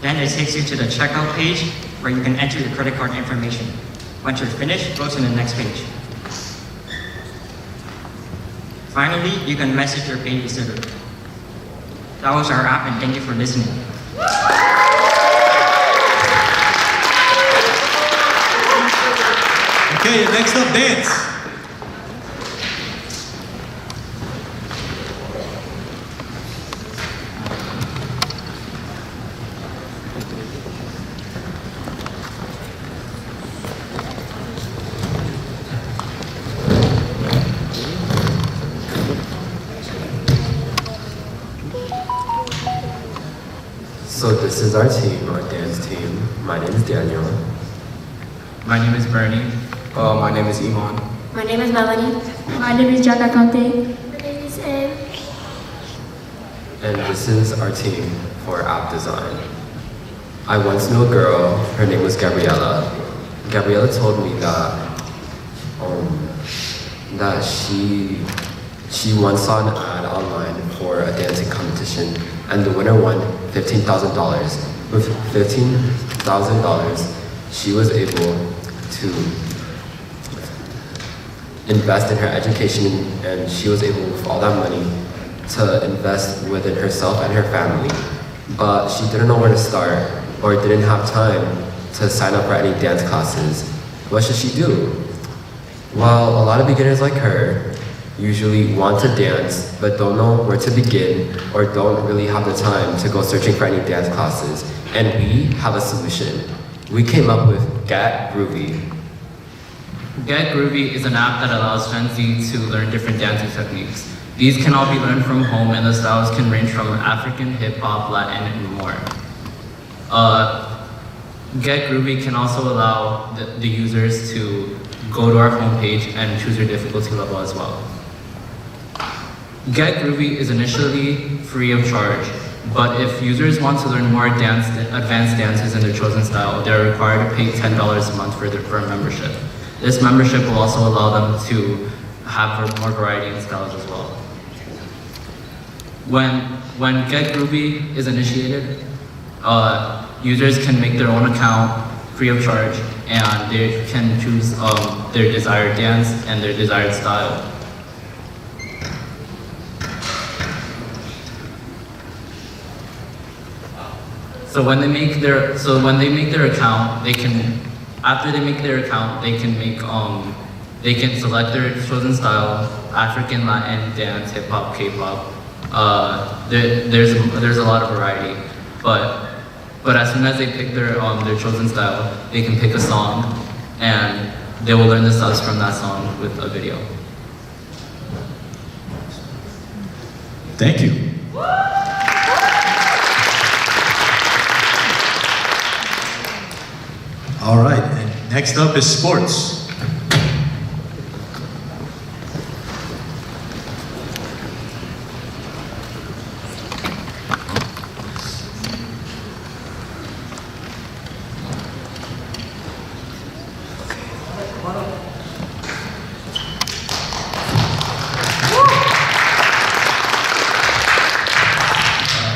Then it takes you to the checkout page where you can enter your credit card information. Once you're finished, go to the next page. Finally, you can message your babysitter. That was our app, and thank you for listening. Okay, next up, dance. So this is our team, our dance team. My name is Daniel. My name is Bernie. My name is Iman. My name is Melanie. My name is Jaka Kante. My name is Anne. And this is our team for app design. I once knew a girl, her name was Gabriella. Gabriella told me that she once saw an ad online for a dancing competition, and the winner won $15,000. With $15,000, she was able to invest in her education, and she was able, with all that money, to invest within herself and her family. But she didn't know where to start, or didn't have time to sign up for any dance classes. What should she do? Well, a lot of beginners like her usually want to dance but don't know where to begin or don't really have the time to go searching for any dance classes. And we have a solution. We came up with Get Groovy. Get Groovy is an app that allows Gen Z to learn different dancing techniques. These can all be learned from home, and the styles can range from African, hip-hop, Latin, and more. Get Groovy can also allow the users to go to our homepage and choose your difficulty level as well. Get Groovy is initially free of charge, but if users want to learn more advanced dances in their chosen style, they're required to pay $10 a month for a membership. This membership will also allow them to have more variety in styles as well. When Get Groovy is initiated, users can make their own account free of charge, and they can choose their desired dance and their desired style. So when they make their account, they can, after they make their account, they can select their chosen style: African, Latin, dance, hip hop, K-pop. There's a lot of variety, but as soon as they pick their chosen style, they can pick a song, and they will learn the steps from that song with a video. Thank you. All right, and next up is sports.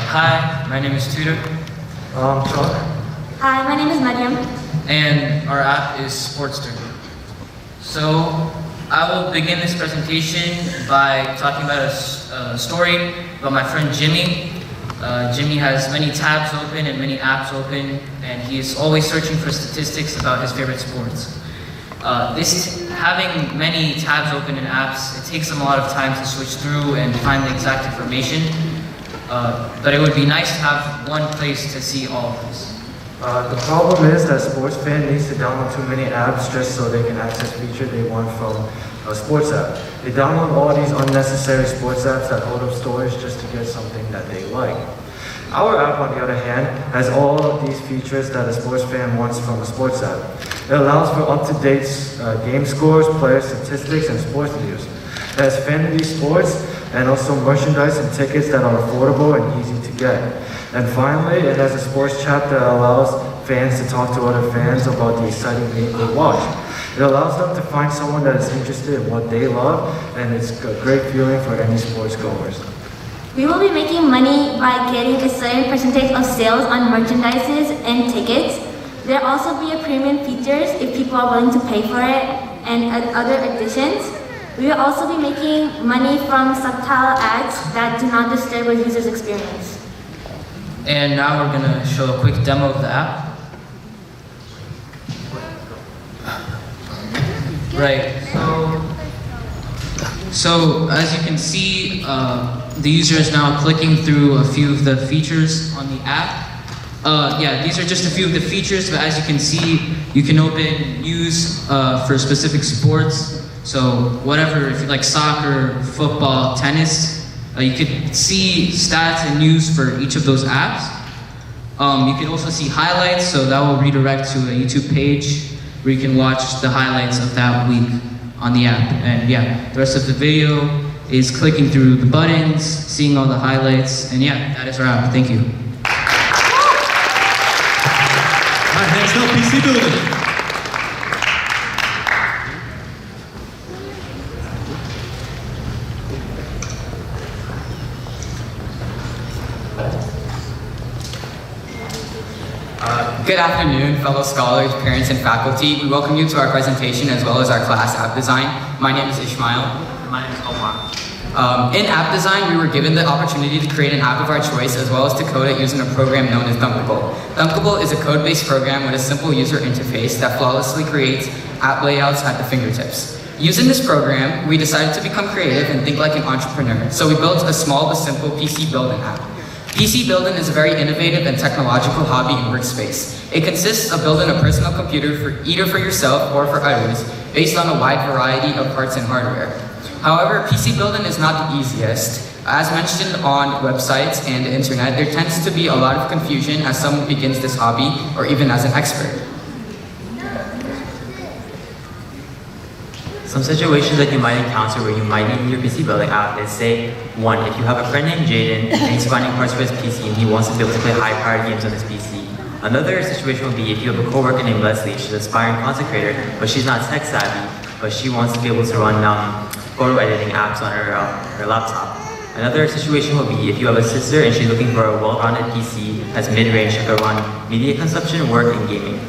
Hi, my name is Tudor. Chuck. Hi, my name is Mariam. And our app is Sportster. So I will begin this presentation by talking about a story about my friend Jimmy. Jimmy has many tabs open and many apps open, and he is always searching for statistics about his favorite sports. Having many tabs open in apps, it takes him a lot of time to switch through and find the exact information. But it would be nice to have one place to see all of this. The problem is that sports fan needs to download too many apps just so they can access features they want from a sports app. They download all these unnecessary sports apps that hold up storage just to get something that they like. Our app, on the other hand, has all of these features that a sports fan wants from a sports app. It allows for up-to-date game scores, player statistics, and sports news. It has fan-friendly sports and also merchandise and tickets that are affordable and easy to get. And finally, it has a sports chat that allows fans to talk to other fans about the exciting game they watch. It allows them to find someone that is interested in what they love, and it's a great feeling for any sports goers. We will be making money by getting a certain percentage of sales on merchandises and tickets. There will also be a premium features if people are willing to pay for it, and other additions. We will also be making money from subtle ads that do not disturb a user's experience. And now we're gonna show a quick demo of the app. Right, so as you can see, the user is now clicking through a few of the features on the app. These are just a few of the features, but as you can see, you can open news for specific sports. So whatever, if you like soccer, football, tennis, you could see stats and news for each of those apps. You can also see highlights, so that will redirect to a YouTube page where you can watch the highlights of that week on the app. And yeah, the rest of the video is clicking through the buttons, seeing all the highlights, and yeah, that is our app. Thank you. All right, next up, PC Building. Good afternoon, fellow scholars, parents, and faculty. We welcome you to our presentation as well as our class app design. My name is Ishmael. And my name is Omar. In app design, we were given the opportunity to create an app of our choice as well as to code it using a program known as Dunkable. Dunkable is a code-based program with a simple user interface that flawlessly creates app layouts at the fingertips. Using this program, we decided to become creative and think like an entrepreneur. So we built a small but simple PC building app. PC building is a very innovative and technological hobby and workspace. It consists of building a personal computer for either for yourself or for others, based on a wide variety of parts and hardware. However, PC building is not the easiest. As mentioned on websites and the internet, there tends to be a lot of confusion as someone begins this hobby or even as an expert. Some situations that you might encounter where you might need your PC building app is, say, one, if you have a friend named Jaden and he's finding parts for his PC and he wants to be able to play high-powered games on his PC. Another situation would be if you have a coworker named Leslie, she's an aspiring content creator, but she's not tech savvy, but she wants to be able to run photo editing apps on her laptop. Another situation would be if you have a sister and she's looking for a well-rounded PC that's mid-range that can run media consumption, work, and gaming.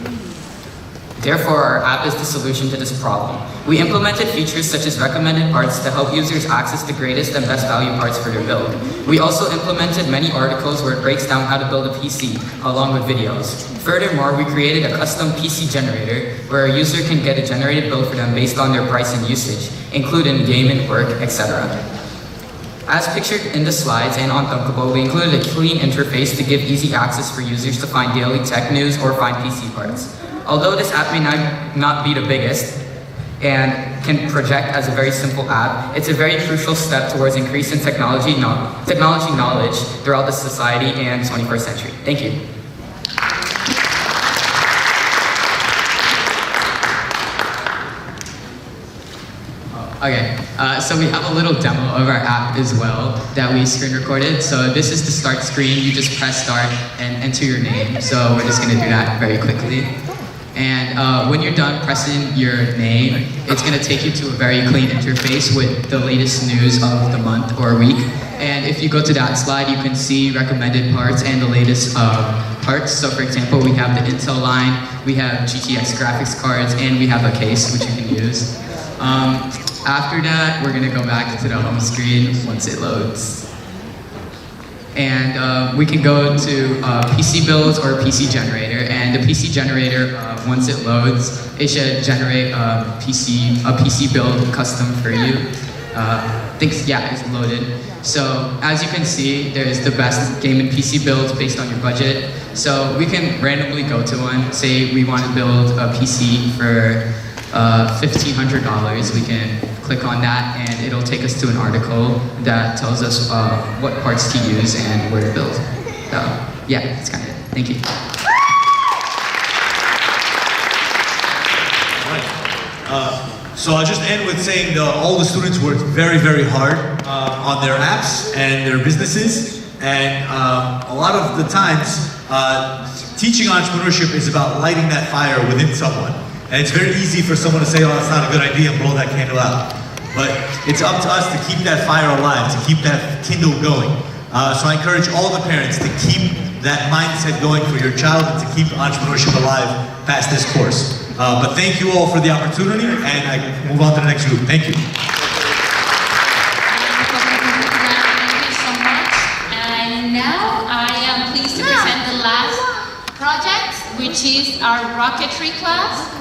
Therefore, our app is the solution to this problem. We implemented features such as recommended parts to help users access the greatest and best value parts for their build. We also implemented many articles where it breaks down how to build a PC, along with videos. Furthermore, we created a custom PC generator where a user can get a generated build for them based on their price and usage, including gaming, work, etc. As pictured in the slides and on Thunkable, we included a clean interface to give easy access for users to find daily tech news or find PC parts. Although this app may not be the biggest and can project as a very simple app, it's a very crucial step towards increasing technology knowledge throughout the society and 21st century. Thank you. Okay, so we have a little demo of our app as well that we screen recorded. So this is the start screen. You just press start and enter your name. So we're just gonna do that very quickly. And when you're done pressing your name, it's gonna take you to a very clean interface with the latest news of the month or week. And if you go to that slide, you can see recommended parts and the latest parts. So for example, we have the Intel line, we have GTX graphics cards, and we have a case which you can use. After that, we're gonna go back to the home screen once it loads. And we can go to PC builds or PC generator. And the PC generator, once it loads, it should generate a PC build custom for you. It's loaded. So as you can see, there's the best gaming PC builds based on your budget. So we can randomly go to one. Say we want to build a PC for $1,500. We can click on that and it'll take us to an article that tells us what parts to use and where to build. So yeah, that's kind of it. Thank you. So I'll just end with saying all the students worked very, very hard on their apps and their businesses. And a lot of the times, teaching entrepreneurship is about lighting that fire within someone. And it's very easy for someone to say, oh, that's not a good idea, and blow that candle out. But it's up to us to keep that fire alive, to keep that kindle going. So I encourage all the parents to keep that mindset going for your child and to keep entrepreneurship alive past this course. But thank you all for the opportunity, and I move on to the next group. Thank you. Thank you so much. And now I am pleased to present the last project, which is our rocketry class.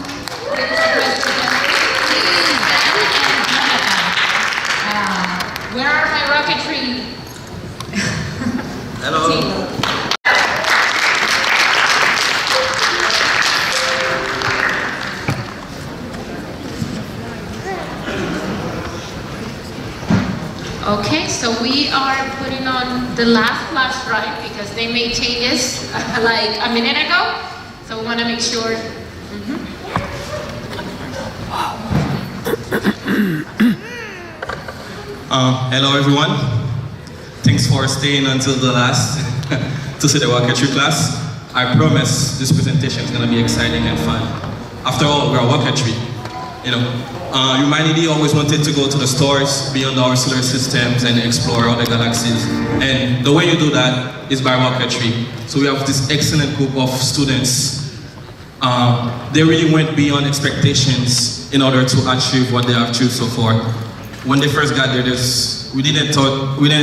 Where are my rocketry? Hello. Okay, so we are putting on the last flash drive because they made changes like a minute ago. So we want to make sure. Hello everyone. Thanks for staying until the last to see the rocketry class. I promise this presentation is going to be exciting and fun. After all, we're rocketry. You know, humanity always wanted to go to the stars beyond our solar systems and explore other galaxies. And the way you do that is by rocketry. So we have this excellent group of students. They really went beyond expectations in order to achieve what they have achieved so far. When they first got there, we didn't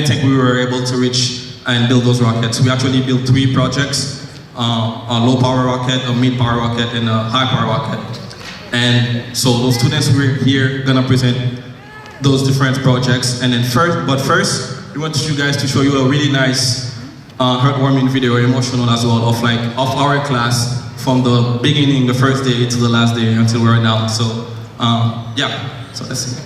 think we were able to reach and build those rockets. We actually built 3 projects, a low power rocket, a mid power rocket, and a high power rocket. And so those students who are here gonna present those different projects. And then first, we want you guys to show you a really nice heartwarming video, emotional as well, of our class from the beginning, the first day to the last day until we're now. So yeah, so let's see.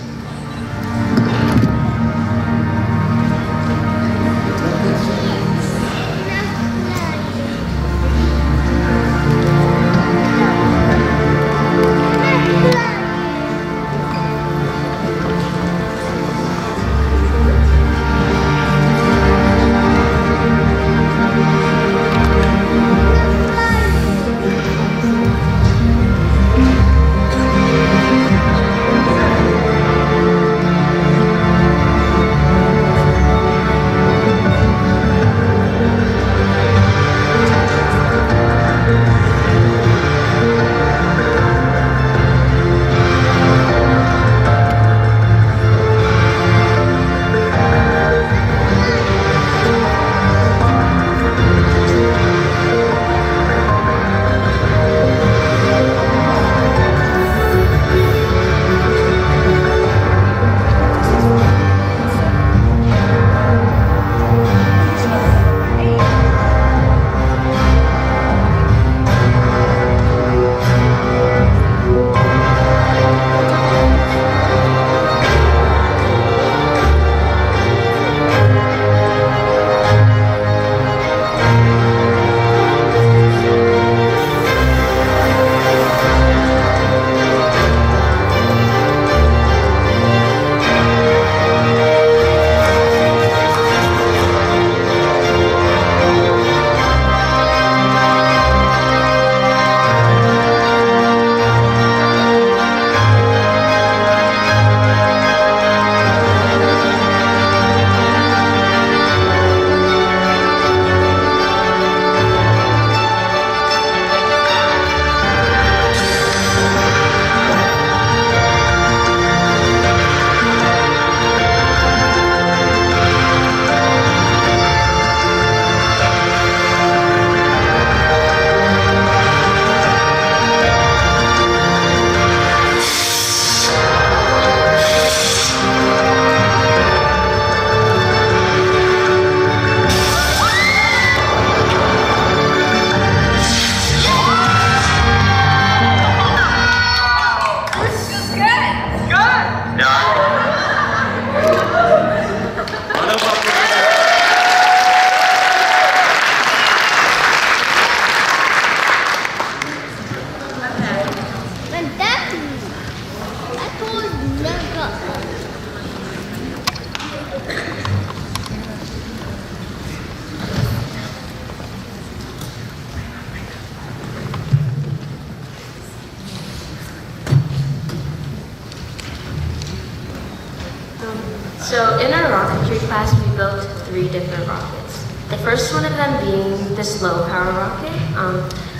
So in our rocketry class, we built 3 different rockets. The first one of them being this low power rocket.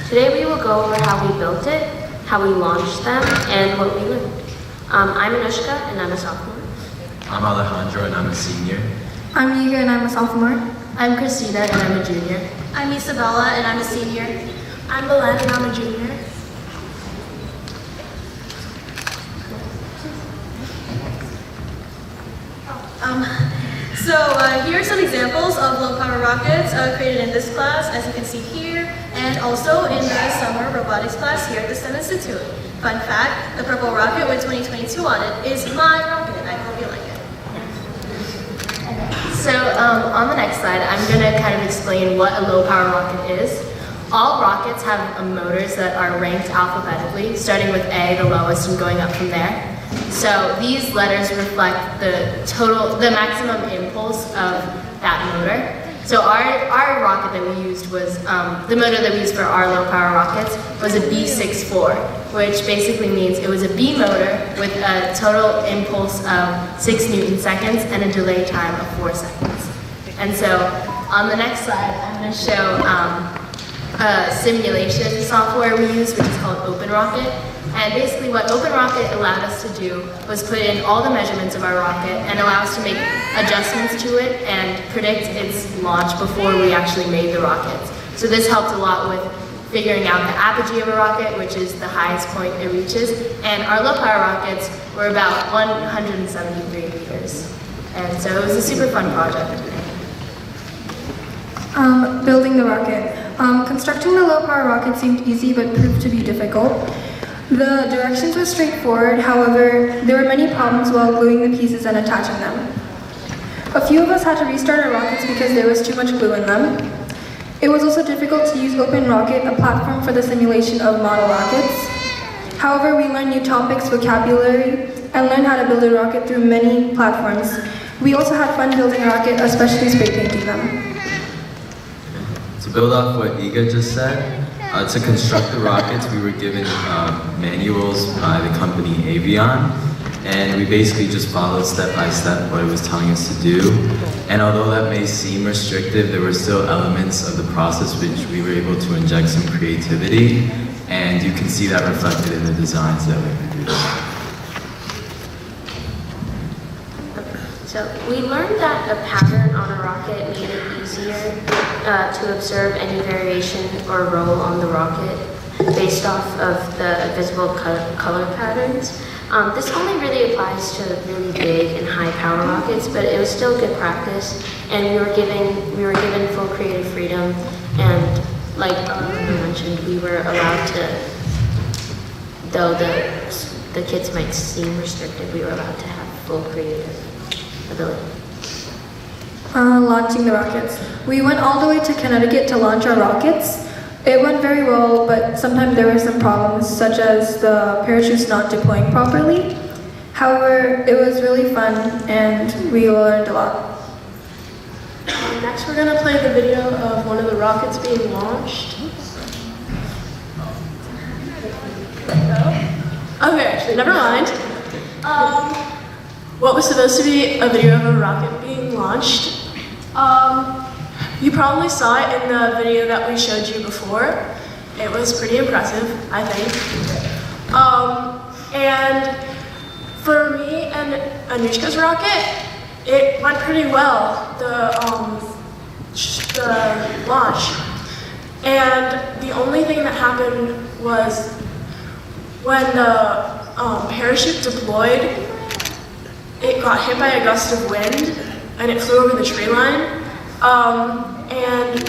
Today we will go over how we built it, how we launched them, and what we learned. I'm Anushka, and I'm a sophomore. I'm Alejandro, and I'm a senior. I'm Yiga, and I'm a sophomore. I'm Christina, and I'm a junior. I'm Isabella, and I'm a senior. I'm Belen, and I'm a junior. Here are some examples of low-power rockets created in this class, as you can see here, and also in the summer robotics class here at the STEM Institute. Fun fact, the purple rocket with 2022 on it is my rocket. I hope you like it. So on the next slide, I'm going to kind of explain what a low-power rocket is. All rockets have motors that are ranked alphabetically, starting with A, the lowest, and going up from there. So these letters reflect the maximum impulse of that motor. So our rocket that we used was, the motor that we used for our low power rockets was a B64, which basically means it was a B motor with a total impulse of 6 Newton seconds and a delay time of 4 seconds. And so on the next slide, I'm going to show a simulation software we use, which is called OpenRocket. And basically what OpenRocket allowed us to do was put in all the measurements of our rocket and allow us to make adjustments to it and predict its launch before we actually made the rockets. So this helped a lot with figuring out the apogee of a rocket, which is the highest point it reaches, and our low power rockets were about 173 meters. And so it was a super fun project. Building the rocket. Constructing the low power rocket seemed easy but proved to be difficult. The directions were straightforward, however, there were many problems while gluing the pieces and attaching them. A few of us had to restart our rockets because there was too much glue in them. It was also difficult to use Open Rocket, a platform for the simulation of model rockets. However, we learned new topics, vocabulary, and learned how to build a rocket through many platforms. We also had fun building a rocket, especially spray painting them. To build off what Iga just said, to construct the rockets, we were given manuals by the company Avion, and we basically just followed step by step what it was telling us to do. And although that may seem restrictive, there were still elements of the process which we were able to inject some creativity, and you can see that reflected in the designs that we produced. So we learned that a pattern on a rocket made it easier to observe any variation or roll on the rocket based off of the visible color patterns. This only really applies to really big and high power rockets, but it was still good practice, and we were given full creative freedom, and like you mentioned, we were allowed to, though the kids might seem restricted, we were allowed to have full creative ability. Launching the rockets. We went all the way to Connecticut to launch our rockets. It went very well, but sometimes there were some problems, such as the parachutes not deploying properly. However, it was really fun, and we learned a lot. Next, we're going to play the video of one of the rockets being launched. Okay, actually, never mind. What was supposed to be a video of a rocket being launched. You probably saw it in the video that we showed you before. It was pretty impressive, I think. And for me and Anushka's rocket, it went pretty well, the launch. And the only thing that happened was when the parachute deployed, it got hit by a gust of wind and it flew over the tree line. And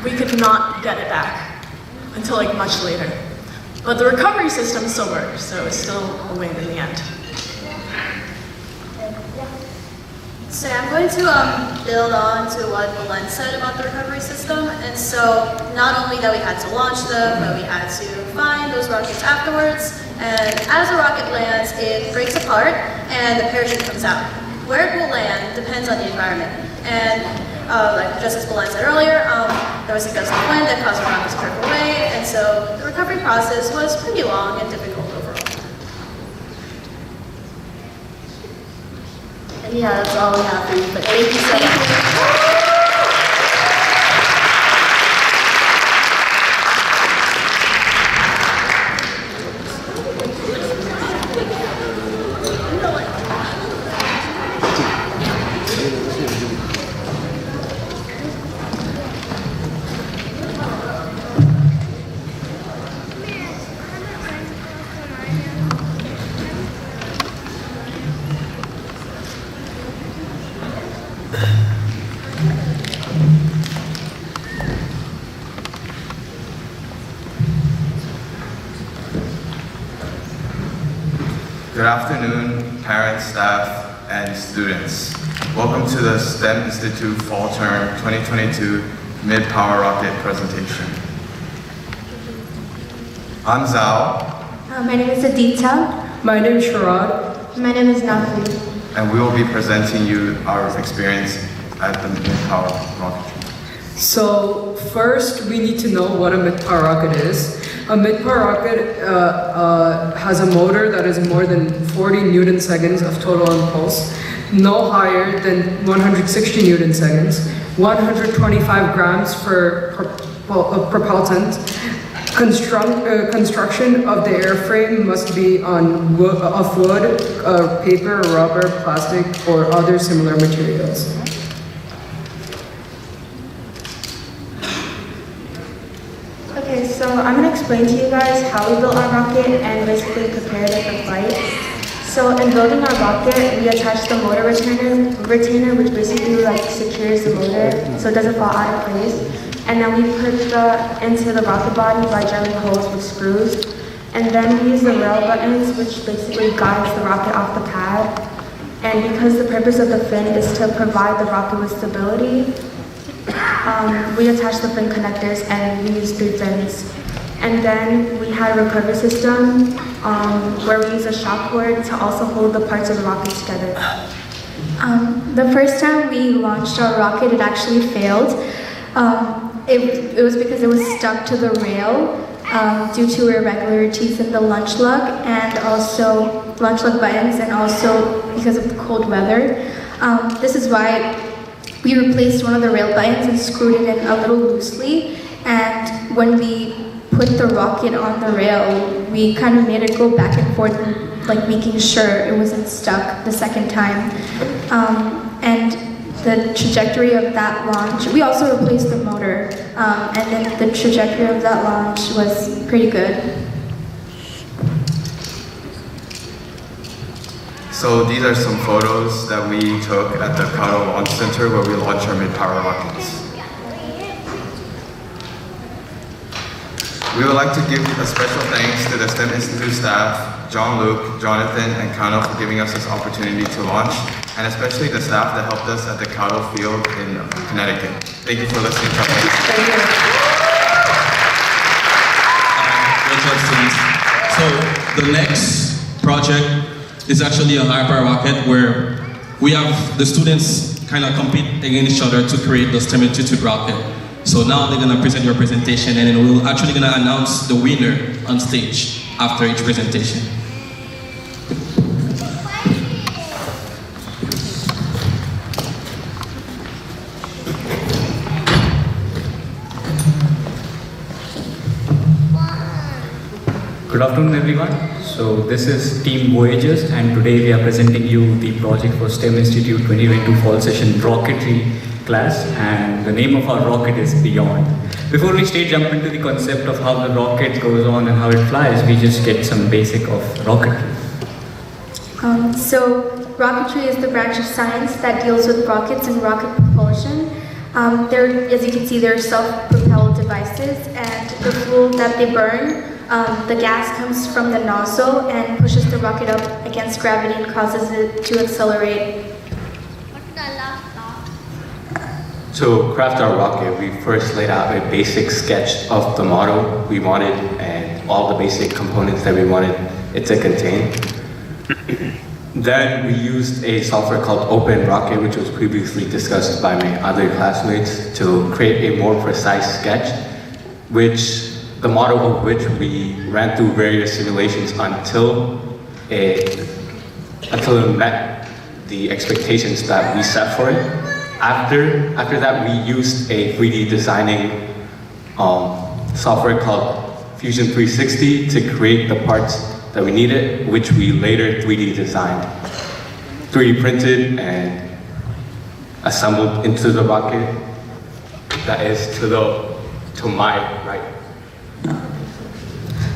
we could not get it back until like much later. But the recovery system still worked, so it's still a win in the end. So I'm going to build on to what Belen said about the recovery system. And so not only that we had to launch them, but we had to find those rockets afterwards. And as a rocket lands, it breaks apart and the parachute comes out. Where it will land depends on the environment. And like just as Belen said earlier, there was a gust of wind that caused the rocket to jerk away. And so the recovery process was pretty long and difficult overall. And yeah, that's all we have for you, but thank you so much. Good afternoon, parents, staff, and students. Welcome to the STEM Institute Fall Term 2022 Mid-Power Rocket presentation. I'm Zhao. My name is Adita. My name is Sharad. My name is Nafi. And we will be presenting you our experience at the Mid-Power Rocket. So first, we need to know what a mid-power rocket is. A mid-power rocket has a motor that is more than 40 Newton seconds of total impulse, no higher than 160 Newton seconds, 125 grams per propellant. Construction of the airframe must be of wood, paper, rubber, plastic, or other similar materials. Okay, so I'm going to explain to you guys how we built our rocket and basically prepared it for flight. So in building our rocket, we attached the motor retainer, which basically like secures the motor so it doesn't fall out of place. And then we put into the rocket body by drilling holes with screws. And then we use the rail buttons, which basically guides the rocket off the pad. And because the purpose of the fin is to provide the rocket with stability, we attach the fin connectors and we use 3 fins. And then we had a recovery system where we use a shock cord to also hold the parts of the rocket together. The first time we launched our rocket, it actually failed. It was because it was stuck to the rail due to irregularities in the lunch lug and also lunch lug buttons, and also because of the cold weather. This is why we replaced one of the rail buttons and screwed it in a little loosely. And when we put the rocket on the rail, we kind of made it go back and forth, like making sure it wasn't stuck the second time. And the trajectory of that launch, we also replaced the motor, and then the trajectory of that launch was pretty good. So these are some photos that we took at the Kato Launch Center where we launched our mid-power rockets. We would like to give a special thanks to the STEM Institute staff, John Luke, Jonathan, and Kano for giving us this opportunity to launch, and especially the staff that helped us at the Kato field in Connecticut. Thank you for listening to us. So the next project is actually a hyper rocket where we have the students kind of compete against each other to create the STEM Institute rocket. So now they're gonna present your presentation, and then we're actually gonna announce the winner on stage after each presentation. Good afternoon, everyone. So this is Team Voyagers, and today we are presenting you the project for STEM Institute 2022 Fall Session Rocketry class, and the name of our rocket is Beyond. Before we straight jump into the concept of how the rocket goes on and how it flies, we just get some basic of rocketry. So rocketry is the branch of science that deals with rockets and rocket propulsion. As you can see, they're self-propelled devices, and the fuel that they burn, the gas comes from the nozzle and pushes the rocket up against gravity and causes it to accelerate. To craft our rocket, we first laid out a basic sketch of the model we wanted and all the basic components that we wanted it to contain. Then we used a software called Open Rocket, which was previously discussed by my other classmates, to create a more precise sketch, the model of which we ran through various simulations until it met the expectations that we set for it. After that, we used a 3D designing software called Fusion 360 to create the parts that we needed, which we later 3D designed, 3D printed, and assembled into the rocket that is to my right.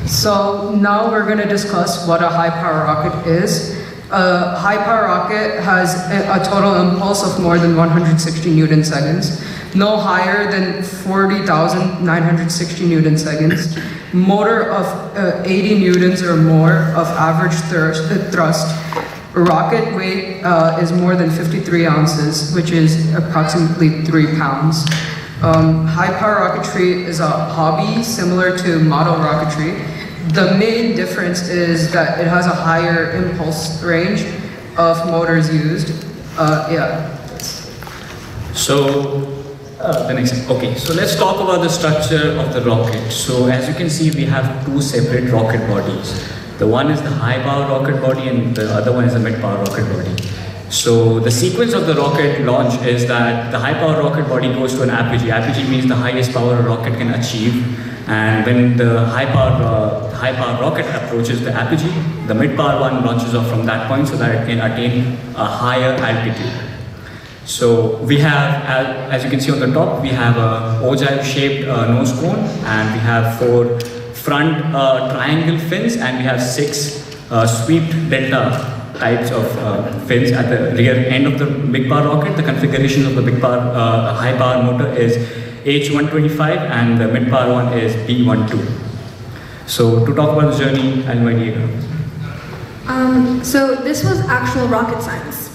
So now we're going to discuss what a high-power rocket is. A high-power rocket has a total impulse of more than 160 Newton seconds, no higher than 40,960 Newton seconds, motor of 80 newtons or more of average thrust. Rocket weight is more than 53 ounces, which is approximately 3 pounds. High-power rocketry is a hobby similar to model rocketry. The main difference is that it has a higher impulse range of motors used. So let's talk about the structure of the rocket. So as you can see, we have two separate rocket bodies. The one is the high power rocket body and the other one is the mid power rocket body. So the sequence of the rocket launch is that the high power rocket body goes to an apogee. Apogee means the highest power a rocket can achieve. And when the high power rocket approaches the apogee, the mid power one launches off from that point so that it can attain a higher altitude. So we have, as you can see on the top, we have a ogive-shaped nose cone, and we have 4 front triangle fins, and we have 6 sweep delta types of fins at the rear end of the big power rocket. The configuration of the big power, high power motor is H125, and the mid power one is B12. So to talk about the journey, I'll invite Diego. So this was actual rocket science.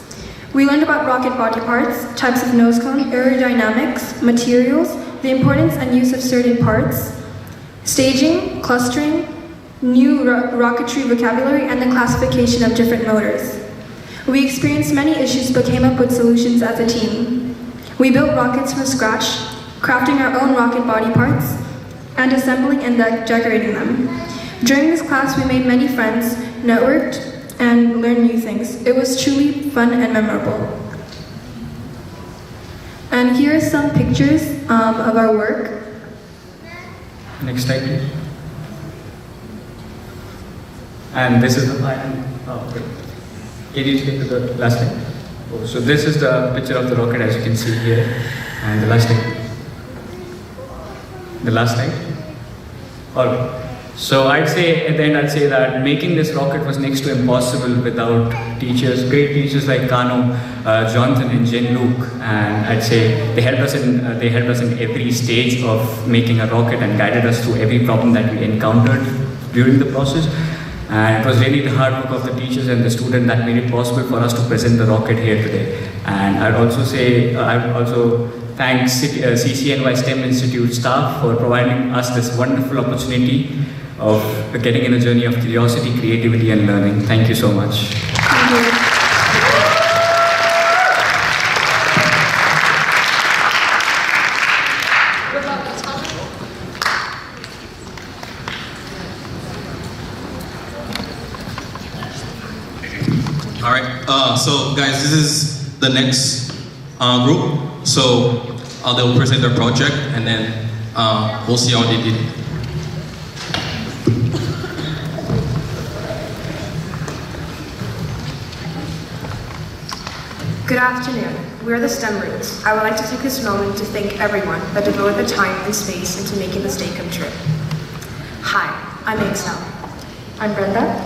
We learned about rocket body parts, types of nose cone, aerodynamics, materials, the importance and use of certain parts, staging, clustering, new rocketry vocabulary, and the classification of different motors. We experienced many issues but came up with solutions as a team. We built rockets from scratch, crafting our own rocket body parts, and assembling and decorating them. During this class, we made many friends, networked, and learned new things. It was truly fun and memorable. And here are some pictures of our work. Next slide, please. And this is the final. Can you take to the last slide? Oh, so this is the picture of the rocket, as you can see here. And the last slide. The last slide. All right. So I'd say, at the end, I'd say that making this rocket was next to impossible without teachers, great teachers like Kano, Jonathan, and Jean-Luc. And I'd say they helped us in every stage of making a rocket and guided us through every problem that we encountered during the process. And it was really the hard work of the teachers and the students that made it possible for us to present the rocket here today. And I'd also say, I'd also thank CCNY STEM Institute staff for providing us this wonderful opportunity of getting in a journey of curiosity, creativity, and learning. Thank you so much. Thank you. All right, so guys, this is the next group. So they'll present their project, and then we'll see how they did. Good afternoon. We are the STEM Roots. I would like to take this moment to thank everyone that devoted the time and space into making this day come true. Hi, I'm Excel. I'm Brenda.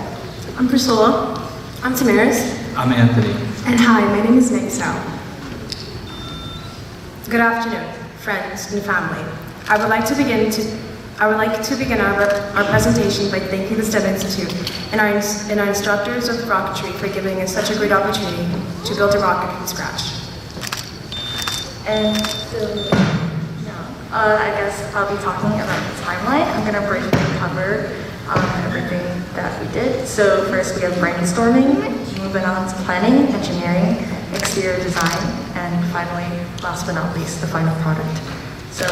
I'm Priscilla. I'm Tamaris. I'm Anthony. And hi, my name is Nexel. Good afternoon, friends and family. I would like to begin our presentation by thanking the STEM Institute and our instructors of rocketry for giving us such a great opportunity to build a rocket from scratch. And so now, I guess I'll be talking about the timeline. I'm going to briefly cover everything that we did. So first we have brainstorming, moving on to planning, engineering, exterior design, and finally, last but not least, the final product. So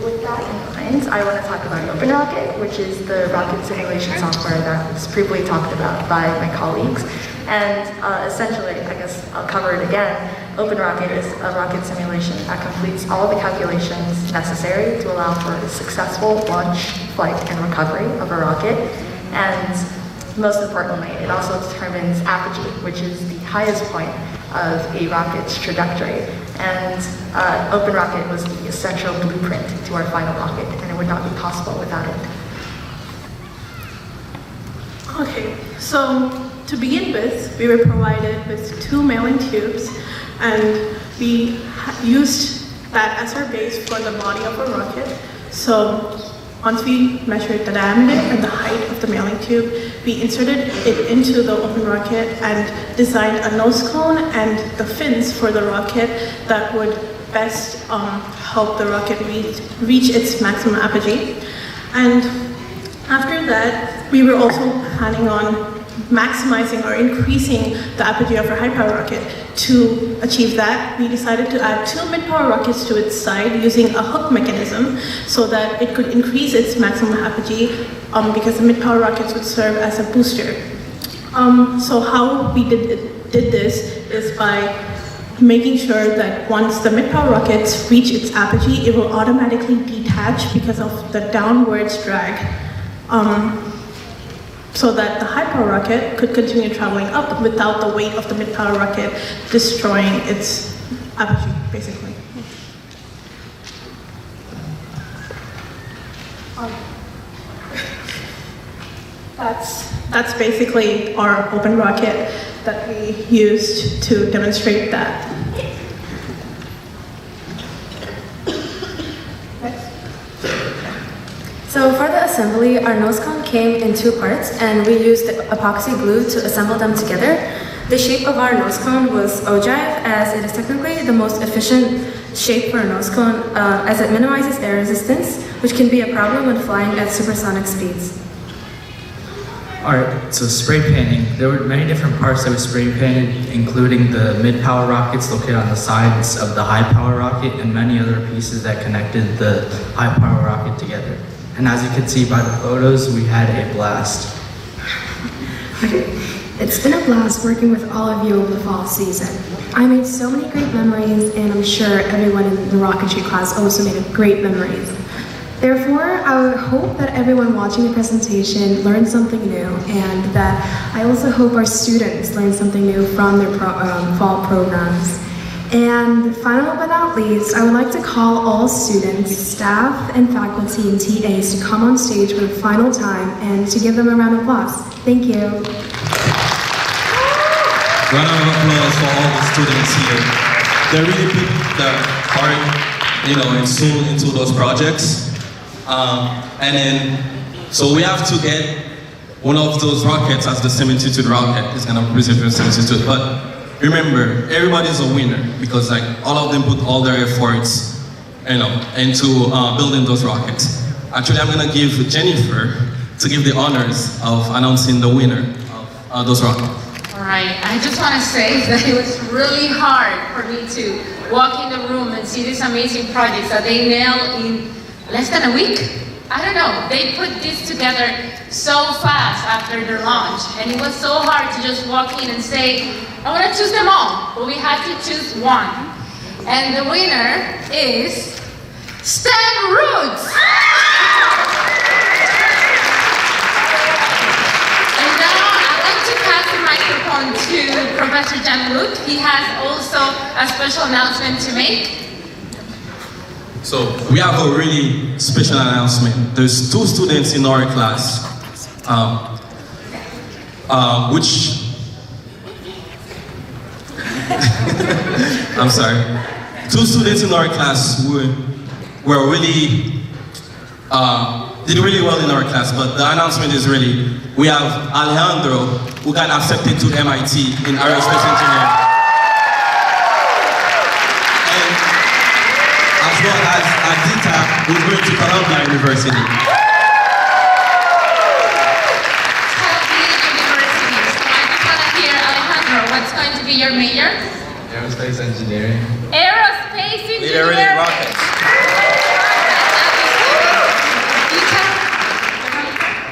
with that in mind, I want to talk about OpenRocket, which is the rocket simulation software that was previously talked about by my colleagues. And essentially, I guess I'll cover it again. OpenRocket is a rocket simulation that completes all the calculations necessary to allow for a successful launch, flight, and recovery of a rocket. And most importantly, it also determines apogee, which is the highest point of a rocket's trajectory. And OpenRocket was the essential blueprint to our final rocket, and it would not be possible without it. Okay, so to begin with, we were provided with 2 mailing tubes, and we used that as our base for the body of a rocket. So once we measured the diameter and the height of the mailing tube, we inserted it into the OpenRocket and designed a nose cone and the fins for the rocket that would best help the rocket reach its maximum apogee. And after that, we were also planning on maximizing or increasing the apogee of our high-power rocket. To achieve that, we decided to add 2 mid-power rockets to its side using a hook mechanism so that it could increase its maximum apogee because the mid-power rockets would serve as a booster. So how we did this is by making sure that once the mid-power rockets reach its apogee, it will automatically detach because of the downwards drag. so that the high-power rocket could continue traveling up without the weight of the mid-power rocket destroying its apogee, basically. That's basically our open rocket that we used to demonstrate that. So for the assembly, our nose cone came in two parts and we used the epoxy glue to assemble them together. The shape of our nose cone was ogive, as it is technically the most efficient shape for a nose cone, as it minimizes air resistance, which can be a problem when flying at supersonic speeds. Alright, so spray painting. There were many different parts that were spray painted, including the mid-power rockets located on the sides of the high-power rocket and many other pieces that connected the high-power rocket together. And as you can see by the photos, we had a blast. It's been a blast working with all of you over the fall season. I made so many great memories, and I'm sure everyone in the rocketry class also made great memories. Therefore, I would hope that everyone watching the presentation learned something new, and that I also hope our students learned something new from their fall programs. And final but not least, I would like to call all students, staff, and faculty and TAs to come on stage for the final time and to give them a round of applause. Thank you. Round of applause for all the students here. They really put their heart, and soul into those projects. And then, so we have to get one of those rockets as the STEM Institute rocket. It's gonna represent the STEM Institute. But remember, everybody's a winner because all of them put all their efforts, into building those rockets. Actually, I'm gonna give Jennifer to give the honors of announcing the winner of those rockets. All right, I just want to say that it was really hard for me to walk in the room and see these amazing projects that they nailed in less than a week. I don't know, they put this together so fast after their launch, and it was so hard to just walk in and say, I want to choose them all, but we had to choose one. And the winner is STEM Roots! And now I'd like to pass the microphone to Professor Jean-Luc. He has also a special announcement to make. So we have a really special announcement. There's two students in our class, which I'm sorry. Two students in our class were really did really well in our class. But the announcement is really we have Alejandro, who got accepted to MIT in aerospace engineering. As well as Adita, who's going to Columbia University. Columbia University. So I just want to hear, Alejandro, what's going to be your major? Aerospace engineering. Aerospace engineering. Literally rockets.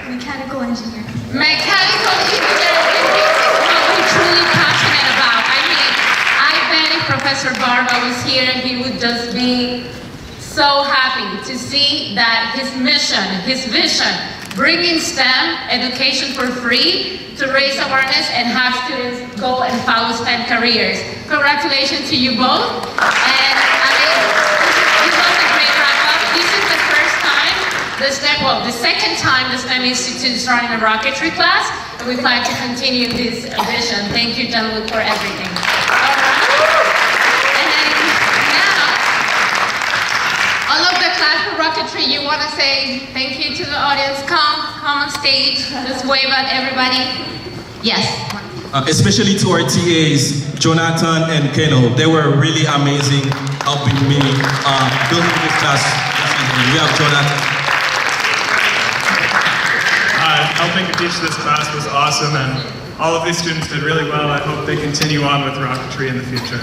Mechanical engineering. Mechanical engineering. And this is what we're truly passionate about. I mean, I bet if Professor Barba was here, he would just be so happy to see that his mission, his vision, bringing STEM education for free to raise awareness and have students go and follow STEM careers. Congratulations to you both. And I mean, this was a great wrap-up. This is the first time, the second time the STEM Institute is running a rocketry class, and we plan to continue this vision. Thank you, Jean-Luc, for everything. All of the class for rocketry, you want to say thank you to the audience? Come on stage, just wave at everybody. Yes. Especially to our TAs, Jonathan and Keno. They were really amazing helping me building this class. We have Jonathan. Helping to teach this class was awesome, and all of these students did really well. I hope they continue on with rocketry in the future.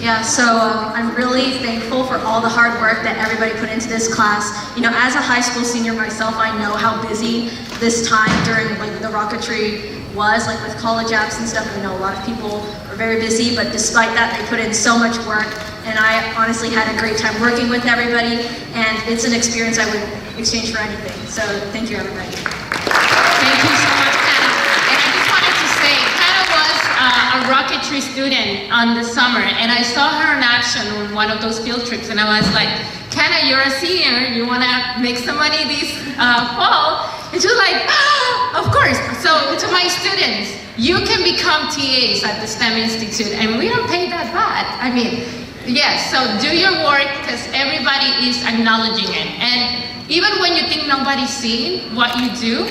Yeah, so I'm really thankful for all the hard work that everybody put into this class. As a high school senior myself, I know how busy this time during the rocketry was, with college apps and stuff. I know a lot of people were very busy, but despite that, they put in so much work. and I honestly had a great time working with everybody, and it's an experience I would exchange for anything. So thank you, everybody. Thank you so much, Hannah. And I just wanted to say, Hannah was a rocketry student on the summer, and I saw her in action on one of those field trips, and I was like, Hannah, you're a senior, you want to make some money this fall? And she was like, of course. So to my students, you can become TAs at the STEM Institute, and we don't pay that bad. I mean, yes, so do your work, because everybody is acknowledging it. And even when you think nobody's seeing what you do,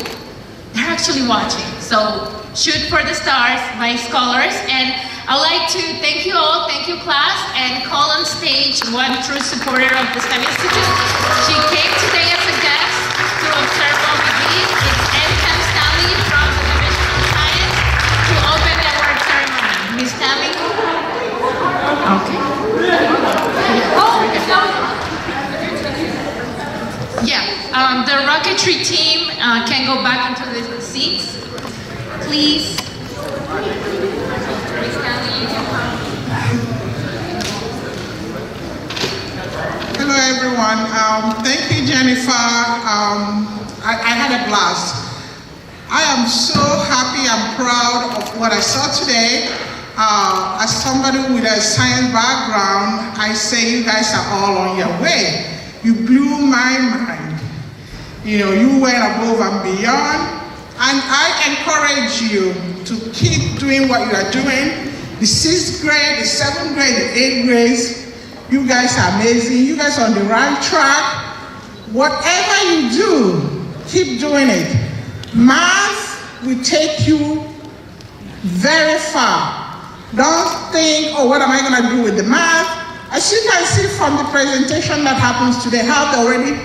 they're actually watching. So shoot for the stars, my scholars. And I'd like to thank you all, thank you class, and call on stage one true supporter of the STEM Institute. She came today as a guest to observe all the deeds. It's Ed Stanley from the Division of Science to open the award ceremony. Ms. Stanley? Okay. Yeah, the rocketry team can go back into the seats, please. Hello everyone, thank you Jennifer. I had a blast. I am so happy and proud of what I saw today. As somebody with a science background, I say you guys are all on your way. You blew my mind. You know, you went above and beyond. And I encourage you to keep doing what you are doing. The 6th grade, the 7th grade, the 8th grades, you guys are amazing. You guys are on the right track. Whatever you do, keep doing it. Math will take you very far. Don't think, oh, what am I going to do with the math? As you can see from the presentation that happens today, how they're already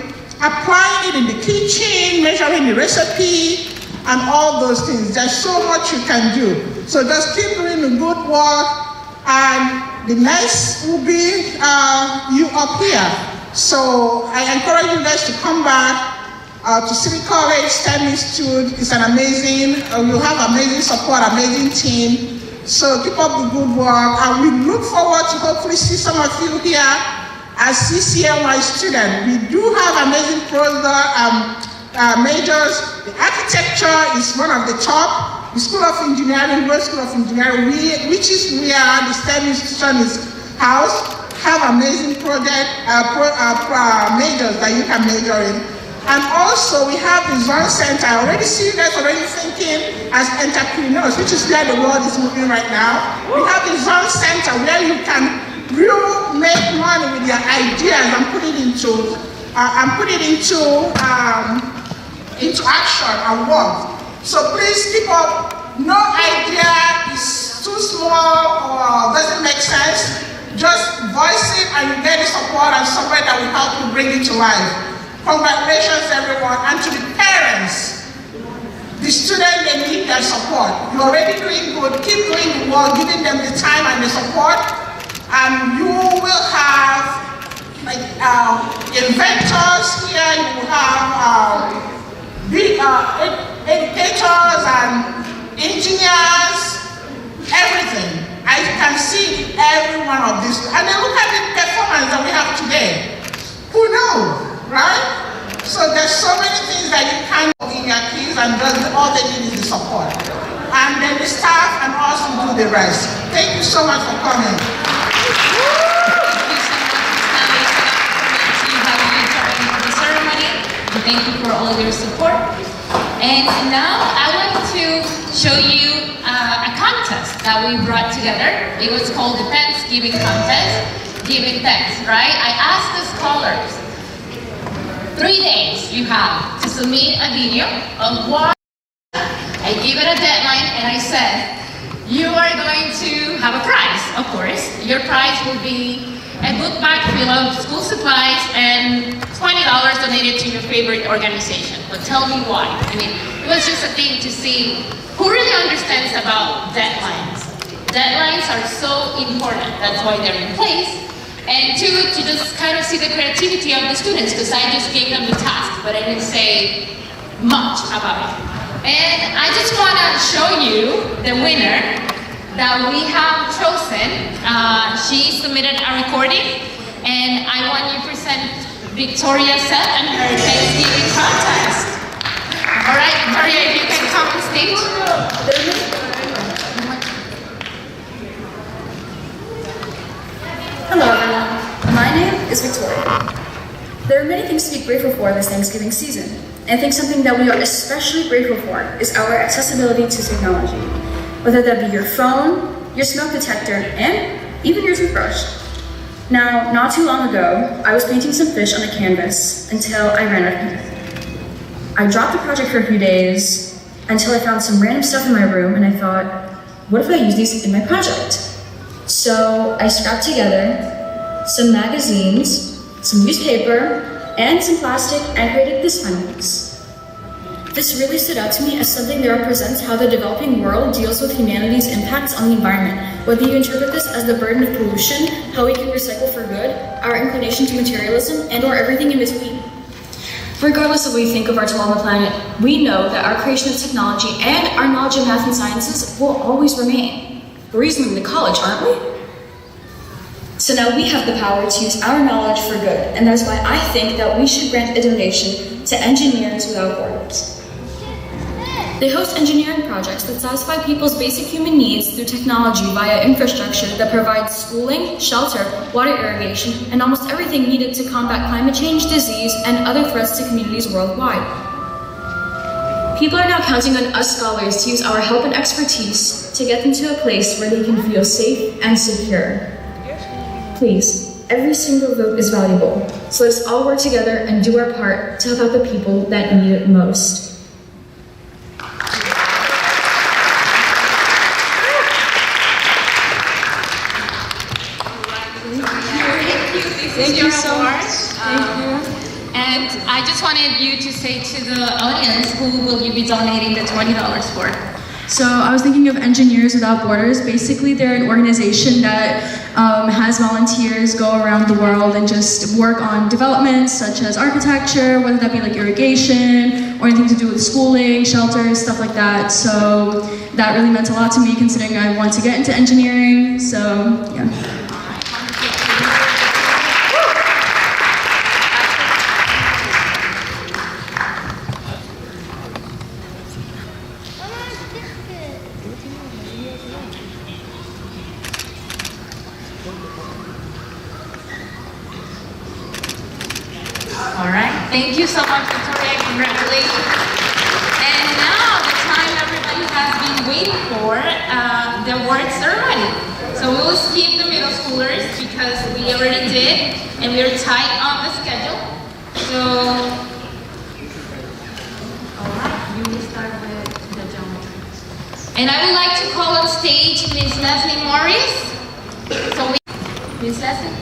applying it in the kitchen, measuring the recipe, and all those things. There's so much you can do. So just keep doing the good work, and the next will be you up here. So I encourage you guys to come back to City College STEM Institute. It's an amazing, you have amazing support, amazing team. So keep up the good work, and we look forward to hopefully see some of you here as CCNY students. We do have amazing majors. The architecture is one of the top. The School of Engineering, World School of Engineering, which is where the STEM institution is housed, have amazing majors that you can major in. And also we have the Zone Center. I already see you guys already thinking as entrepreneurs, which is where the world is moving right now. We have the Zone Center where you can really make money with your ideas and put it into action and work. So please keep up. No idea is too small or doesn't make sense. Just voice it and you get the support and somebody that will help you bring it to life. Congratulations everyone, and to the parents, the students, they need their support. You're already doing good, keep doing the work, giving them the time and the support, and you will have like inventors here, you will have big educators and engineers, everything. I can see every one of these, and then look at the performance that we have today. Who knows? Right? So there's so many things that you can do in your kids, and all they need is the support. And then the staff and also do the rest. Thank you so much for coming. Thank you for all your support. And now I want to show you a contest that we brought together. It was called the Thanksgiving Contest, Giving Thanks, right? I asked the scholars, 3 days you have to submit a video of what. I gave it a deadline and I said, you are going to have a prize, of course. Your prize will be a book bag full of school supplies and $20 donated to your favorite organization. But tell me why. I mean, it was just a thing to see who really understands about deadlines. Deadlines are so important. That's why they're in place. And two, to just kind of see the creativity of the students, because I just gave them the task, but I didn't say much about it. And I just want to show you the winner. that we have chosen, she submitted a recording, and I want you to present Victoria's set and her Thanksgiving contest. All right, Victoria, if you can come on stage. Hello everyone, my name is Victoria. There are many things to be grateful for this Thanksgiving season, and I think something that we are especially grateful for is our accessibility to technology. Whether that be your phone, your smoke detector, and even your toothbrush. Now, not too long ago, I was painting some fish on a canvas until I ran out of paint. I dropped the project for a few days until I found some random stuff in my room and I thought, what if I use these in my project? So I scrapped together some magazines, some newspaper, and some plastic and created this fun mix. This really stood out to me as something that represents how the developing world deals with humanity's impacts on the environment. Whether you interpret this as the burden of pollution, how we can recycle for good, our inclination to materialism, and or everything in between. Regardless of what you think of our toll on the planet, we know that our creation of technology and our knowledge of math and sciences will always remain. We're using them in college, aren't we? So now we have the power to use our knowledge for good, and that's why I think that we should grant a donation to Engineers Without Borders. They host engineering projects that satisfy people's basic human needs through technology via infrastructure that provides schooling, shelter, water irrigation, and almost everything needed to combat climate change, disease, and other threats to communities worldwide. People are now counting on us scholars to use our help and expertise to get them to a place where they can feel safe and secure. Please, every single vote is valuable, so let's all work together and do our part to help out the people that need it most. Thank you so much. Thank you. And I just wanted you to say to the audience, who will you be donating the $20 for? So I was thinking of Engineers Without Borders. Basically, they're an organization that has volunteers go around the world and just work on developments such as architecture, whether that be like irrigation or anything to do with schooling, shelters, stuff like that. So that really meant a lot to me considering I want to get into engineering. So yeah. All right, thank you so much, Victoria, congratulations. And now the time everybody has been waiting for, the award ceremony. So we will skip the middle schoolers because we already did, and we're tight on the schedule. So, all right, you will start with the geometry. And I would like to call on stage Ms. Leslie Morris. So Ms. Leslie.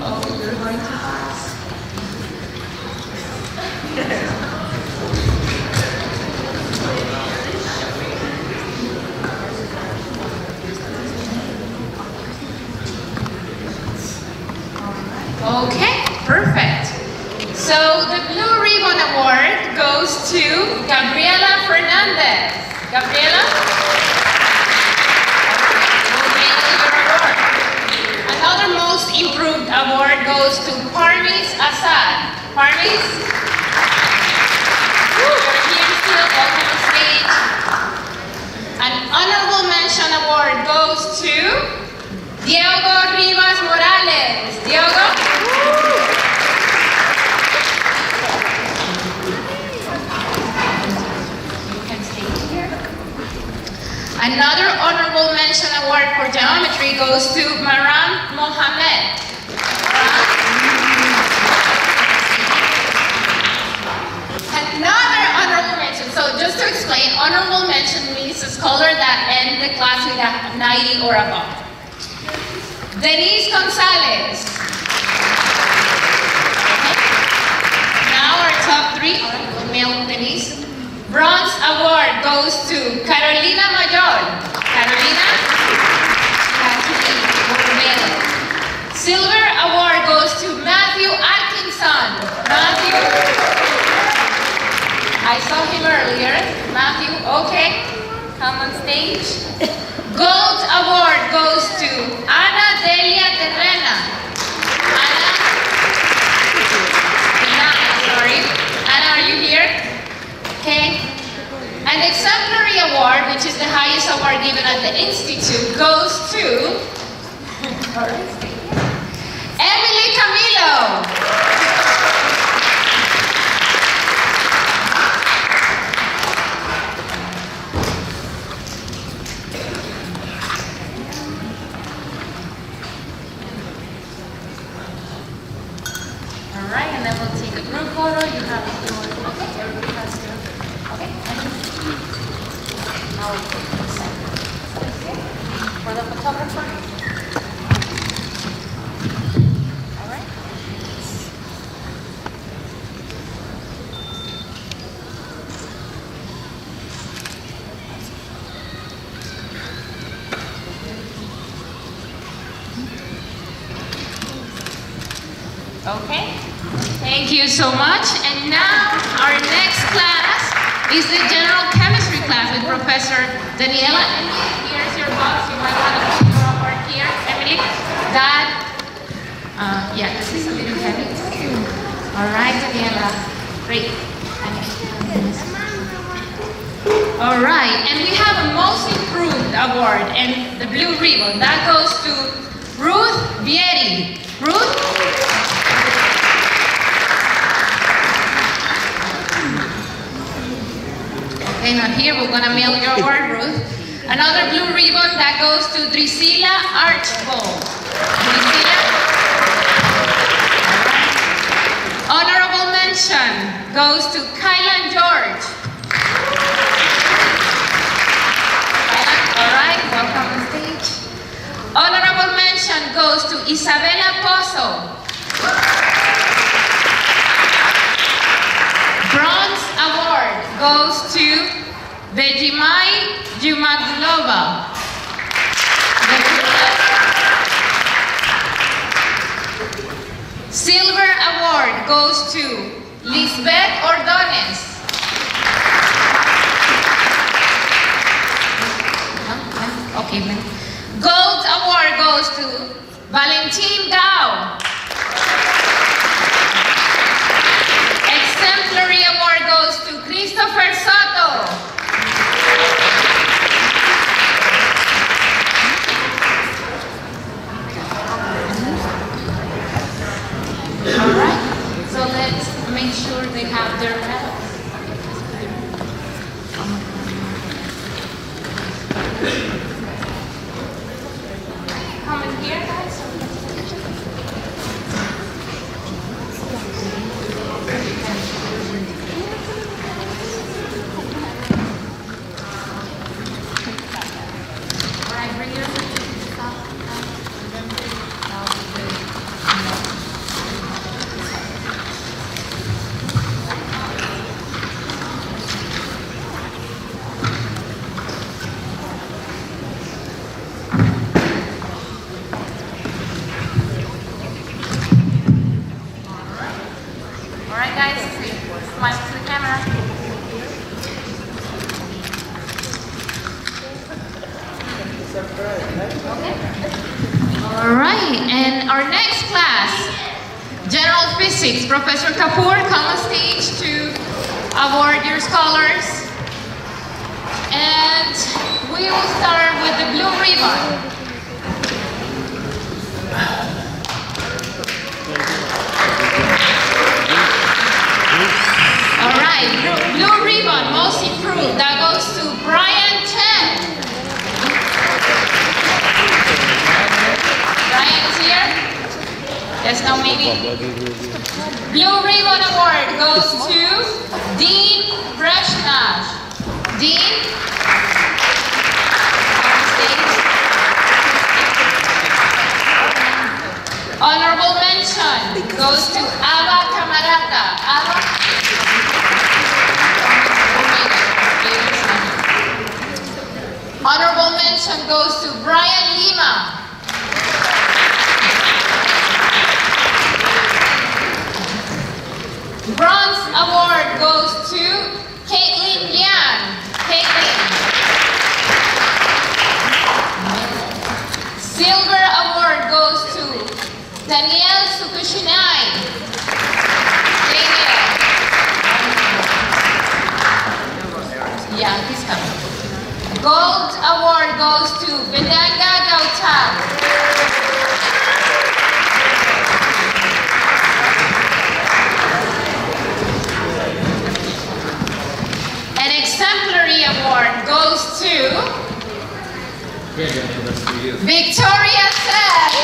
Oh, you're going too fast. Okay, perfect. So the Blue Ribbon Award goes to Gabriela Fernandez. Gabriela? Another Most Improved Award goes to Parmis Assad. Parmis? You're here still, welcome on stage. An Honorable Mention Award goes to Diego Rivas Morales. Diego? You can stay here. Another Honorable Mention Award for Geometry goes to Maran Mohamed. Another honorable mention. So just to explain, honorable mention means a scholar that ends the class with a 90 or above. Denise Gonzalez. Okay. Now our top three, male Denise. Bronze Award goes to Carolina Mayor. Carolina. Silver Award goes to Matthew Atkinson. Matthew. I saw him earlier. Matthew, okay, come on stage. Gold award goes to Ana Delia Terrena. Anna, are you here? Okay. An exemplary award, which is the highest award given at the Institute, goes to Emily Camilo. All right, and then we'll take a group photo. You have your, okay, everybody has your, okay. Now we'll take the center. Okay, for the photographer. All right. Okay, thank you so much. And now our next class is the general chemistry class with Professor Daniela. And here's your box. You might want to put your award here. Emily, that, yeah, this is a little heavy. All right, Daniela, great. All right, and we have a most improved award and the blue ribbon. That goes to Ruth Vieri. Ruth? Okay, now here we're gonna mail your award, Ruth. Another blue ribbon that goes to Drusilla Archbold. Drusilla. Honorable mention goes to Kylan George. Kylan, all right, welcome on stage. Honorable mention goes to Isabella Pozo. Bronze award goes to Vejimai Jumadlova. Silver award goes to Lisbeth Ordonez. Okay, man. Gold award goes to Valentin Gao. Exemplary award goes to Christopher Soto. All right, so let's make sure they have their medals. Come in here, guys. All right, bring your certificates up. All right, guys, smile to the camera. Okay. All right, and our next class, General Physics. Professor Kapoor, come on stage to award your scholars. And we will start with the blue ribbon. All right, blue ribbon, most improved. That goes to Brian Chen. Brian is here? Yes, no, maybe? Blue ribbon award goes to Dean Breshnash. Dean? On stage. Honorable mention goes to Ava Camarata. Ava? Honorable mention goes to Brian Lima. Bronze award goes to Daniel Sukushinai. Thank you. Yeah, he's coming. Gold award goes to Vedanga Gautam. An exemplary award goes to Victoria Seth.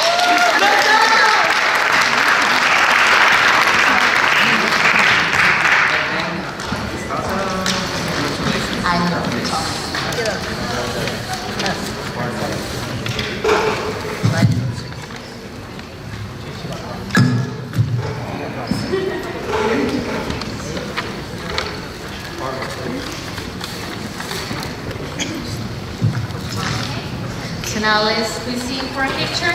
I know. So now let's proceed for a picture.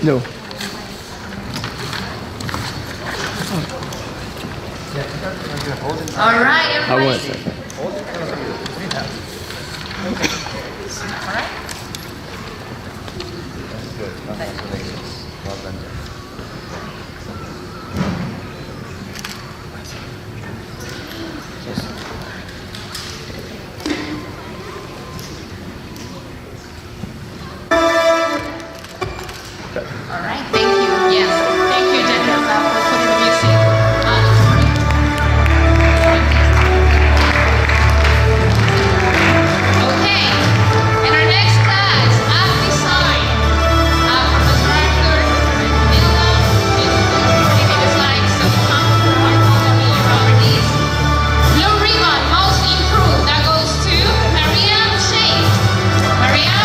No. All right, I everybody. want that. All right. All right, thank you. Yes, thank you, Daniel, for putting the music on the screen. Okay, in our next class, App Design. Professor Arthur, Nilla, is putting the slides so we come for one around these. Blue ribbon, most improved. That goes to Mariam Sheikh. Mariam.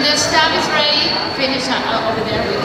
the staff is ready, finish over there.